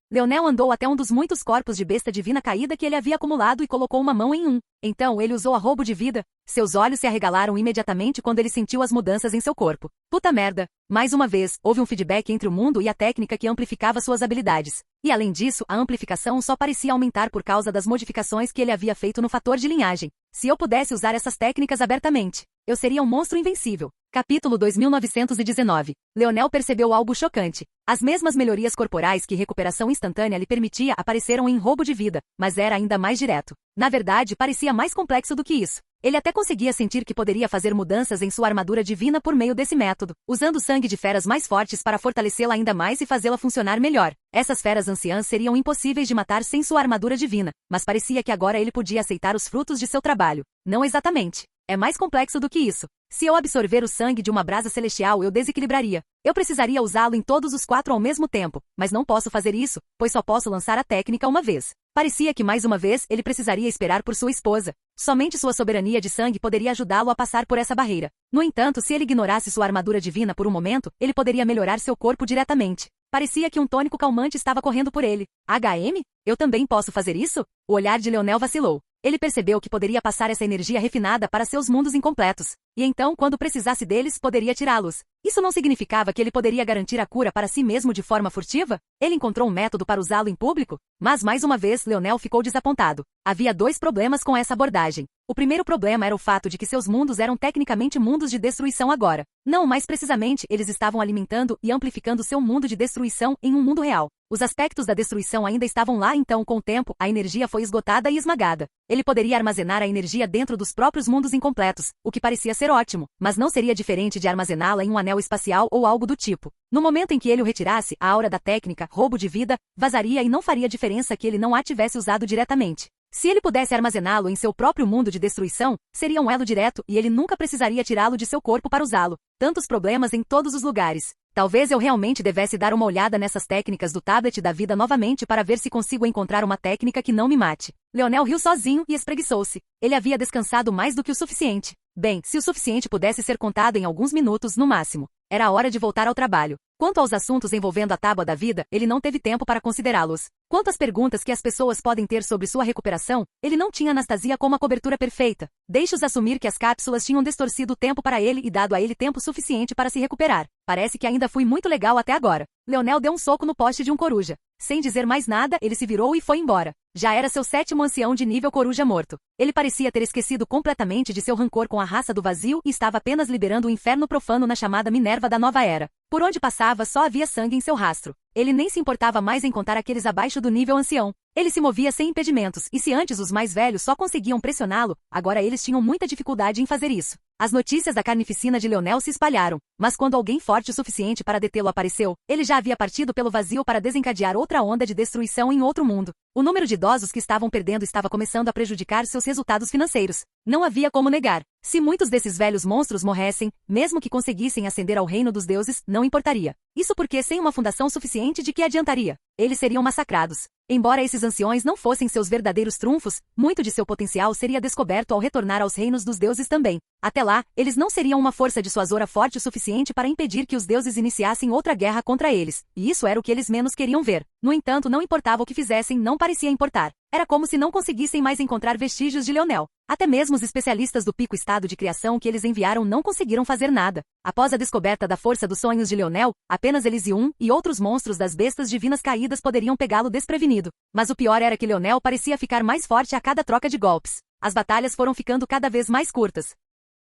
Leonel andou até um dos muitos corpos de besta divina caída que ele havia acumulado e colocou uma mão em um. Então ele usou a roubo de vida. Seus olhos se arregalaram imediatamente quando ele sentiu as mudanças em seu corpo. Puta merda! Mais uma vez, houve um feedback entre o mundo e a técnica que amplificava suas habilidades. E além disso, a amplificação só parecia aumentar por causa das modificações que ele havia feito no fator de linhagem. Se eu pudesse usar essas técnicas abertamente, eu seria um monstro invencível. Capítulo 2919. Leonel percebeu algo chocante. As mesmas melhorias corporais que recuperação instantânea lhe permitia apareceram em roubo de vida, mas era ainda mais direto. Na verdade, parecia mais complexo do que isso. Ele até conseguia sentir que poderia fazer mudanças em sua armadura divina por meio desse método, usando sangue de feras mais fortes para fortalecê-la ainda mais e fazê-la funcionar melhor. Essas feras anciãs seriam impossíveis de matar sem sua armadura divina, mas parecia que agora ele podia aceitar os frutos de seu trabalho. Não exatamente. É mais complexo do que isso. Se eu absorver o sangue de uma brasa celestial, eu desequilibraria. Eu precisaria usá-lo em todos os 4 ao mesmo tempo, mas não posso fazer isso, pois só posso lançar a técnica uma vez. Parecia que mais uma vez ele precisaria esperar por sua esposa. Somente sua soberania de sangue poderia ajudá-lo a passar por essa barreira. No entanto, se ele ignorasse sua armadura divina por um momento, ele poderia melhorar seu corpo diretamente. Parecia que um tônico calmante estava correndo por ele. HM? Eu também posso fazer isso? O olhar de Leonel vacilou. Ele percebeu que poderia passar essa energia refinada para seus mundos incompletos. E então, quando precisasse deles, poderia tirá-los. Isso não significava que ele poderia garantir a cura para si mesmo de forma furtiva? Ele encontrou um método para usá-lo em público? Mas, mais uma vez, Leonel ficou desapontado. Havia 2 problemas com essa abordagem. O primeiro problema era o fato de que seus mundos eram tecnicamente mundos de destruição agora. Não, mais precisamente, eles estavam alimentando e amplificando seu mundo de destruição em um mundo real. Os aspectos da destruição ainda estavam lá, então, com o tempo, a energia foi esgotada e esmagada. Ele poderia armazenar a energia dentro dos próprios mundos incompletos, o que parecia ser ótimo, mas não seria diferente de armazená-la em um anel espacial ou algo do tipo. No momento em que ele o retirasse, a aura da técnica, roubo de vida, vazaria e não faria diferença que ele não a tivesse usado diretamente. Se ele pudesse armazená-lo em seu próprio mundo de destruição, seria um elo direto e ele nunca precisaria tirá-lo de seu corpo para usá-lo. Tantos problemas em todos os lugares. Talvez eu realmente devesse dar uma olhada nessas técnicas do tablet da vida novamente para ver se consigo encontrar uma técnica que não me mate. Leonel riu sozinho e espreguiçou-se. Ele havia descansado mais do que o suficiente. Bem, se o suficiente pudesse ser contado em alguns minutos no máximo. Era hora de voltar ao trabalho. Quanto aos assuntos envolvendo a tábua da vida, ele não teve tempo para considerá-los. Quanto às perguntas que as pessoas podem ter sobre sua recuperação, ele não tinha Anastasia como a cobertura perfeita. Deixe-os assumir que as cápsulas tinham distorcido o tempo para ele e dado a ele tempo suficiente para se recuperar. Parece que ainda fui muito legal até agora. Leonel deu um soco no poste de um coruja. Sem dizer mais nada, ele se virou e foi embora. Já era seu 7º ancião de nível coruja morto. Ele parecia ter esquecido completamente de seu rancor com a raça do vazio e estava apenas liberando o inferno profano na chamada Minerva da Nova Era. Por onde passava só havia sangue em seu rastro. Ele nem se importava mais em contar aqueles abaixo do nível ancião. Ele se movia sem impedimentos, e se antes os mais velhos só conseguiam pressioná-lo, agora eles tinham muita dificuldade em fazer isso. As notícias da carnificina de Leonel se espalharam, mas quando alguém forte o suficiente para detê-lo apareceu, ele já havia partido pelo vazio para desencadear outra onda de destruição em outro mundo. O número de idosos que estavam perdendo estava começando a prejudicar seus resultados financeiros. Não havia como negar. Se muitos desses velhos monstros morressem, mesmo que conseguissem ascender ao reino dos deuses, não importaria. Isso porque sem uma fundação suficiente de que adiantaria? Eles seriam massacrados. Embora esses anciões não fossem seus verdadeiros trunfos, muito de seu potencial seria descoberto ao retornar aos reinos dos deuses também. Até lá, eles não seriam uma força dissuasora forte o suficiente para impedir que os deuses iniciassem outra guerra contra eles, e isso era o que eles menos queriam ver. No entanto, não importava o que fizessem, não parecia importar. Era como se não conseguissem mais encontrar vestígios de Leonel. Até mesmo os especialistas do pico estado de criação que eles enviaram não conseguiram fazer nada. Após a descoberta da força dos sonhos de Leonel, apenas Elysium e outros monstros das bestas divinas caídas poderiam pegá-lo desprevenido. Mas o pior era que Leonel parecia ficar mais forte a cada troca de golpes. As batalhas foram ficando cada vez mais curtas.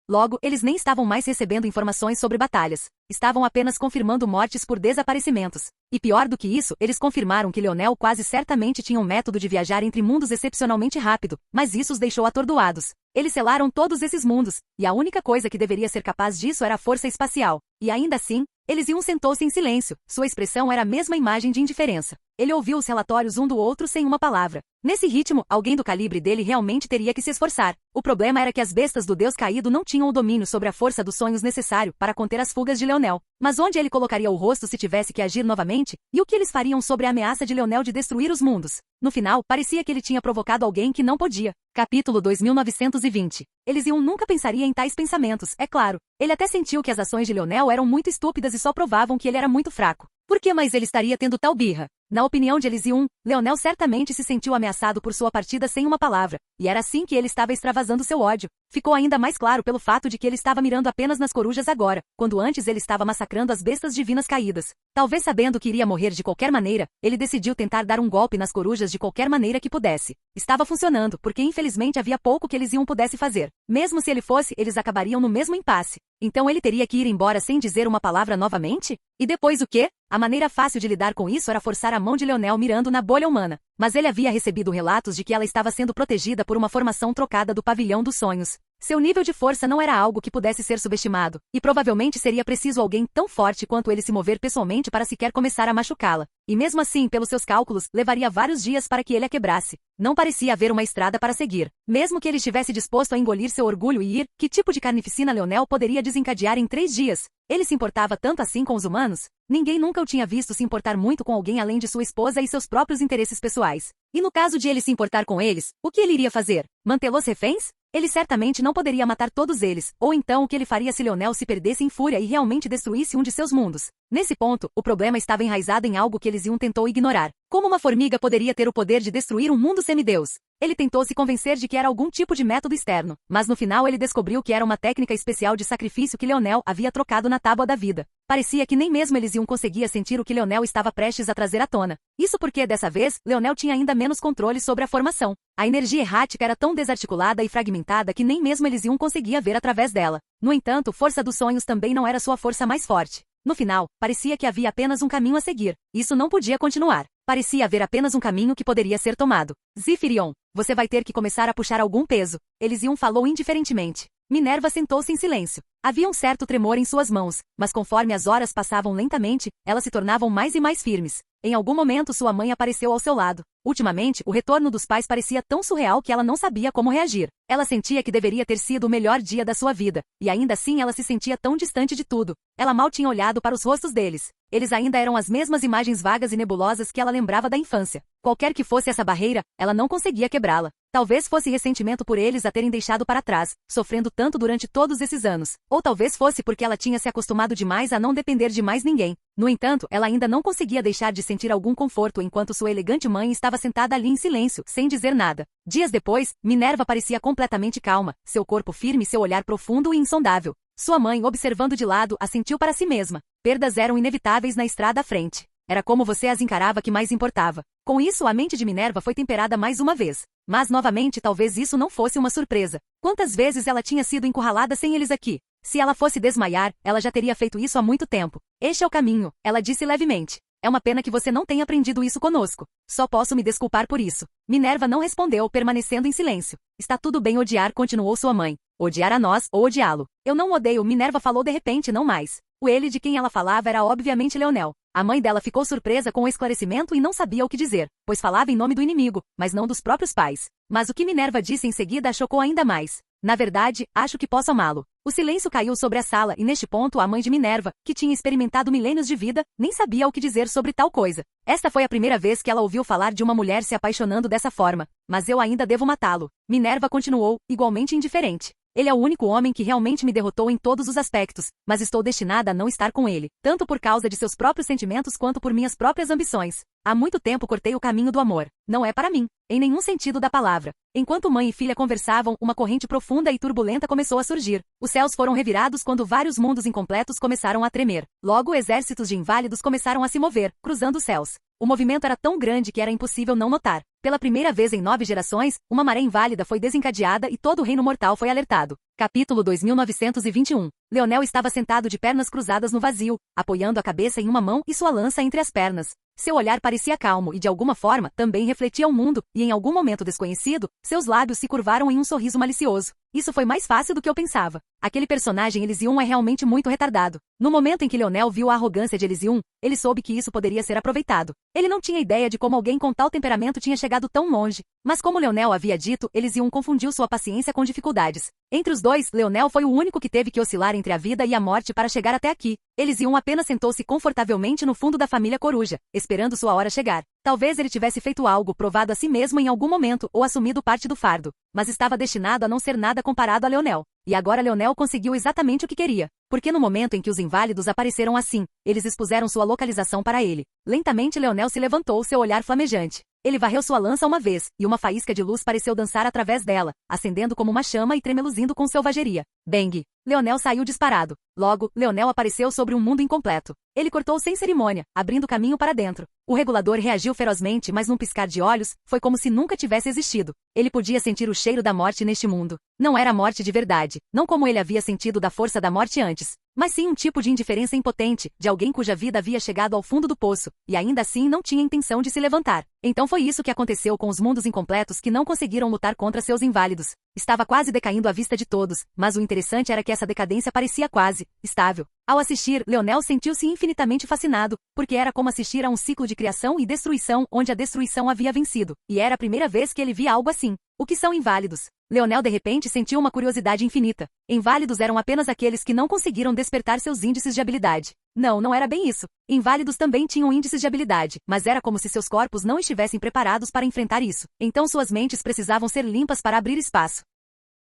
Logo, eles nem estavam mais recebendo informações sobre batalhas. Estavam apenas confirmando mortes por desaparecimentos. E pior do que isso, eles confirmaram que Leonel quase certamente tinha um método de viajar entre mundos excepcionalmente rápido, mas isso os deixou atordoados. Eles selaram todos esses mundos, e a única coisa que deveria ser capaz disso era a força espacial. E ainda assim, Elysium sentou-se em silêncio. Sua expressão era a mesma imagem de indiferença. Ele ouviu os relatórios um do outro sem uma palavra. Nesse ritmo, alguém do calibre dele realmente teria que se esforçar. O problema era que as bestas do Deus caído não tinham o domínio sobre a força dos sonhos necessário para conter as fugas de Leonel. Mas onde ele colocaria o rosto se tivesse que agir novamente? E o que eles fariam sobre a ameaça de Leonel de destruir os mundos? No final, parecia que ele tinha provocado alguém que não podia. Capítulo 2920. Elysium nunca pensaria em tais pensamentos, é claro. Ele até sentiu que as ações de Leonel eram muito estúpidas e só provavam que ele era muito fraco. Por que mais ele estaria tendo tal birra? Na opinião de Elysium, Leonel certamente se sentiu ameaçado por sua partida sem uma palavra, e era assim que ele estava extravasando seu ódio. Ficou ainda mais claro pelo fato de que ele estava mirando apenas nas corujas agora, quando antes ele estava massacrando as bestas divinas caídas. Talvez sabendo que iria morrer de qualquer maneira, ele decidiu tentar dar um golpe nas corujas de qualquer maneira que pudesse. Estava funcionando, porque infelizmente havia pouco que Elysium pudesse fazer. Mesmo se ele fosse, eles acabariam no mesmo impasse. Então ele teria que ir embora sem dizer uma palavra novamente? E depois o quê? A maneira fácil de lidar com isso era forçar a mão de Leonel mirando na bolha humana. Mas ele havia recebido relatos de que ela estava sendo protegida por uma formação trocada do pavilhão dos sonhos. Seu nível de força não era algo que pudesse ser subestimado, e provavelmente seria preciso alguém tão forte quanto ele se mover pessoalmente para sequer começar a machucá-la. E mesmo assim, pelos seus cálculos, levaria vários dias para que ele a quebrasse. Não parecia haver uma estrada para seguir. Mesmo que ele estivesse disposto a engolir seu orgulho e ir, que tipo de carnificina Leonel poderia desencadear em 3 dias? Ele se importava tanto assim com os humanos? Ninguém nunca o tinha visto se importar muito com alguém além de sua esposa e seus próprios interesses pessoais. E no caso de ele se importar com eles, o que ele iria fazer? Mantê-los reféns? Ele certamente não poderia matar todos eles, ou então o que ele faria se Leonel se perdesse em fúria e realmente destruísse um de seus mundos. Nesse ponto, o problema estava enraizado em algo que Elysium tentou ignorar. Como uma formiga poderia ter o poder de destruir um mundo semideus? Ele tentou se convencer de que era algum tipo de método externo, mas no final ele descobriu que era uma técnica especial de sacrifício que Leonel havia trocado na tábua da vida. Parecia que nem mesmo Elysium conseguia sentir o que Leonel estava prestes a trazer à tona. Isso porque, dessa vez, Leonel tinha ainda menos controle sobre a formação. A energia errática era tão desarticulada e fragmentada que nem mesmo Elysium conseguia ver através dela. No entanto, força dos sonhos também não era sua força mais forte. No final, parecia que havia apenas um caminho a seguir. Isso não podia continuar. Parecia haver apenas um caminho que poderia ser tomado. Zifirion, você vai ter que começar a puxar algum peso. Elysium falou indiferentemente. Minerva sentou-se em silêncio. Havia um certo tremor em suas mãos, mas conforme as horas passavam lentamente, elas se tornavam mais e mais firmes. Em algum momento sua mãe apareceu ao seu lado. Ultimamente, o retorno dos pais parecia tão surreal que ela não sabia como reagir. Ela sentia que deveria ter sido o melhor dia da sua vida, e ainda assim ela se sentia tão distante de tudo. Ela mal tinha olhado para os rostos deles. Eles ainda eram as mesmas imagens vagas e nebulosas que ela lembrava da infância. Qualquer que fosse essa barreira, ela não conseguia quebrá-la. Talvez fosse ressentimento por eles a terem deixado para trás, sofrendo tanto durante todos esses anos. Ou talvez fosse porque ela tinha se acostumado demais a não depender de mais ninguém. No entanto, ela ainda não conseguia deixar de sentir algum conforto enquanto sua elegante mãe estava sentada ali em silêncio, sem dizer nada. Dias depois, Minerva parecia completamente calma, seu corpo firme e seu olhar profundo e insondável. Sua mãe, observando de lado, assentiu para si mesma. Perdas eram inevitáveis na estrada à frente. Era como você as encarava que mais importava. Com isso, a mente de Minerva foi temperada mais uma vez. Mas, novamente, talvez isso não fosse uma surpresa. Quantas vezes ela tinha sido encurralada sem eles aqui? Se ela fosse desmaiar, ela já teria feito isso há muito tempo. Este é o caminho, ela disse levemente. É uma pena que você não tenha aprendido isso conosco. Só posso me desculpar por isso. Minerva não respondeu, permanecendo em silêncio. Está tudo bem odiar, continuou sua mãe. Odiar a nós, ou odiá-lo. Eu não odeio, Minerva falou de repente, não mais. O ele de quem ela falava era obviamente Leonel. A mãe dela ficou surpresa com o esclarecimento e não sabia o que dizer, pois falava em nome do inimigo, mas não dos próprios pais. Mas o que Minerva disse em seguida a chocou ainda mais. Na verdade, acho que posso amá-lo. O silêncio caiu sobre a sala e neste ponto a mãe de Minerva, que tinha experimentado milênios de vida, nem sabia o que dizer sobre tal coisa. Esta foi a primeira vez que ela ouviu falar de uma mulher se apaixonando dessa forma. Mas eu ainda devo matá-lo. Minerva continuou, igualmente indiferente. Ele é o único homem que realmente me derrotou em todos os aspectos, mas estou destinada a não estar com ele, tanto por causa de seus próprios sentimentos quanto por minhas próprias ambições. Há muito tempo cortei o caminho do amor. Não é para mim, em nenhum sentido da palavra. Enquanto mãe e filha conversavam, uma corrente profunda e turbulenta começou a surgir. Os céus foram revirados quando vários mundos incompletos começaram a tremer. Logo, exércitos de inválidos começaram a se mover, cruzando os céus. O movimento era tão grande que era impossível não notar. Pela primeira vez em 9 gerações, uma maré inválida foi desencadeada e todo o reino mortal foi alertado. Capítulo 2921. Leonel estava sentado de pernas cruzadas no vazio, apoiando a cabeça em uma mão e sua lança entre as pernas. Seu olhar parecia calmo e, de alguma forma, também refletia o mundo, e em algum momento desconhecido, seus lábios se curvaram em um sorriso malicioso. Isso foi mais fácil do que eu pensava. Aquele personagem Elysium é realmente muito retardado. No momento em que Leonel viu a arrogância de Elysium, ele soube que isso poderia ser aproveitado. Ele não tinha ideia de como alguém com tal temperamento tinha chegado tão longe. Mas como Leonel havia dito, Elysium confundiu sua paciência com dificuldades. Entre os dois, Leonel foi o único que teve que oscilar entre a vida e a morte para chegar até aqui. Elysium apenas sentou-se confortavelmente no fundo da família coruja, esperando sua hora chegar. Talvez ele tivesse feito algo, provado a si mesmo em algum momento, ou assumido parte do fardo. Mas estava destinado a não ser nada comparado a Leonel. E agora Leonel conseguiu exatamente o que queria. Porque no momento em que os inválidos apareceram assim, eles expuseram sua localização para ele. Lentamente Leonel se levantou, seu olhar flamejante. Ele varreu sua lança uma vez, e uma faísca de luz pareceu dançar através dela, acendendo como uma chama e tremeluzindo com selvageria. Bang! Leonel saiu disparado. Logo, Leonel apareceu sobre um mundo incompleto. Ele cortou sem cerimônia, abrindo caminho para dentro. O regulador reagiu ferozmente, mas num piscar de olhos, foi como se nunca tivesse existido. Ele podia sentir o cheiro da morte neste mundo. Não era morte de verdade, não como ele havia sentido da força da morte antes, mas sim um tipo de indiferença impotente, de alguém cuja vida havia chegado ao fundo do poço, e ainda assim não tinha intenção de se levantar. Então foi isso que aconteceu com os mundos incompletos que não conseguiram lutar contra seus inválidos. Estava quase decaindo à vista de todos, mas o interessante era que essa decadência parecia quase estável. Ao assistir, Leonel sentiu-se infinitamente fascinado, porque era como assistir a um ciclo de criação e destruição onde a destruição havia vencido, e era a primeira vez que ele via algo assim. O que são inválidos? Leonel de repente sentiu uma curiosidade infinita. Inválidos eram apenas aqueles que não conseguiram despertar seus índices de habilidade. Não, não era bem isso. Inválidos também tinham índices de habilidade, mas era como se seus corpos não estivessem preparados para enfrentar isso. Então suas mentes precisavam ser limpas para abrir espaço.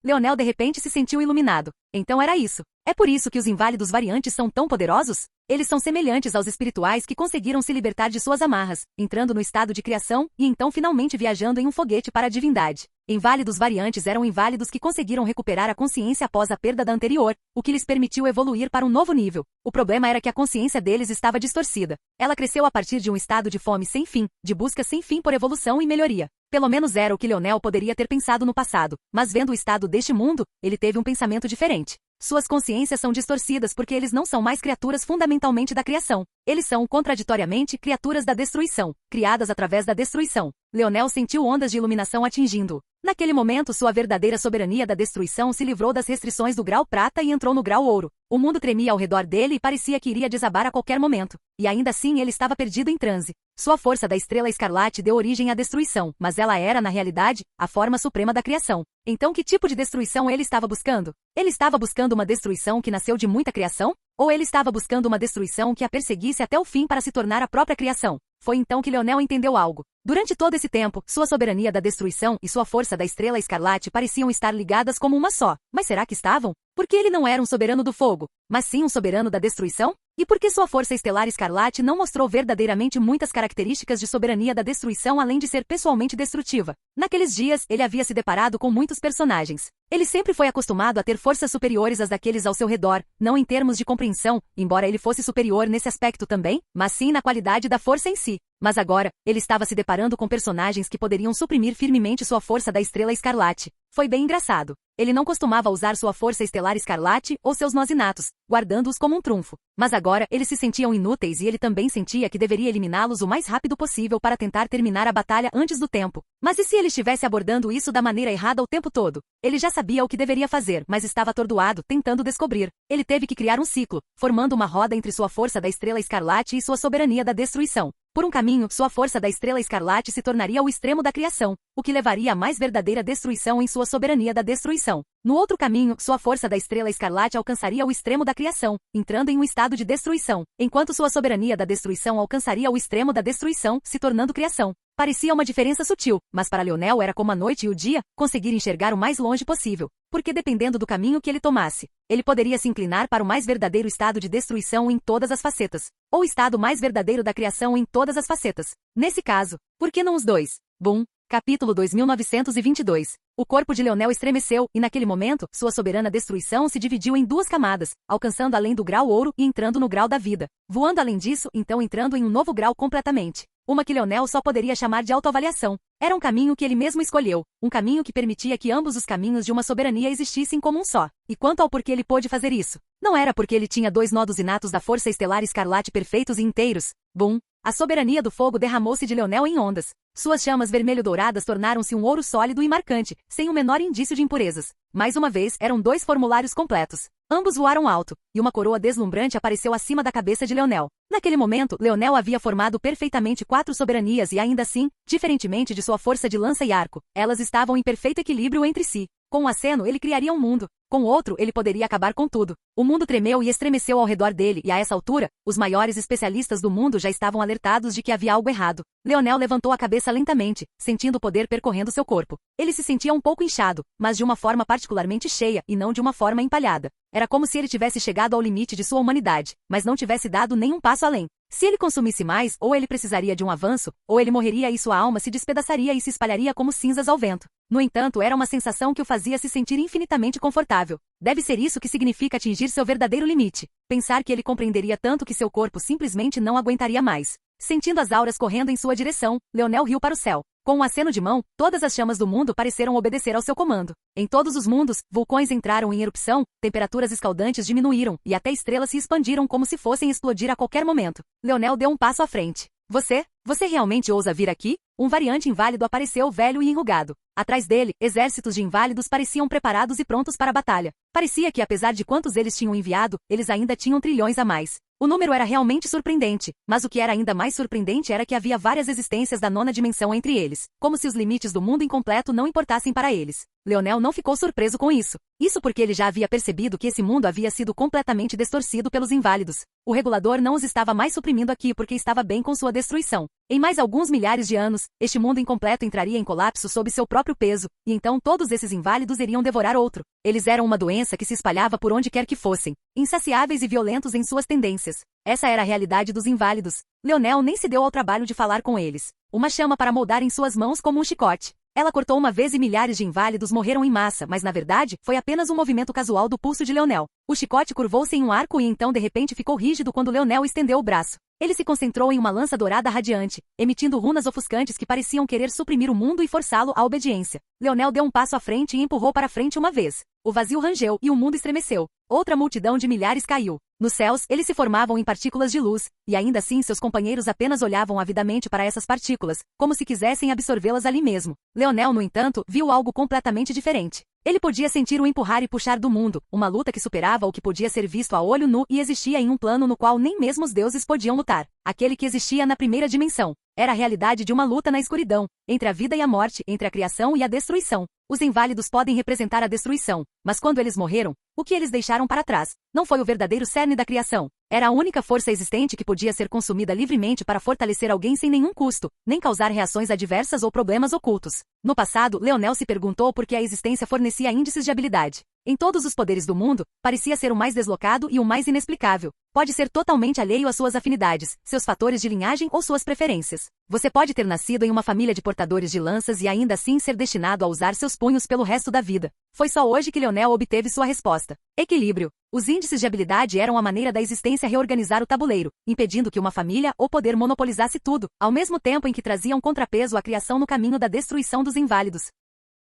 Leonel de repente se sentiu iluminado. Então era isso. É por isso que os inválidos variantes são tão poderosos? Eles são semelhantes aos espirituais que conseguiram se libertar de suas amarras, entrando no estado de criação e então finalmente viajando em um foguete para a divindade. Inválidos variantes eram inválidos que conseguiram recuperar a consciência após a perda da anterior, o que lhes permitiu evoluir para um novo nível. O problema era que a consciência deles estava distorcida. Ela cresceu a partir de um estado de fome sem fim, de busca sem fim por evolução e melhoria. Pelo menos era o que Leonel poderia ter pensado no passado, mas vendo o estado deste mundo, ele teve um pensamento diferente. Suas consciências são distorcidas porque eles não são mais criaturas fundamentalmente da criação. Eles são, contraditoriamente, criaturas da destruição, criadas através da destruição. Leonel sentiu ondas de iluminação atingindo-o. Naquele momento, sua verdadeira soberania da destruição se livrou das restrições do grau prata e entrou no grau ouro. O mundo tremia ao redor dele e parecia que iria desabar a qualquer momento. E ainda assim ele estava perdido em transe. Sua força da estrela escarlate deu origem à destruição, mas ela era, na realidade, a forma suprema da criação. Então que tipo de destruição ele estava buscando? Ele estava buscando uma destruição que nasceu de muita criação? Ou ele estava buscando uma destruição que a perseguisse até o fim para se tornar a própria criação? Foi então que Leonel entendeu algo. Durante todo esse tempo, sua soberania da destruição e sua força da estrela escarlate pareciam estar ligadas como uma só. Mas será que estavam? Porque ele não era um soberano do fogo, mas sim um soberano da destruição? E por que sua força estelar escarlate não mostrou verdadeiramente muitas características de soberania da destruição além de ser pessoalmente destrutiva? Naqueles dias, ele havia se deparado com muitos personagens. Ele sempre foi acostumado a ter forças superiores às daqueles ao seu redor, não em termos de compreensão, embora ele fosse superior nesse aspecto também, mas sim na qualidade da força em si. Mas agora, ele estava se deparando com personagens que poderiam suprimir firmemente sua força da estrela escarlate. Foi bem engraçado. Ele não costumava usar sua força estelar escarlate ou seus nós inatos, guardando-os como um trunfo. Mas agora, eles se sentiam inúteis e ele também sentia que deveria eliminá-los o mais rápido possível para tentar terminar a batalha antes do tempo. Mas e se ele estivesse abordando isso da maneira errada o tempo todo? Ele já sabia o que deveria fazer, mas estava atordoado, tentando descobrir. Ele teve que criar um ciclo, formando uma roda entre sua força da estrela escarlate e sua soberania da destruição. Por um caminho, sua força da estrela escarlate se tornaria o extremo da criação, o que levaria a mais verdadeira destruição em sua soberania da destruição. No outro caminho, sua força da estrela escarlate alcançaria o extremo da criação, entrando em um estado de destruição, enquanto sua soberania da destruição alcançaria o extremo da destruição, se tornando criação. Parecia uma diferença sutil, mas para Leonel era como a noite e o dia, conseguir enxergar o mais longe possível, porque dependendo do caminho que ele tomasse, ele poderia se inclinar para o mais verdadeiro estado de destruição em todas as facetas, ou o estado mais verdadeiro da criação em todas as facetas. Nesse caso, por que não os dois? Boom! Capítulo 2922. O corpo de Leonel estremeceu, e naquele momento, sua soberana destruição se dividiu em duas camadas, alcançando além do grau ouro e entrando no grau da vida. Voando além disso, então entrando em um novo grau completamente. Uma que Leonel só poderia chamar de autoavaliação. Era um caminho que ele mesmo escolheu, um caminho que permitia que ambos os caminhos de uma soberania existissem como um só. E quanto ao porquê ele pôde fazer isso? Não era porque ele tinha dois nodos inatos da força estelar escarlate perfeitos e inteiros. Boom! A soberania do fogo derramou-se de Leonel em ondas. Suas chamas vermelho-douradas tornaram-se um ouro sólido e marcante, sem o menor indício de impurezas. Mais uma vez, eram dois formulários completos. Ambos voaram alto, e uma coroa deslumbrante apareceu acima da cabeça de Leonel. Naquele momento, Leonel havia formado perfeitamente 4 soberanias e ainda assim, diferentemente de sua força de lança e arco, elas estavam em perfeito equilíbrio entre si. Com um aceno, ele criaria um mundo. Com o outro, ele poderia acabar com tudo. O mundo tremeu e estremeceu ao redor dele, e a essa altura, os maiores especialistas do mundo já estavam alertados de que havia algo errado. Leonel levantou a cabeça lentamente, sentindo o poder percorrendo seu corpo. Ele se sentia um pouco inchado, mas de uma forma particularmente cheia, e não de uma forma empalhada. Era como se ele tivesse chegado ao limite de sua humanidade, mas não tivesse dado nenhum passo além. Se ele consumisse mais, ou ele precisaria de um avanço, ou ele morreria e sua alma se despedaçaria e se espalharia como cinzas ao vento. No entanto, era uma sensação que o fazia se sentir infinitamente confortável. Deve ser isso que significa atingir seu verdadeiro limite. Pensar que ele compreenderia tanto que seu corpo simplesmente não aguentaria mais. Sentindo as auras correndo em sua direção, Leonel riu para o céu. Com um aceno de mão, todas as chamas do mundo pareceram obedecer ao seu comando. Em todos os mundos, vulcões entraram em erupção, temperaturas escaldantes diminuíram, e até estrelas se expandiram como se fossem explodir a qualquer momento. Leonel deu um passo à frente. Você realmente ousa vir aqui? Um variante inválido apareceu velho e enrugado. Atrás dele, exércitos de inválidos pareciam preparados e prontos para a batalha. Parecia que apesar de quantos eles tinham enviado, eles ainda tinham trilhões a mais. O número era realmente surpreendente, mas o que era ainda mais surpreendente era que havia várias existências da nona dimensão entre eles, como se os limites do mundo incompleto não importassem para eles. Leonel não ficou surpreso com isso. Isso porque ele já havia percebido que esse mundo havia sido completamente distorcido pelos inválidos. O regulador não os estava mais suprimindo aqui porque estava bem com sua destruição. Em mais alguns milhares de anos, este mundo incompleto entraria em colapso sob seu próprio peso, e então todos esses inválidos iriam devorar outro. Eles eram uma doença que se espalhava por onde quer que fossem, insaciáveis e violentos em suas tendências. Essa era a realidade dos inválidos. Leonel nem se deu ao trabalho de falar com eles. Uma chama para moldar em suas mãos como um chicote. Ela cortou uma vez e milhares de inválidos morreram em massa, mas na verdade, foi apenas um movimento casual do pulso de Leonel. O chicote curvou-se em um arco e então de repente ficou rígido quando Leonel estendeu o braço. Ele se concentrou em uma lança dourada radiante, emitindo runas ofuscantes que pareciam querer suprimir o mundo e forçá-lo à obediência. Leonel deu um passo à frente e empurrou para frente uma vez. O vazio rangeu e o mundo estremeceu. Outra multidão de milhares caiu. Nos céus, eles se formavam em partículas de luz, e ainda assim seus companheiros apenas olhavam avidamente para essas partículas, como se quisessem absorvê-las ali mesmo. Leonel, no entanto, viu algo completamente diferente. Ele podia sentir o empurrar e puxar do mundo, uma luta que superava o que podia ser visto a olho nu e existia em um plano no qual nem mesmo os deuses podiam lutar. Aquele que existia na primeira dimensão. Era a realidade de uma luta na escuridão, entre a vida e a morte, entre a criação e a destruição. Os inválidos podem representar a destruição, mas quando eles morreram, o que eles deixaram para trás não foi o verdadeiro cerne da criação. Era a única força existente que podia ser consumida livremente para fortalecer alguém sem nenhum custo, nem causar reações adversas ou problemas ocultos. No passado, Leonel se perguntou por que a existência fornecia índices de habilidade. Em todos os poderes do mundo, parecia ser o mais deslocado e o mais inexplicável. Pode ser totalmente alheio às suas afinidades, seus fatores de linhagem ou suas preferências. Você pode ter nascido em uma família de portadores de lanças e ainda assim ser destinado a usar seus punhos pelo resto da vida. Foi só hoje que Leonel obteve sua resposta. Equilíbrio. Os índices de habilidade eram a maneira da existência reorganizar o tabuleiro, impedindo que uma família ou poder monopolizasse tudo, ao mesmo tempo em que traziam contrapeso à criação no caminho da destruição dos inválidos.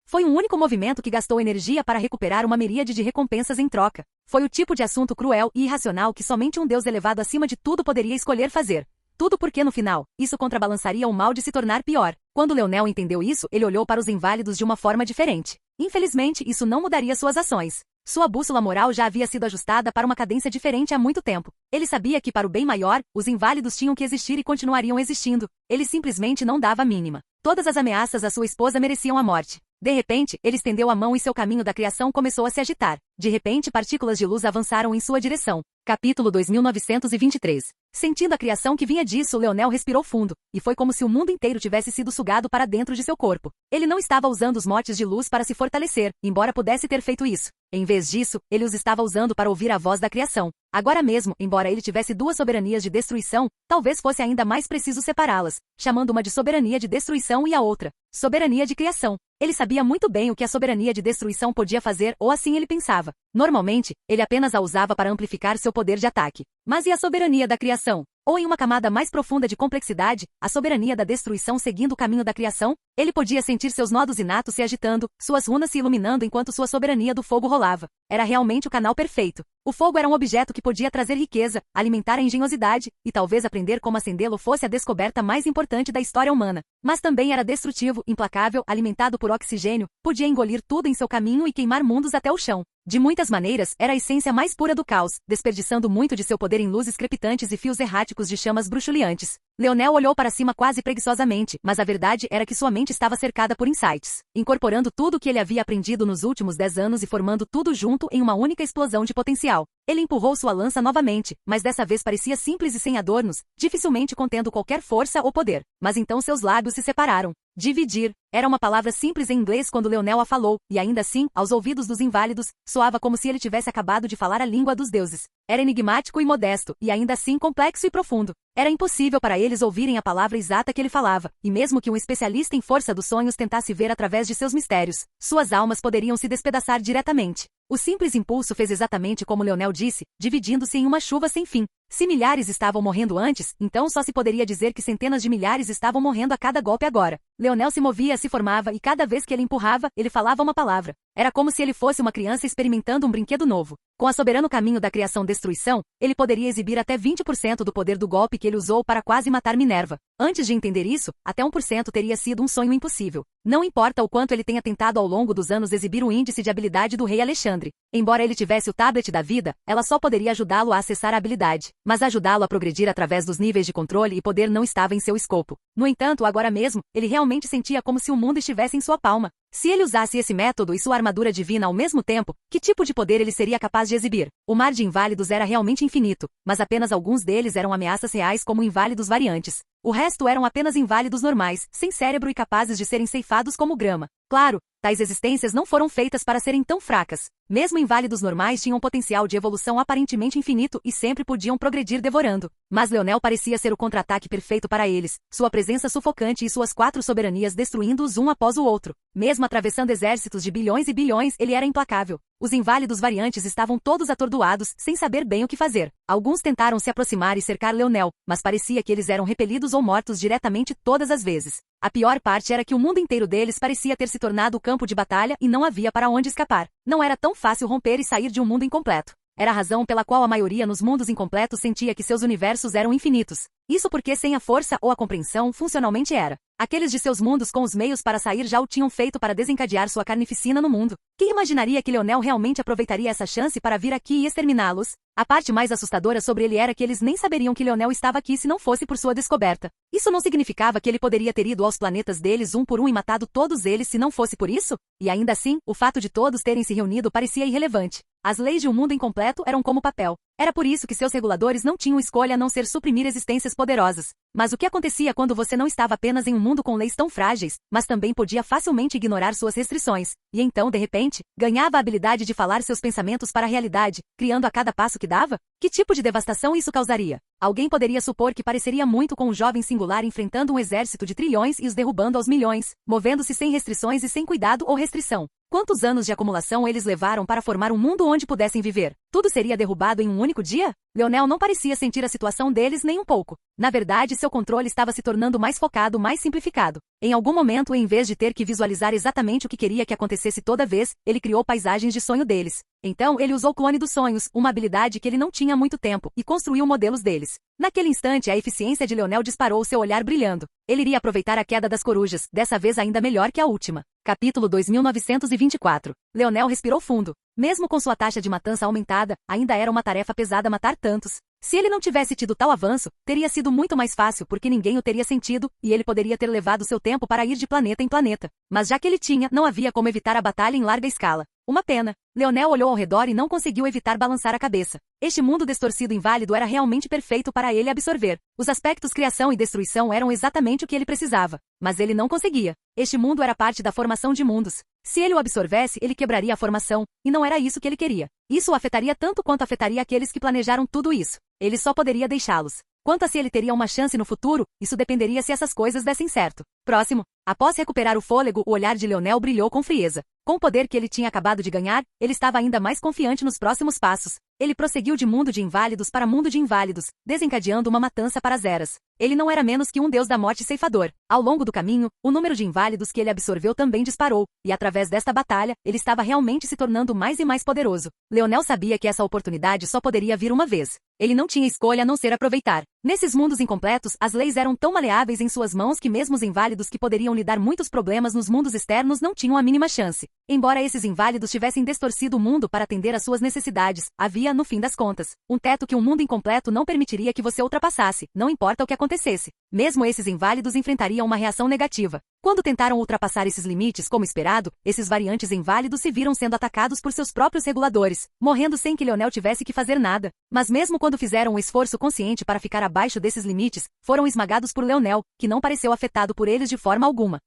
Foi um único movimento que gastou energia para recuperar uma miríade de recompensas em troca. Foi o tipo de assunto cruel e irracional que somente um Deus elevado acima de tudo poderia escolher fazer. Tudo porque, no final, isso contrabalançaria o mal de se tornar pior. Quando Leonel entendeu isso, ele olhou para os inválidos de uma forma diferente. Infelizmente, isso não mudaria suas ações. Sua bússola moral já havia sido ajustada para uma cadência diferente há muito tempo. Ele sabia que, para o bem maior, os inválidos tinham que existir e continuariam existindo. Ele simplesmente não dava a mínima. Todas as ameaças à sua esposa mereciam a morte. De repente, ele estendeu a mão e seu caminho da criação começou a se agitar. De repente, partículas de luz avançaram em sua direção. Capítulo 2923. Sentindo a criação que vinha disso, Leonel respirou fundo, e foi como se o mundo inteiro tivesse sido sugado para dentro de seu corpo. Ele não estava usando os motes de luz para se fortalecer, embora pudesse ter feito isso. Em vez disso, ele os estava usando para ouvir a voz da criação. Agora mesmo, embora ele tivesse duas soberanias de destruição, talvez fosse ainda mais preciso separá-las, chamando uma de soberania de destruição e a outra, soberania de criação. Ele sabia muito bem o que a soberania de destruição podia fazer, ou assim ele pensava. Normalmente, ele apenas a usava para amplificar seu poder de ataque. Mas e a soberania da criação? Ou em uma camada mais profunda de complexidade, a soberania da destruição seguindo o caminho da criação? Ele podia sentir seus nodos inatos se agitando, suas runas se iluminando enquanto sua soberania do fogo rolava. Era realmente o canal perfeito. O fogo era um objeto que podia trazer riqueza, alimentar a engenhosidade, e talvez aprender como acendê-lo fosse a descoberta mais importante da história humana. Mas também era destrutivo, implacável, alimentado por oxigênio, podia engolir tudo em seu caminho e queimar mundos até o chão. De muitas maneiras, era a essência mais pura do caos, desperdiçando muito de seu poder em luzes crepitantes e fios erráticos de chamas bruxuleantes. Leonel olhou para cima quase preguiçosamente, mas a verdade era que sua mente estava cercada por insights, incorporando tudo o que ele havia aprendido nos últimos 10 anos e formando tudo junto em uma única explosão de potencial. Ele empurrou sua lança novamente, mas dessa vez parecia simples e sem adornos, dificilmente contendo qualquer força ou poder. Mas então seus lábios se separaram. Dividir. Era uma palavra simples em inglês quando Leonel a falou, e ainda assim, aos ouvidos dos inválidos, soava como se ele tivesse acabado de falar a língua dos deuses. Era enigmático e modesto, e ainda assim complexo e profundo. Era impossível para eles ouvirem a palavra exata que ele falava, e mesmo que um especialista em força dos sonhos tentasse ver através de seus mistérios, suas almas poderiam se despedaçar diretamente. O simples impulso fez exatamente como Leonel disse, dividindo-se em uma chuva sem fim. Se milhares estavam morrendo antes, então só se poderia dizer que centenas de milhares estavam morrendo a cada golpe agora. Leonel se movia, se formava e cada vez que ele empurrava, ele falava uma palavra. Era como se ele fosse uma criança experimentando um brinquedo novo. Com a soberano caminho da criação-destruição, ele poderia exibir até 20% do poder do golpe que ele usou para quase matar Minerva. Antes de entender isso, até 1% teria sido um sonho impossível. Não importa o quanto ele tenha tentado ao longo dos anos exibir o índice de habilidade do rei Alexandre. Embora ele tivesse o tablet da vida, ela só poderia ajudá-lo a acessar a habilidade. Mas ajudá-lo a progredir através dos níveis de controle e poder não estava em seu escopo. No entanto, agora mesmo, ele realmente sentia como se o mundo estivesse em sua palma. Se ele usasse esse método e sua armadura divina ao mesmo tempo, que tipo de poder ele seria capaz de exibir? O mar de inválidos era realmente infinito, mas apenas alguns deles eram ameaças reais como inválidos variantes. O resto eram apenas inválidos normais, sem cérebro e capazes de serem ceifados como grama. Claro, tais existências não foram feitas para serem tão fracas. Mesmo inválidos normais tinham potencial de evolução aparentemente infinito e sempre podiam progredir devorando. Mas Leonel parecia ser o contra-ataque perfeito para eles, sua presença sufocante e suas 4 soberanias destruindo-os um após o outro. Mesmo atravessando exércitos de bilhões e bilhões, ele era implacável. Os inválidos variantes estavam todos atordoados, sem saber bem o que fazer. Alguns tentaram se aproximar e cercar Leonel, mas parecia que eles eram repelidos ou mortos diretamente todas as vezes. A pior parte era que o mundo inteiro deles parecia ter se tornado o campo de batalha e não havia para onde escapar. Não era tão fácil romper e sair de um mundo incompleto. Era a razão pela qual a maioria nos mundos incompletos sentia que seus universos eram infinitos. Isso porque sem a força ou a compreensão, funcionalmente era. Aqueles de seus mundos com os meios para sair já o tinham feito para desencadear sua carnificina no mundo. Quem imaginaria que Leonel realmente aproveitaria essa chance para vir aqui e exterminá-los? A parte mais assustadora sobre ele era que eles nem saberiam que Leonel estava aqui se não fosse por sua descoberta. Isso não significava que ele poderia ter ido aos planetas deles um por um e matado todos eles se não fosse por isso? E ainda assim, o fato de todos terem se reunido parecia irrelevante. As leis de um mundo incompleto eram como papel. Era por isso que seus reguladores não tinham escolha a não ser suprimir existências poderosas. Mas o que acontecia quando você não estava apenas em um mundo com leis tão frágeis, mas também podia facilmente ignorar suas restrições, e então, de repente, ganhava a habilidade de falar seus pensamentos para a realidade, criando a cada passo que dava? Que tipo de devastação isso causaria? Alguém poderia supor que pareceria muito com um jovem singular enfrentando um exército de trilhões e os derrubando aos milhões, movendo-se sem restrições e sem cuidado ou restrição. Quantos anos de acumulação eles levaram para formar um mundo onde pudessem viver? Tudo seria derrubado em um único dia? Leonel não parecia sentir a situação deles nem um pouco. Na verdade, seu controle estava se tornando mais focado, mais simplificado. Em algum momento, em vez de ter que visualizar exatamente o que queria que acontecesse toda vez, ele criou paisagens de sonho deles. Então, ele usou o clone dos sonhos, uma habilidade que ele não tinha há muito tempo, e construiu modelos deles. Naquele instante, a eficiência de Leonel disparou, seu olhar brilhando. Ele iria aproveitar a queda das corujas, dessa vez ainda melhor que a última. Capítulo 2924. Leonel respirou fundo. Mesmo com sua taxa de matança aumentada, ainda era uma tarefa pesada matar tantos. Se ele não tivesse tido tal avanço, teria sido muito mais fácil porque ninguém o teria sentido, e ele poderia ter levado seu tempo para ir de planeta em planeta. Mas já que ele tinha, não havia como evitar a batalha em larga escala. Uma pena. Leonel olhou ao redor e não conseguiu evitar balançar a cabeça. Este mundo distorcido inválido era realmente perfeito para ele absorver. Os aspectos criação e destruição eram exatamente o que ele precisava. Mas ele não conseguia. Este mundo era parte da formação de mundos. Se ele o absorvesse, ele quebraria a formação, e não era isso que ele queria. Isso o afetaria tanto quanto afetaria aqueles que planejaram tudo isso. Ele só poderia deixá-los. Quanto a se ele teria uma chance no futuro, isso dependeria se essas coisas dessem certo. Próximo. Após recuperar o fôlego, o olhar de Leonel brilhou com frieza. Com o poder que ele tinha acabado de ganhar, ele estava ainda mais confiante nos próximos passos. Ele prosseguiu de mundo de inválidos para mundo de inválidos, desencadeando uma matança para as eras. Ele não era menos que um deus da morte ceifador. Ao longo do caminho, o número de inválidos que ele absorveu também disparou, e através desta batalha, ele estava realmente se tornando mais e mais poderoso. Leonel sabia que essa oportunidade só poderia vir uma vez. Ele não tinha escolha a não ser aproveitar. Nesses mundos incompletos, as leis eram tão maleáveis em suas mãos que mesmo os inválidos que poderiam lhe dar muitos problemas nos mundos externos não tinham a mínima chance. Embora esses inválidos tivessem distorcido o mundo para atender às suas necessidades, havia, no fim das contas, um teto que um mundo incompleto não permitiria que você ultrapassasse, não importa o que acontecesse. Mesmo esses inválidos enfrentariam uma reação negativa. Quando tentaram ultrapassar esses limites como esperado, esses variantes inválidos se viram sendo atacados por seus próprios reguladores, morrendo sem que Leonel tivesse que fazer nada. Mas mesmo quando fizeram um esforço consciente para ficar abaixo desses limites, foram esmagados por Leonel, que não pareceu afetado por eles de forma alguma.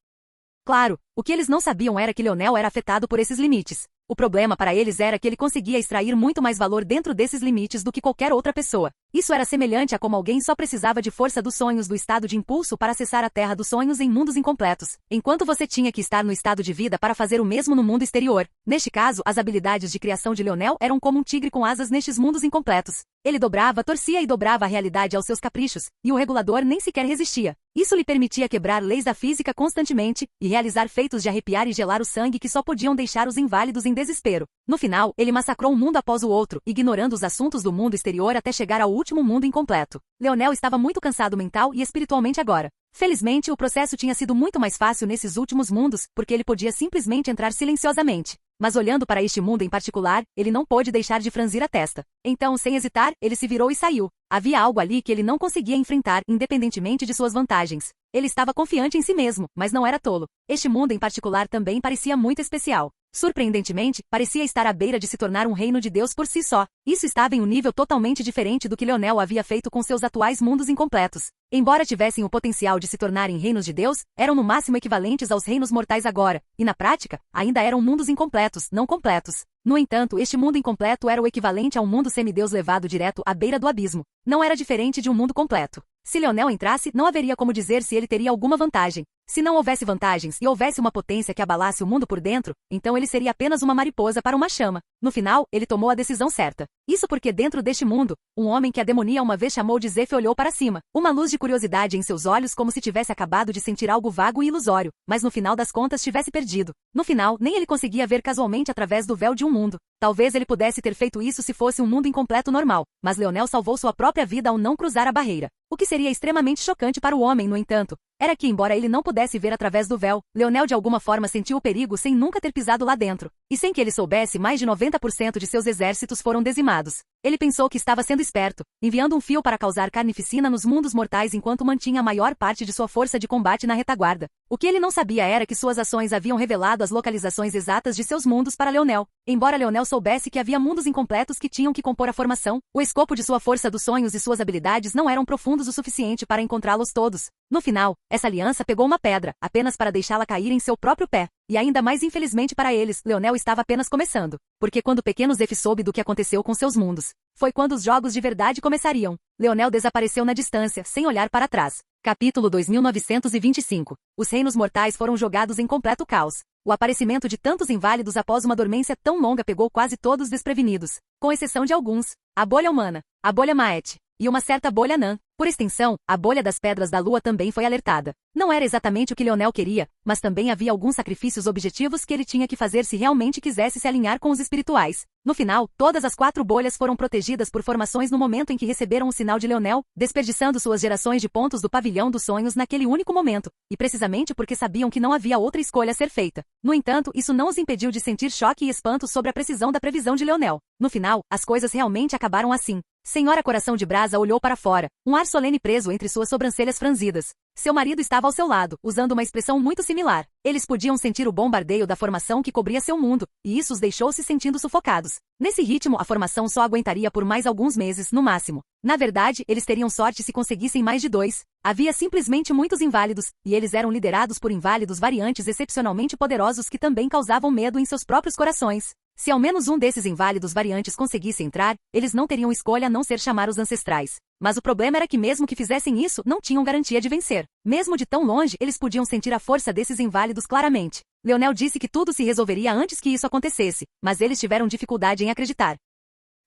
Claro, o que eles não sabiam era que Leonel era afetado por esses limites. O problema para eles era que ele conseguia extrair muito mais valor dentro desses limites do que qualquer outra pessoa. Isso era semelhante a como alguém só precisava de força dos sonhos do estado de impulso para acessar a terra dos sonhos em mundos incompletos, enquanto você tinha que estar no estado de vida para fazer o mesmo no mundo exterior. Neste caso, as habilidades de criação de Leonel eram como um tigre com asas nestes mundos incompletos. Ele dobrava, torcia e dobrava a realidade aos seus caprichos, e o regulador nem sequer resistia. Isso lhe permitia quebrar leis da física constantemente, e realizar feitos de arrepiar e gelar o sangue que só podiam deixar os inválidos em desespero. No final, ele massacrou um mundo após o outro, ignorando os assuntos do mundo exterior até chegar ao último mundo incompleto. Leonel estava muito cansado mental e espiritualmente agora. Felizmente, o processo tinha sido muito mais fácil nesses últimos mundos, porque ele podia simplesmente entrar silenciosamente. Mas olhando para este mundo em particular, ele não pôde deixar de franzir a testa. Então, sem hesitar, ele se virou e saiu. Havia algo ali que ele não conseguia enfrentar, independentemente de suas vantagens. Ele estava confiante em si mesmo, mas não era tolo. Este mundo em particular também parecia muito especial. Surpreendentemente, parecia estar à beira de se tornar um reino de Deus por si só. Isso estava em um nível totalmente diferente do que Leonel havia feito com seus atuais mundos incompletos. Embora tivessem o potencial de se tornarem reinos de Deus, eram no máximo equivalentes aos reinos mortais agora, e na prática, ainda eram mundos incompletos, não completos. No entanto, este mundo incompleto era o equivalente a um mundo semideus levado direto à beira do abismo. Não era diferente de um mundo completo. Se Leonel entrasse, não haveria como dizer se ele teria alguma vantagem. Se não houvesse vantagens e houvesse uma potência que abalasse o mundo por dentro, então ele seria apenas uma mariposa para uma chama. No final, ele tomou a decisão certa. Isso porque dentro deste mundo, um homem que a demonia uma vez chamou de Zeph olhou para cima. Uma luz de curiosidade em seus olhos como se tivesse acabado de sentir algo vago e ilusório, mas no final das contas tivesse perdido. No final, nem ele conseguia ver casualmente através do véu de um mundo. Talvez ele pudesse ter feito isso se fosse um mundo incompleto normal, mas Leonel salvou sua própria vida ao não cruzar a barreira. O que seria extremamente chocante para o homem, no entanto, era que, embora ele não pudesse ver através do véu, Leonel de alguma forma sentiu o perigo sem nunca ter pisado lá dentro. E sem que ele soubesse, mais de 90% de seus exércitos foram dizimados. Ele pensou que estava sendo esperto, enviando um fio para causar carnificina nos mundos mortais enquanto mantinha a maior parte de sua força de combate na retaguarda. O que ele não sabia era que suas ações haviam revelado as localizações exatas de seus mundos para Leonel. Embora Leonel soubesse que havia mundos incompletos que tinham que compor a formação, o escopo de sua força dos sonhos e suas habilidades não eram profundos o suficiente para encontrá-los todos. No final, essa aliança pegou uma pedra, apenas para deixá-la cair em seu próprio pé. E ainda mais infelizmente para eles, Leonel estava apenas começando. Porque quando o pequeno Zeph soube do que aconteceu com seus mundos, foi quando os jogos de verdade começariam. Leonel desapareceu na distância, sem olhar para trás. Capítulo 2925. Os reinos mortais foram jogados em completo caos. O aparecimento de tantos inválidos após uma dormência tão longa pegou quase todos desprevenidos, com exceção de alguns. A bolha humana, a bolha Maet, e uma certa bolha Nan. Por extensão, a bolha das pedras da lua também foi alertada. Não era exatamente o que Leonel queria, mas também havia alguns sacrifícios objetivos que ele tinha que fazer se realmente quisesse se alinhar com os espirituais. No final, todas as 4 bolhas foram protegidas por formações no momento em que receberam o sinal de Leonel, desperdiçando suas gerações de pontos do pavilhão dos sonhos naquele único momento, e precisamente porque sabiam que não havia outra escolha a ser feita. No entanto, isso não os impediu de sentir choque e espanto sobre a precisão da previsão de Leonel. No final, as coisas realmente acabaram assim. Senhora Coração de Brasa olhou para fora, um ar solene preso entre suas sobrancelhas franzidas. Seu marido estava ao seu lado, usando uma expressão muito similar. Eles podiam sentir o bombardeio da formação que cobria seu mundo, e isso os deixou se sentindo sufocados. Nesse ritmo, a formação só aguentaria por mais alguns meses, no máximo. Na verdade, eles teriam sorte se conseguissem mais de 2. Havia simplesmente muitos inválidos, e eles eram liderados por inválidos variantes excepcionalmente poderosos que também causavam medo em seus próprios corações. Se ao menos um desses inválidos variantes conseguisse entrar, eles não teriam escolha a não ser chamar os ancestrais. Mas o problema era que mesmo que fizessem isso, não tinham garantia de vencer. Mesmo de tão longe, eles podiam sentir a força desses inválidos claramente. Leonel disse que tudo se resolveria antes que isso acontecesse, mas eles tiveram dificuldade em acreditar.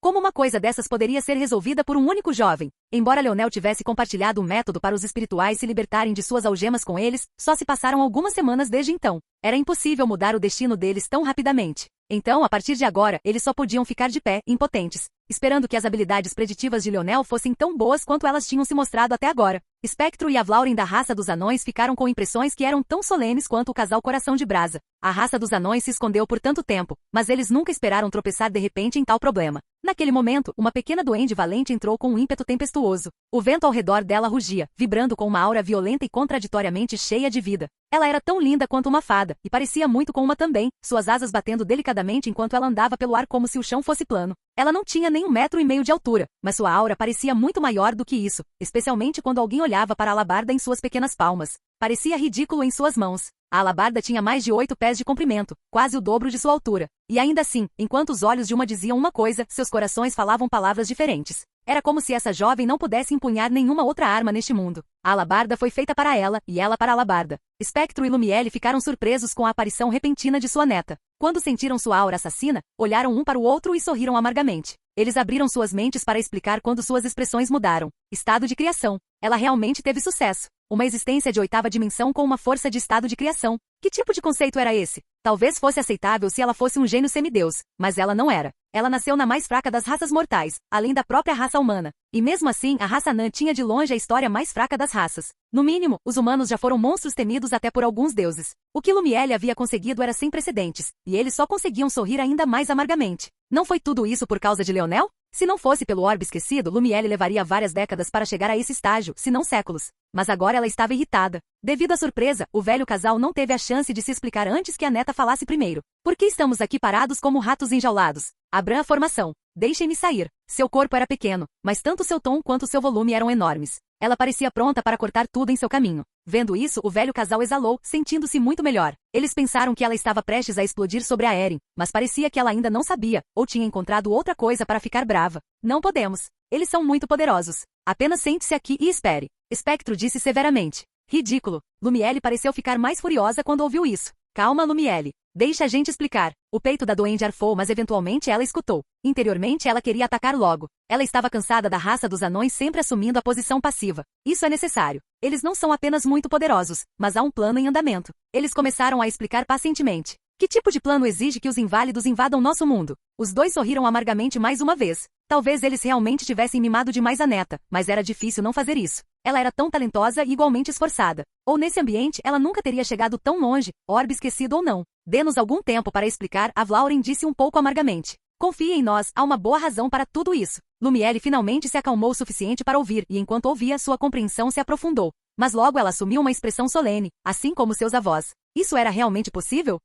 Como uma coisa dessas poderia ser resolvida por um único jovem? Embora Leonel tivesse compartilhado um método para os espirituais se libertarem de suas algemas com eles, só se passaram algumas semanas desde então. Era impossível mudar o destino deles tão rapidamente. Então, a partir de agora, eles só podiam ficar de pé, impotentes, esperando que as habilidades preditivas de Leonel fossem tão boas quanto elas tinham se mostrado até agora. Spectro e Avlauren da raça dos anões ficaram com impressões que eram tão solenes quanto o casal Coração de Brasa. A raça dos anões se escondeu por tanto tempo, mas eles nunca esperaram tropeçar de repente em tal problema. Naquele momento, uma pequena duende valente entrou com um ímpeto tempestuoso. O vento ao redor dela rugia, vibrando com uma aura violenta e contraditoriamente cheia de vida. Ela era tão linda quanto uma fada, e parecia muito com uma também, suas asas batendo delicadamente enquanto ela andava pelo ar como se o chão fosse plano. Ela não tinha nem 1,5 metros de altura, mas sua aura parecia muito maior do que isso, especialmente quando alguém olhava para a alabarda em suas pequenas palmas. Parecia ridículo em suas mãos. A alabarda tinha mais de 8 pés de comprimento, quase o dobro de sua altura. E ainda assim, enquanto os olhos de uma diziam uma coisa, seus corações falavam palavras diferentes. Era como se essa jovem não pudesse empunhar nenhuma outra arma neste mundo. A alabarda foi feita para ela, e ela para a alabarda. Spectro e Lumiele ficaram surpresos com a aparição repentina de sua neta. Quando sentiram sua aura assassina, olharam um para o outro e sorriram amargamente. Eles abriram suas mentes para explicar quando suas expressões mudaram. Estado de criação. Ela realmente teve sucesso. Uma existência de 8ª dimensão com uma força de estado de criação. Que tipo de conceito era esse? Talvez fosse aceitável se ela fosse um gênio semideus, mas ela não era. Ela nasceu na mais fraca das raças mortais, além da própria raça humana. E mesmo assim, a raça Nan tinha de longe a história mais fraca das raças. No mínimo, os humanos já foram monstros temidos até por alguns deuses. O que Lumiele havia conseguido era sem precedentes, e eles só conseguiam sorrir ainda mais amargamente. Não foi tudo isso por causa de Leonel? Se não fosse pelo orbe esquecido, Lumielle levaria várias décadas para chegar a esse estágio, se não séculos. Mas agora ela estava irritada. Devido à surpresa, o velho casal não teve a chance de se explicar antes que a neta falasse primeiro. Por que estamos aqui parados como ratos enjaulados? Abram a formação. Deixem-me sair. Seu corpo era pequeno, mas tanto seu tom quanto seu volume eram enormes. Ela parecia pronta para cortar tudo em seu caminho. Vendo isso, o velho casal exalou, sentindo-se muito melhor. Eles pensaram que ela estava prestes a explodir sobre a Eren, mas parecia que ela ainda não sabia, ou tinha encontrado outra coisa para ficar brava. Não podemos. Eles são muito poderosos. Apenas sente-se aqui e espere. Espectro disse severamente. Ridículo. Lumielle pareceu ficar mais furiosa quando ouviu isso. Calma, Lumielle. Deixa a gente explicar. O peito da doente arfou, mas eventualmente ela escutou. Interiormente ela queria atacar logo. Ela estava cansada da raça dos anões sempre assumindo a posição passiva. Isso é necessário. Eles não são apenas muito poderosos, mas há um plano em andamento. Eles começaram a explicar pacientemente. Que tipo de plano exige que os inválidos invadam nosso mundo? Os dois sorriram amargamente mais uma vez. Talvez eles realmente tivessem mimado demais a neta, mas era difícil não fazer isso. Ela era tão talentosa e igualmente esforçada. Ou nesse ambiente ela nunca teria chegado tão longe, orbe esquecido ou não. Dê-nos algum tempo para explicar, a Vlauren disse um pouco amargamente. Confie em nós, há uma boa razão para tudo isso. Lumielle finalmente se acalmou o suficiente para ouvir e enquanto ouvia sua compreensão se aprofundou. Mas logo ela assumiu uma expressão solene, assim como seus avós. Isso era realmente possível?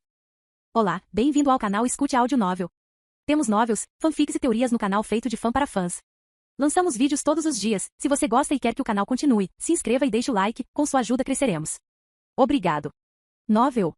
Olá, bem-vindo ao canal Escute Áudio Novel. Temos novels, fanfics e teorias no canal feito de fã para fãs. Lançamos vídeos todos os dias. Se você gosta e quer que o canal continue, se inscreva e deixe o like, com sua ajuda cresceremos. Obrigado. Novel.